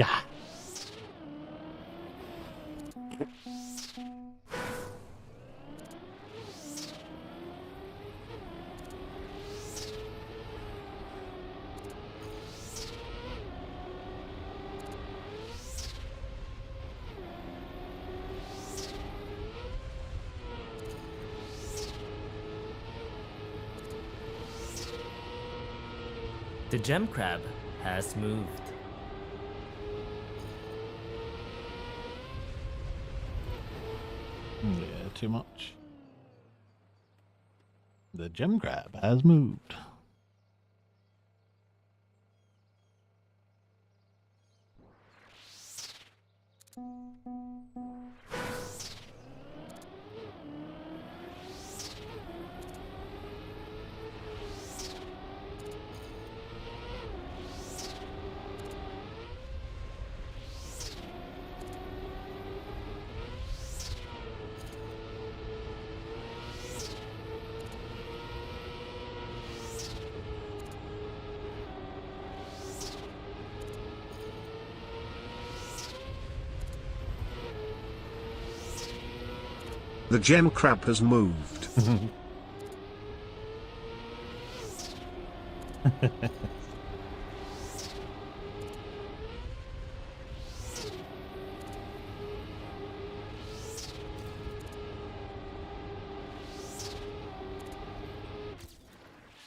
The gem crab has moved. Yeah, too much. The gem crab has moved. The gem crab has moved.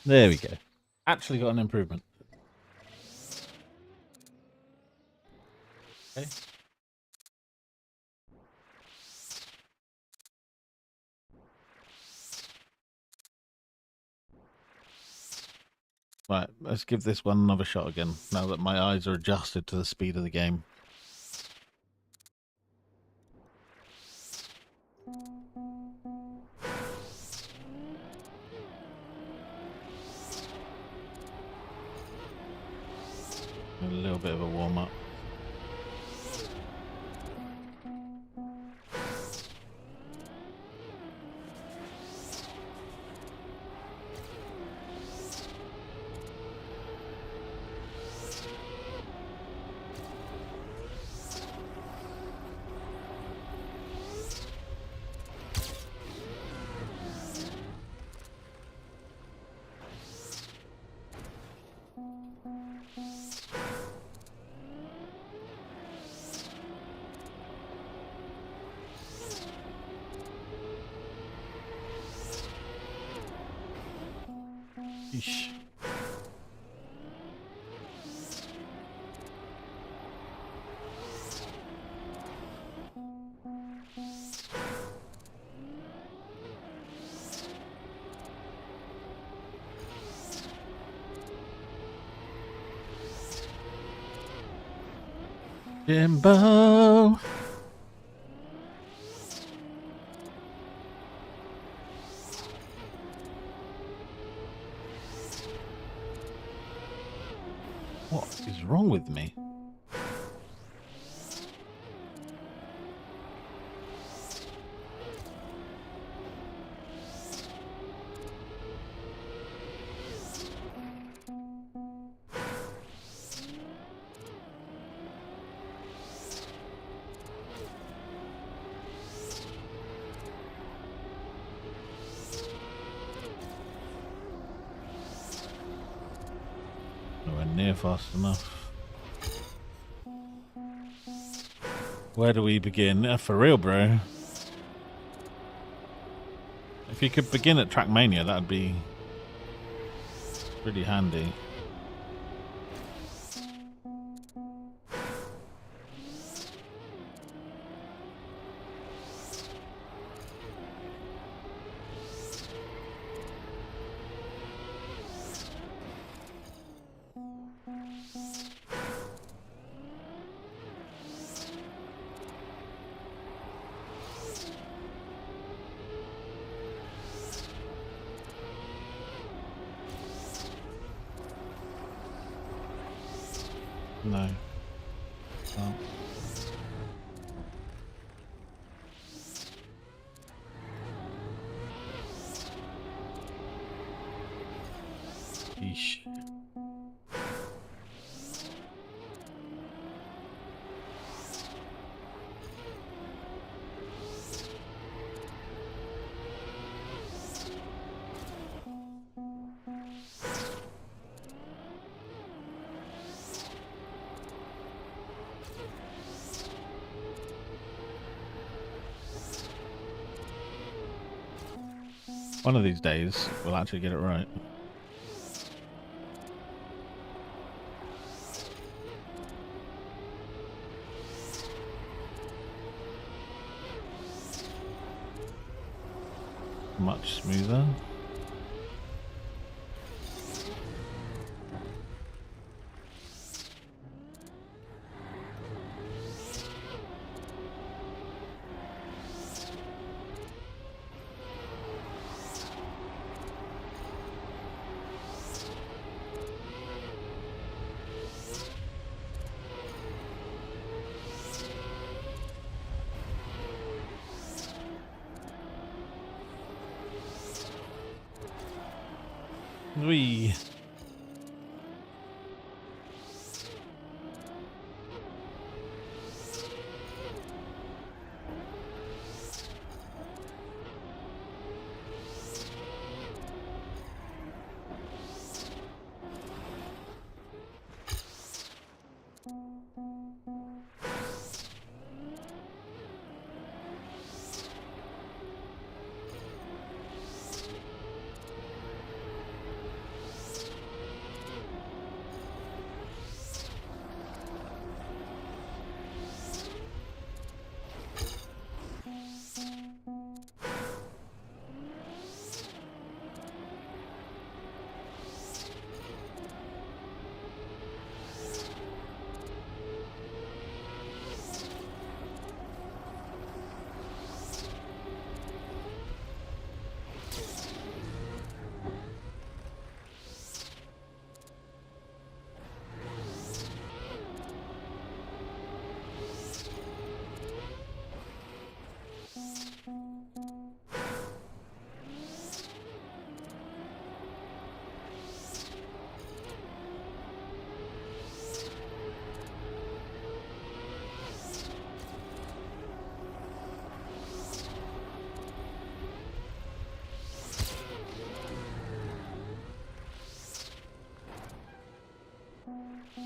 There we go. Actually got an improvement. Okay. Right, let's give this one another shot again, now that my eyes are adjusted to the speed of the game. A little bit of a warm-up. Yeesh. Jimbo! What is wrong with me? Nowhere near fast enough. Where do we begin? For real, bro. If you could begin at Trackmania, that'd be pretty handy. No. Oh. Yeesh. One of these days, we'll actually get it right. much smoother. Wee.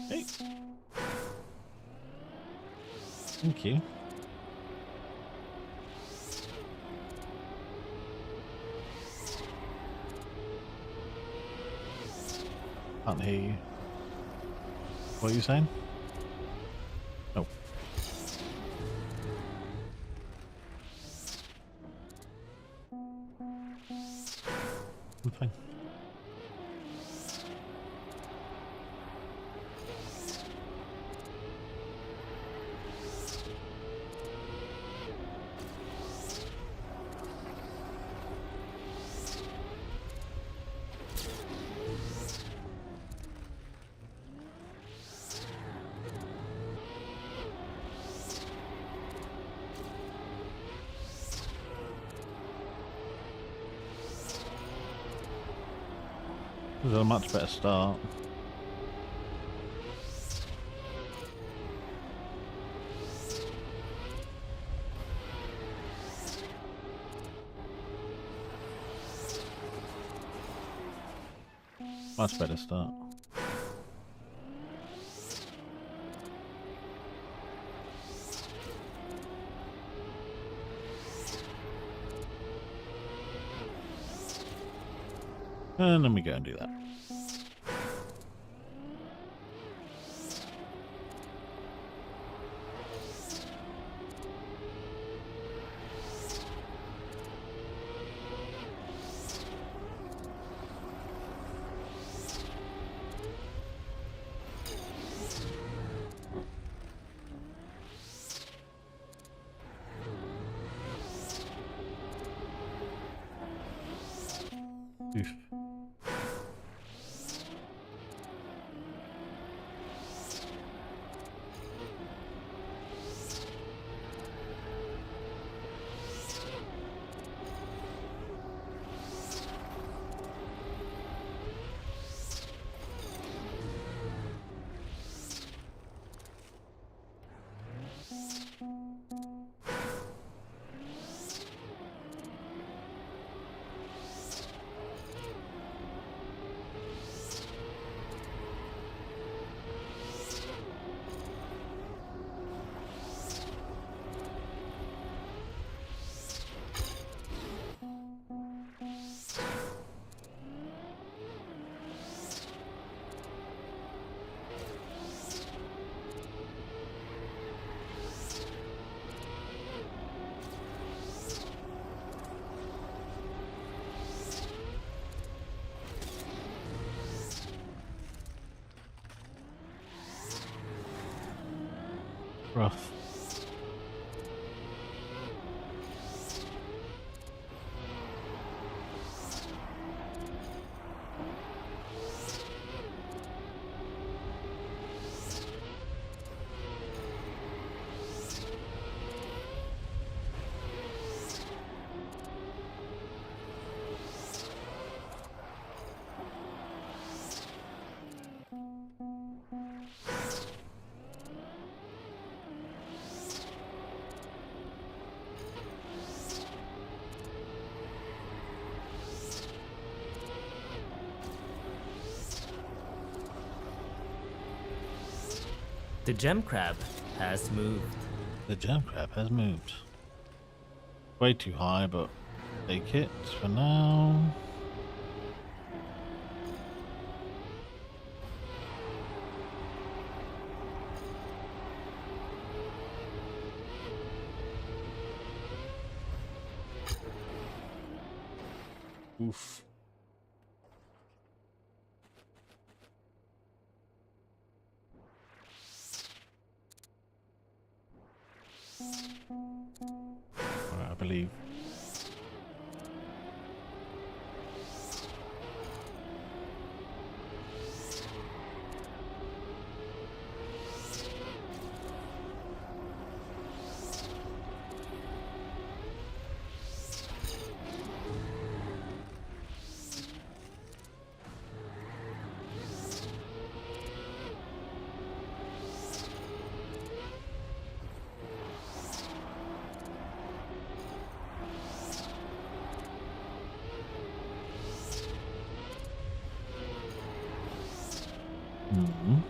Hey. Thank you. Can't hear you. What are you saying? Oh. I'm fine. This is a much better start. Much better start. And then we go and do that. Oof. Rough. The gem crab has moved. The gem crab has moved. Way too high, but take it for now. Oof. Alright, I believe. Mm-hmm.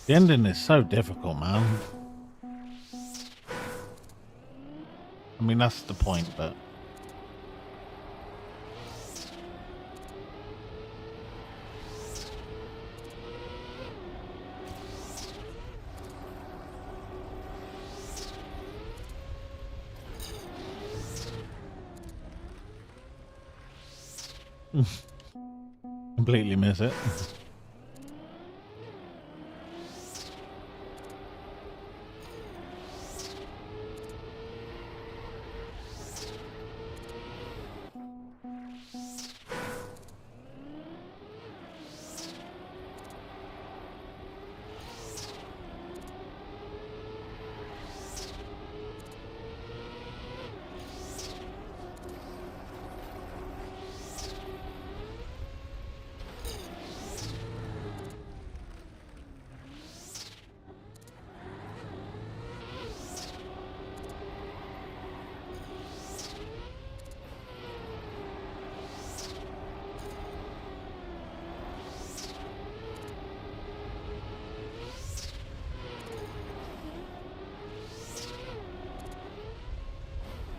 The ending is so difficult, man. I mean, that's the point, but... completely miss it.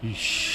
Yeesh.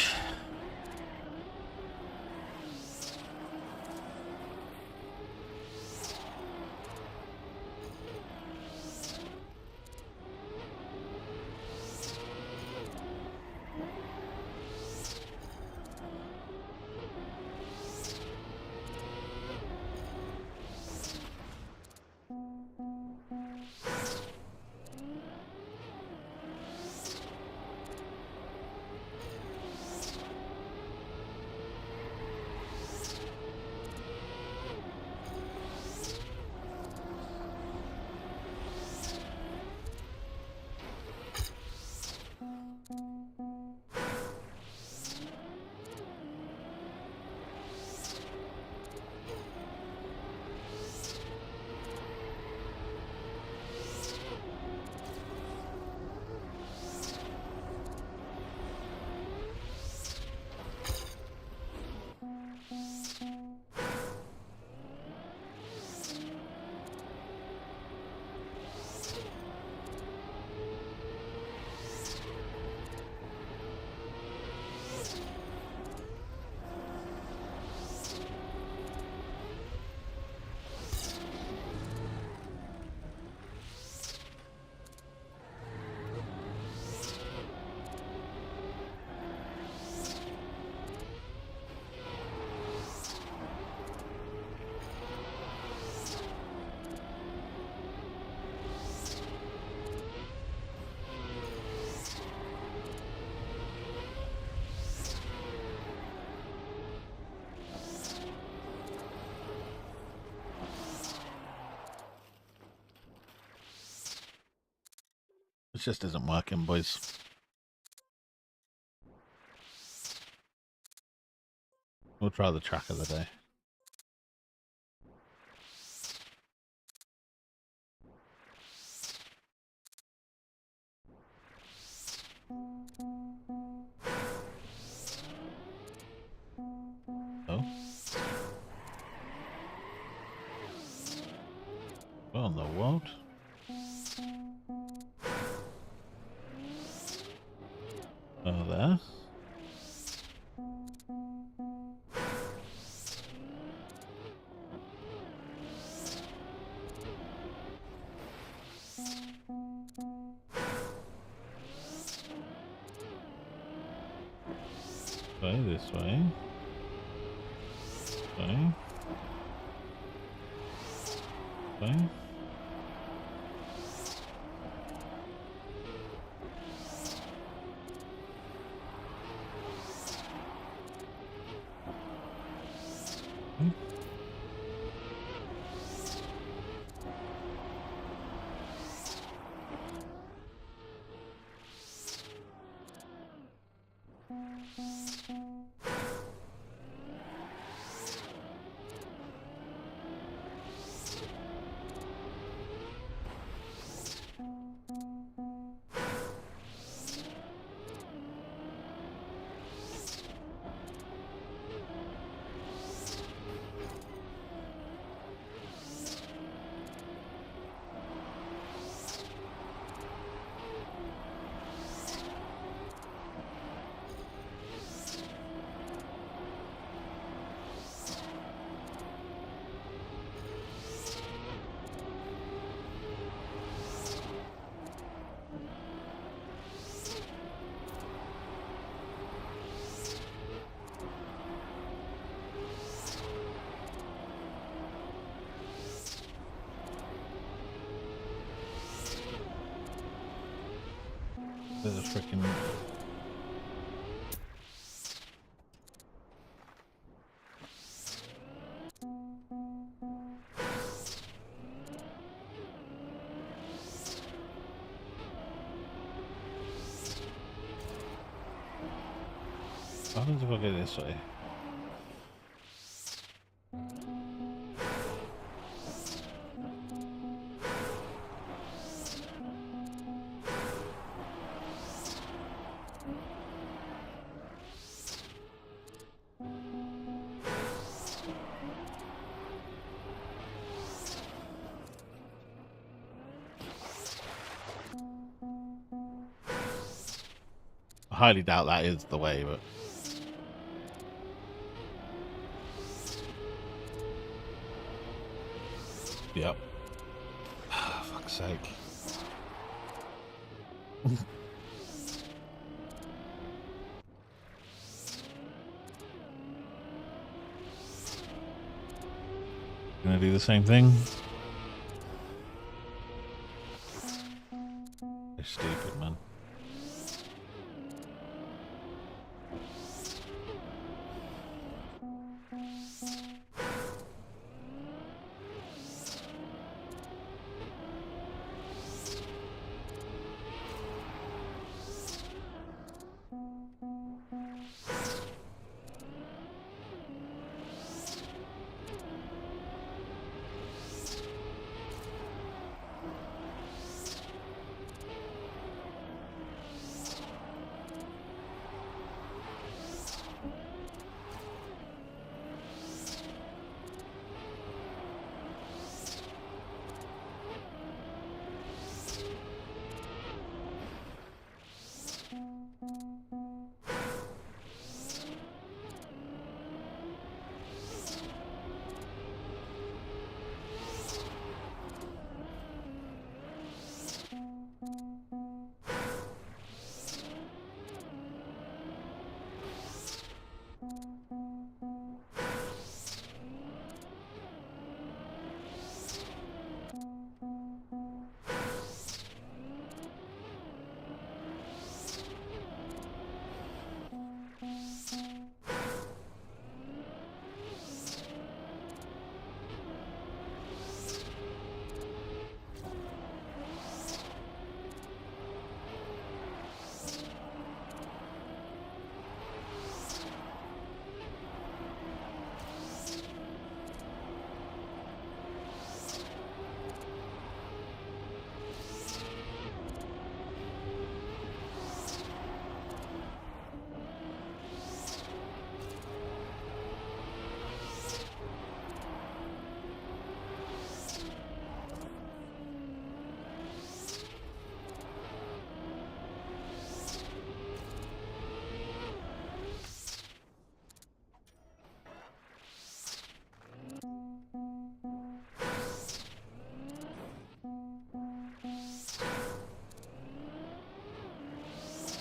It just isn't working, boys. We'll try the track of the day. Oh. What in the world? Oh, there. This way. Okay. Okay. There's a freaking... What happens if I go this way? I highly doubt that is the way, but... Yep. Fuck's sake. Gonna do the same thing? They're stupid, man.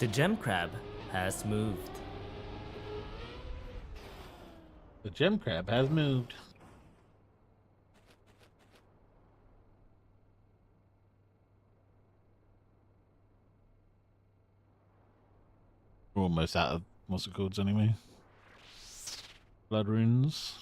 The gem crab has moved. The gem crab has moved. We're almost out of what's it called anyway. Blood runes.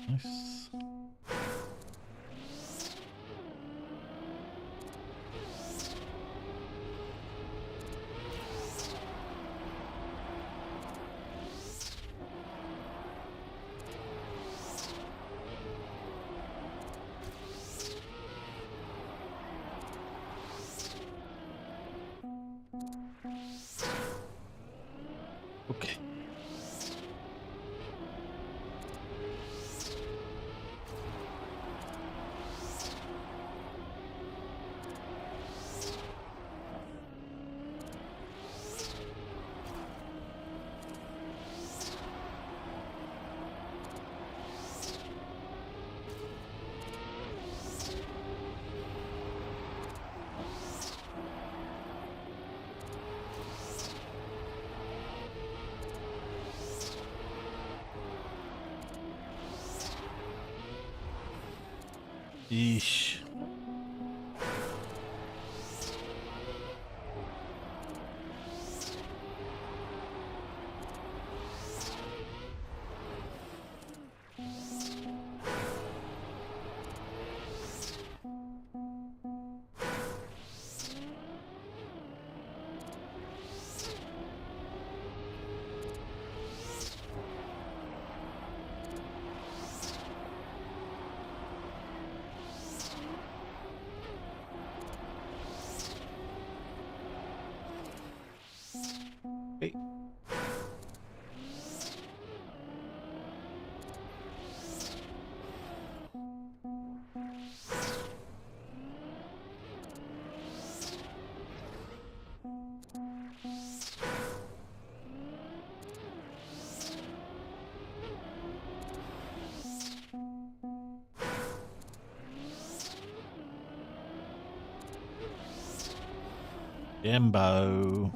Nice. Okay. Yeesh. Hey. Jimbo.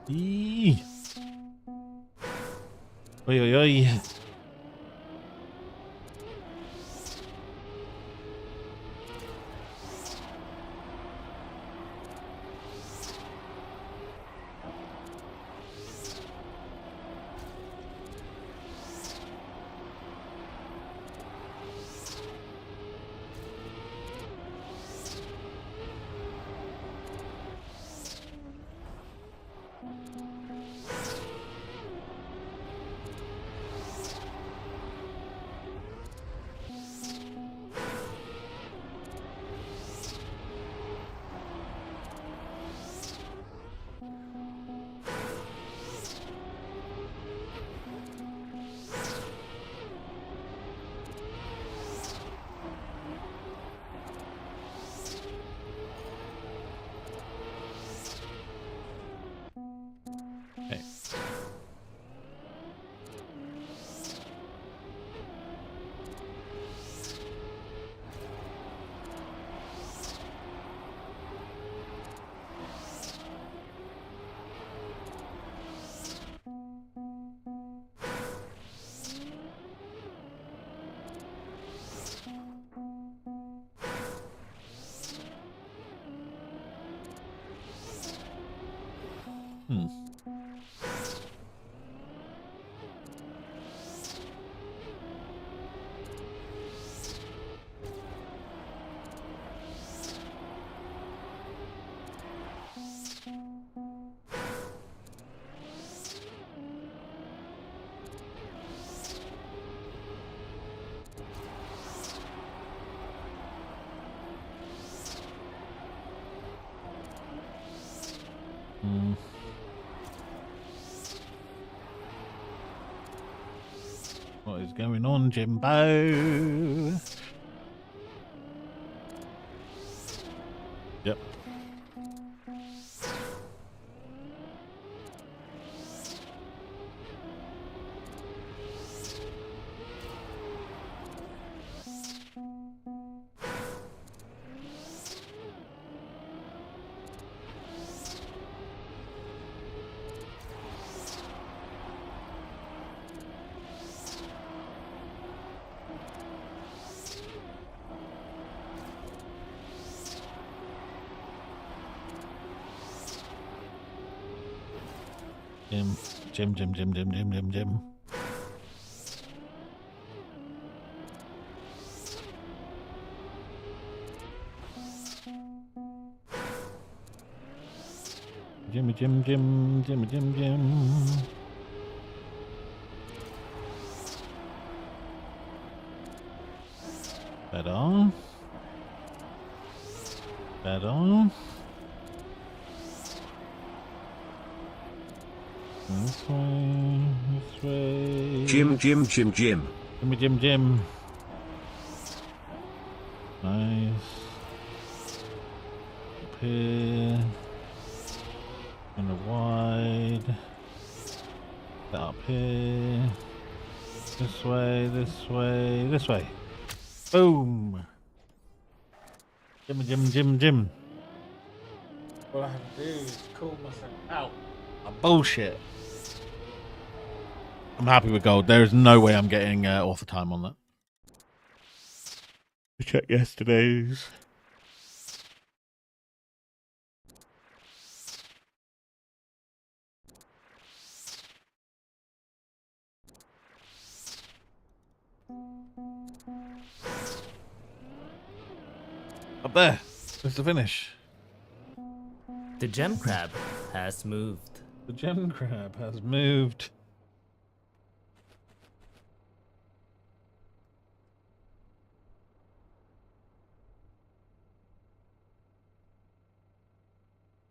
Eee. Oi, oi, oi. Okay. Hmm. Hmm. What is going on, Jimbo? Yep. Jim. Jim. Better. Better. This way. Jim. Jim. Nice. Up here. Kind of wide. That up here. This way. Boom. Jim. What I have to do is call myself out. Bullshit. I'm happy with gold. There is no way I'm getting author time on that. Check yesterday's. Up there. There's the finish. The gem crab has moved. The gem crab has moved.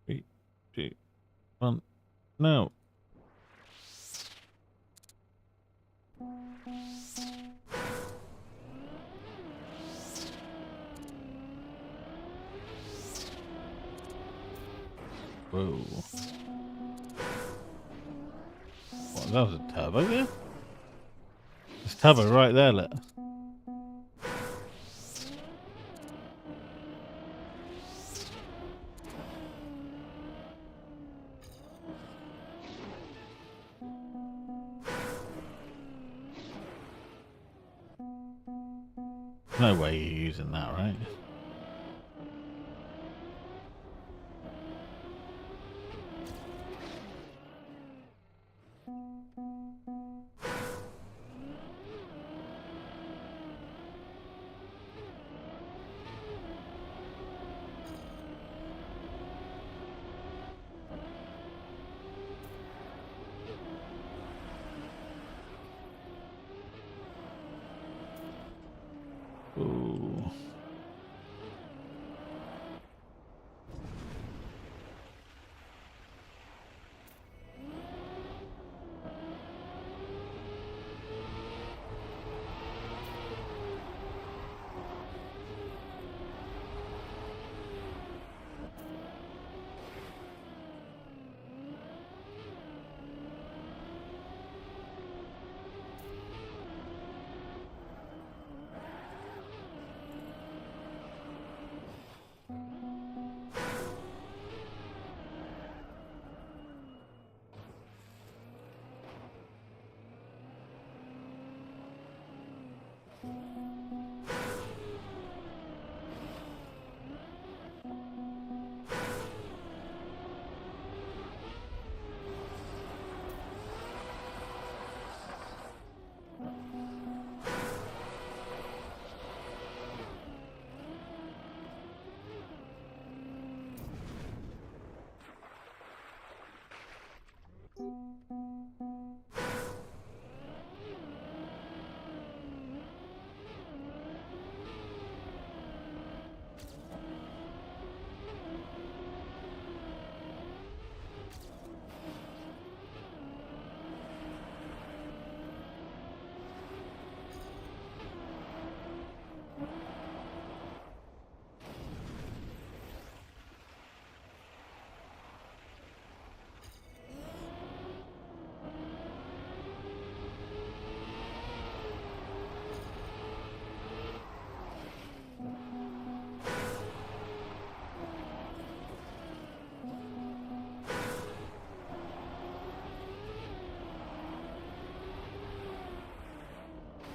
Three, two, one. No. Whoa. What, that was a turbo there? There's turbo right there, look. No way you're using that, right? Ooh.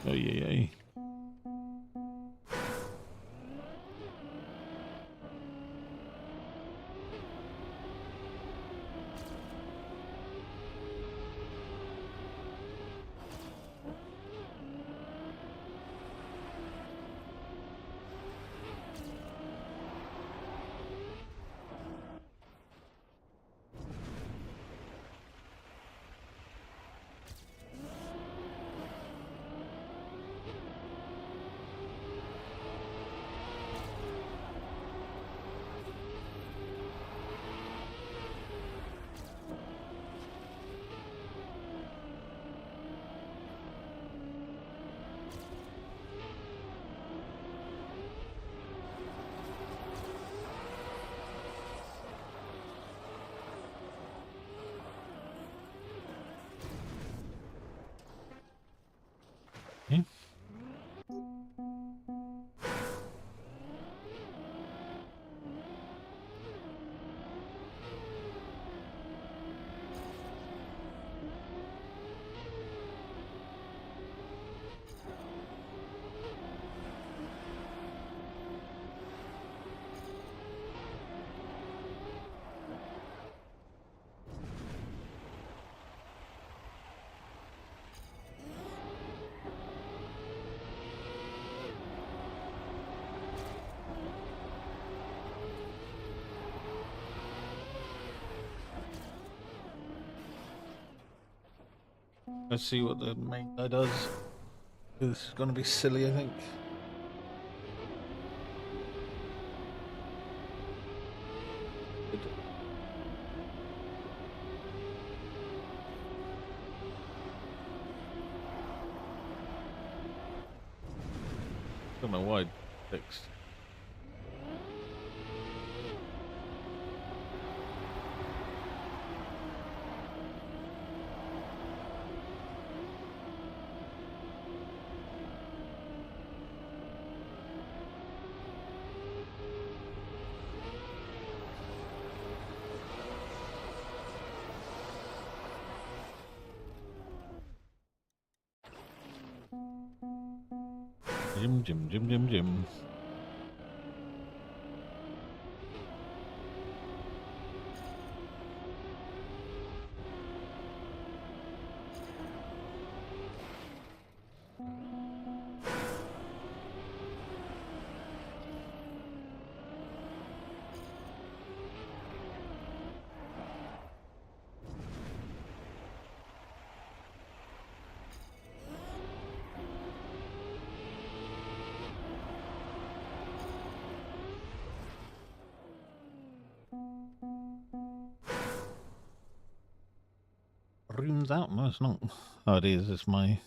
Oh yeah. Okay. Let's see what the main guy does. This is going to be silly, I think. Don't know why it fixed. Jim. Rune's out? No, it's not. Oh, it is. It's my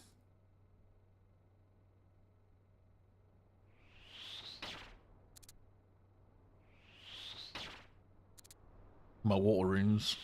water runes.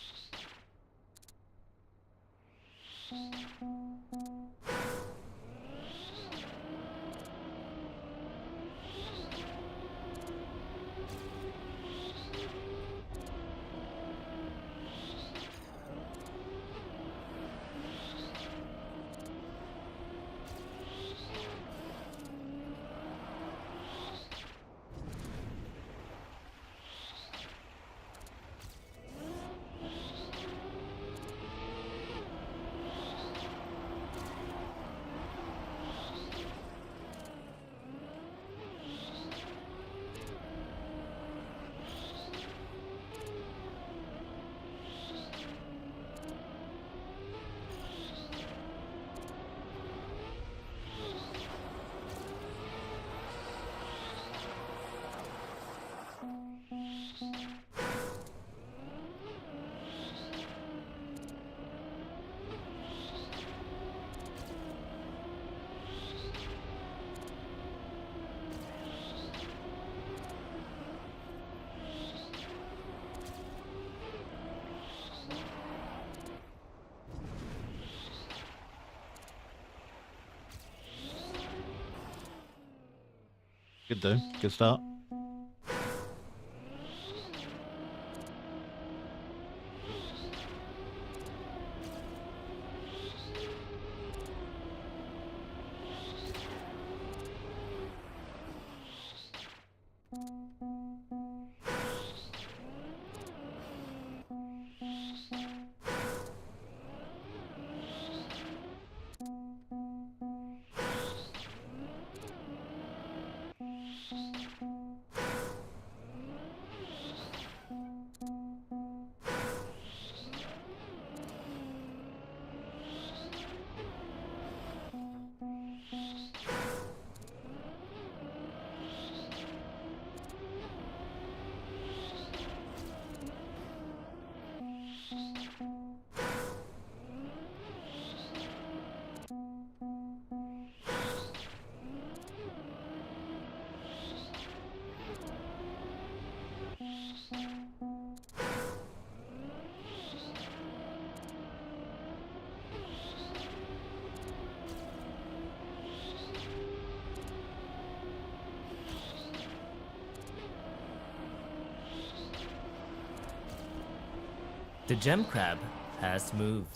Good though. Good start. The gem crab has moved.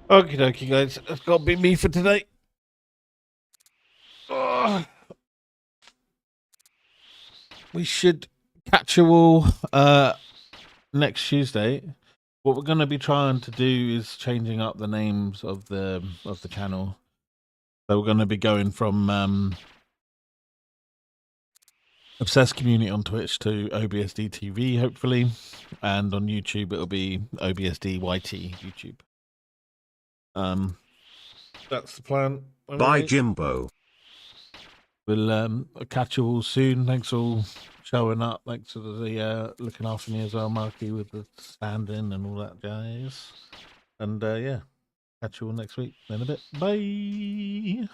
Okie dokie, guys. That's got to be me for today. Oh, we should catch you all next Tuesday. What we're going to be trying to do is changing up the names of the channel. So we're going to be going from Obsessed Community on Twitch to OBSD TV, hopefully, and on YouTube it'll be OBSD YT YouTube. That's the plan. Bye, Jimbo. We'll catch you all soon. Thanks all showing up. Thanks for the looking after me as well, Marky, with the standing and all that jazz. And yeah, catch you all next week. In a bit. Bye.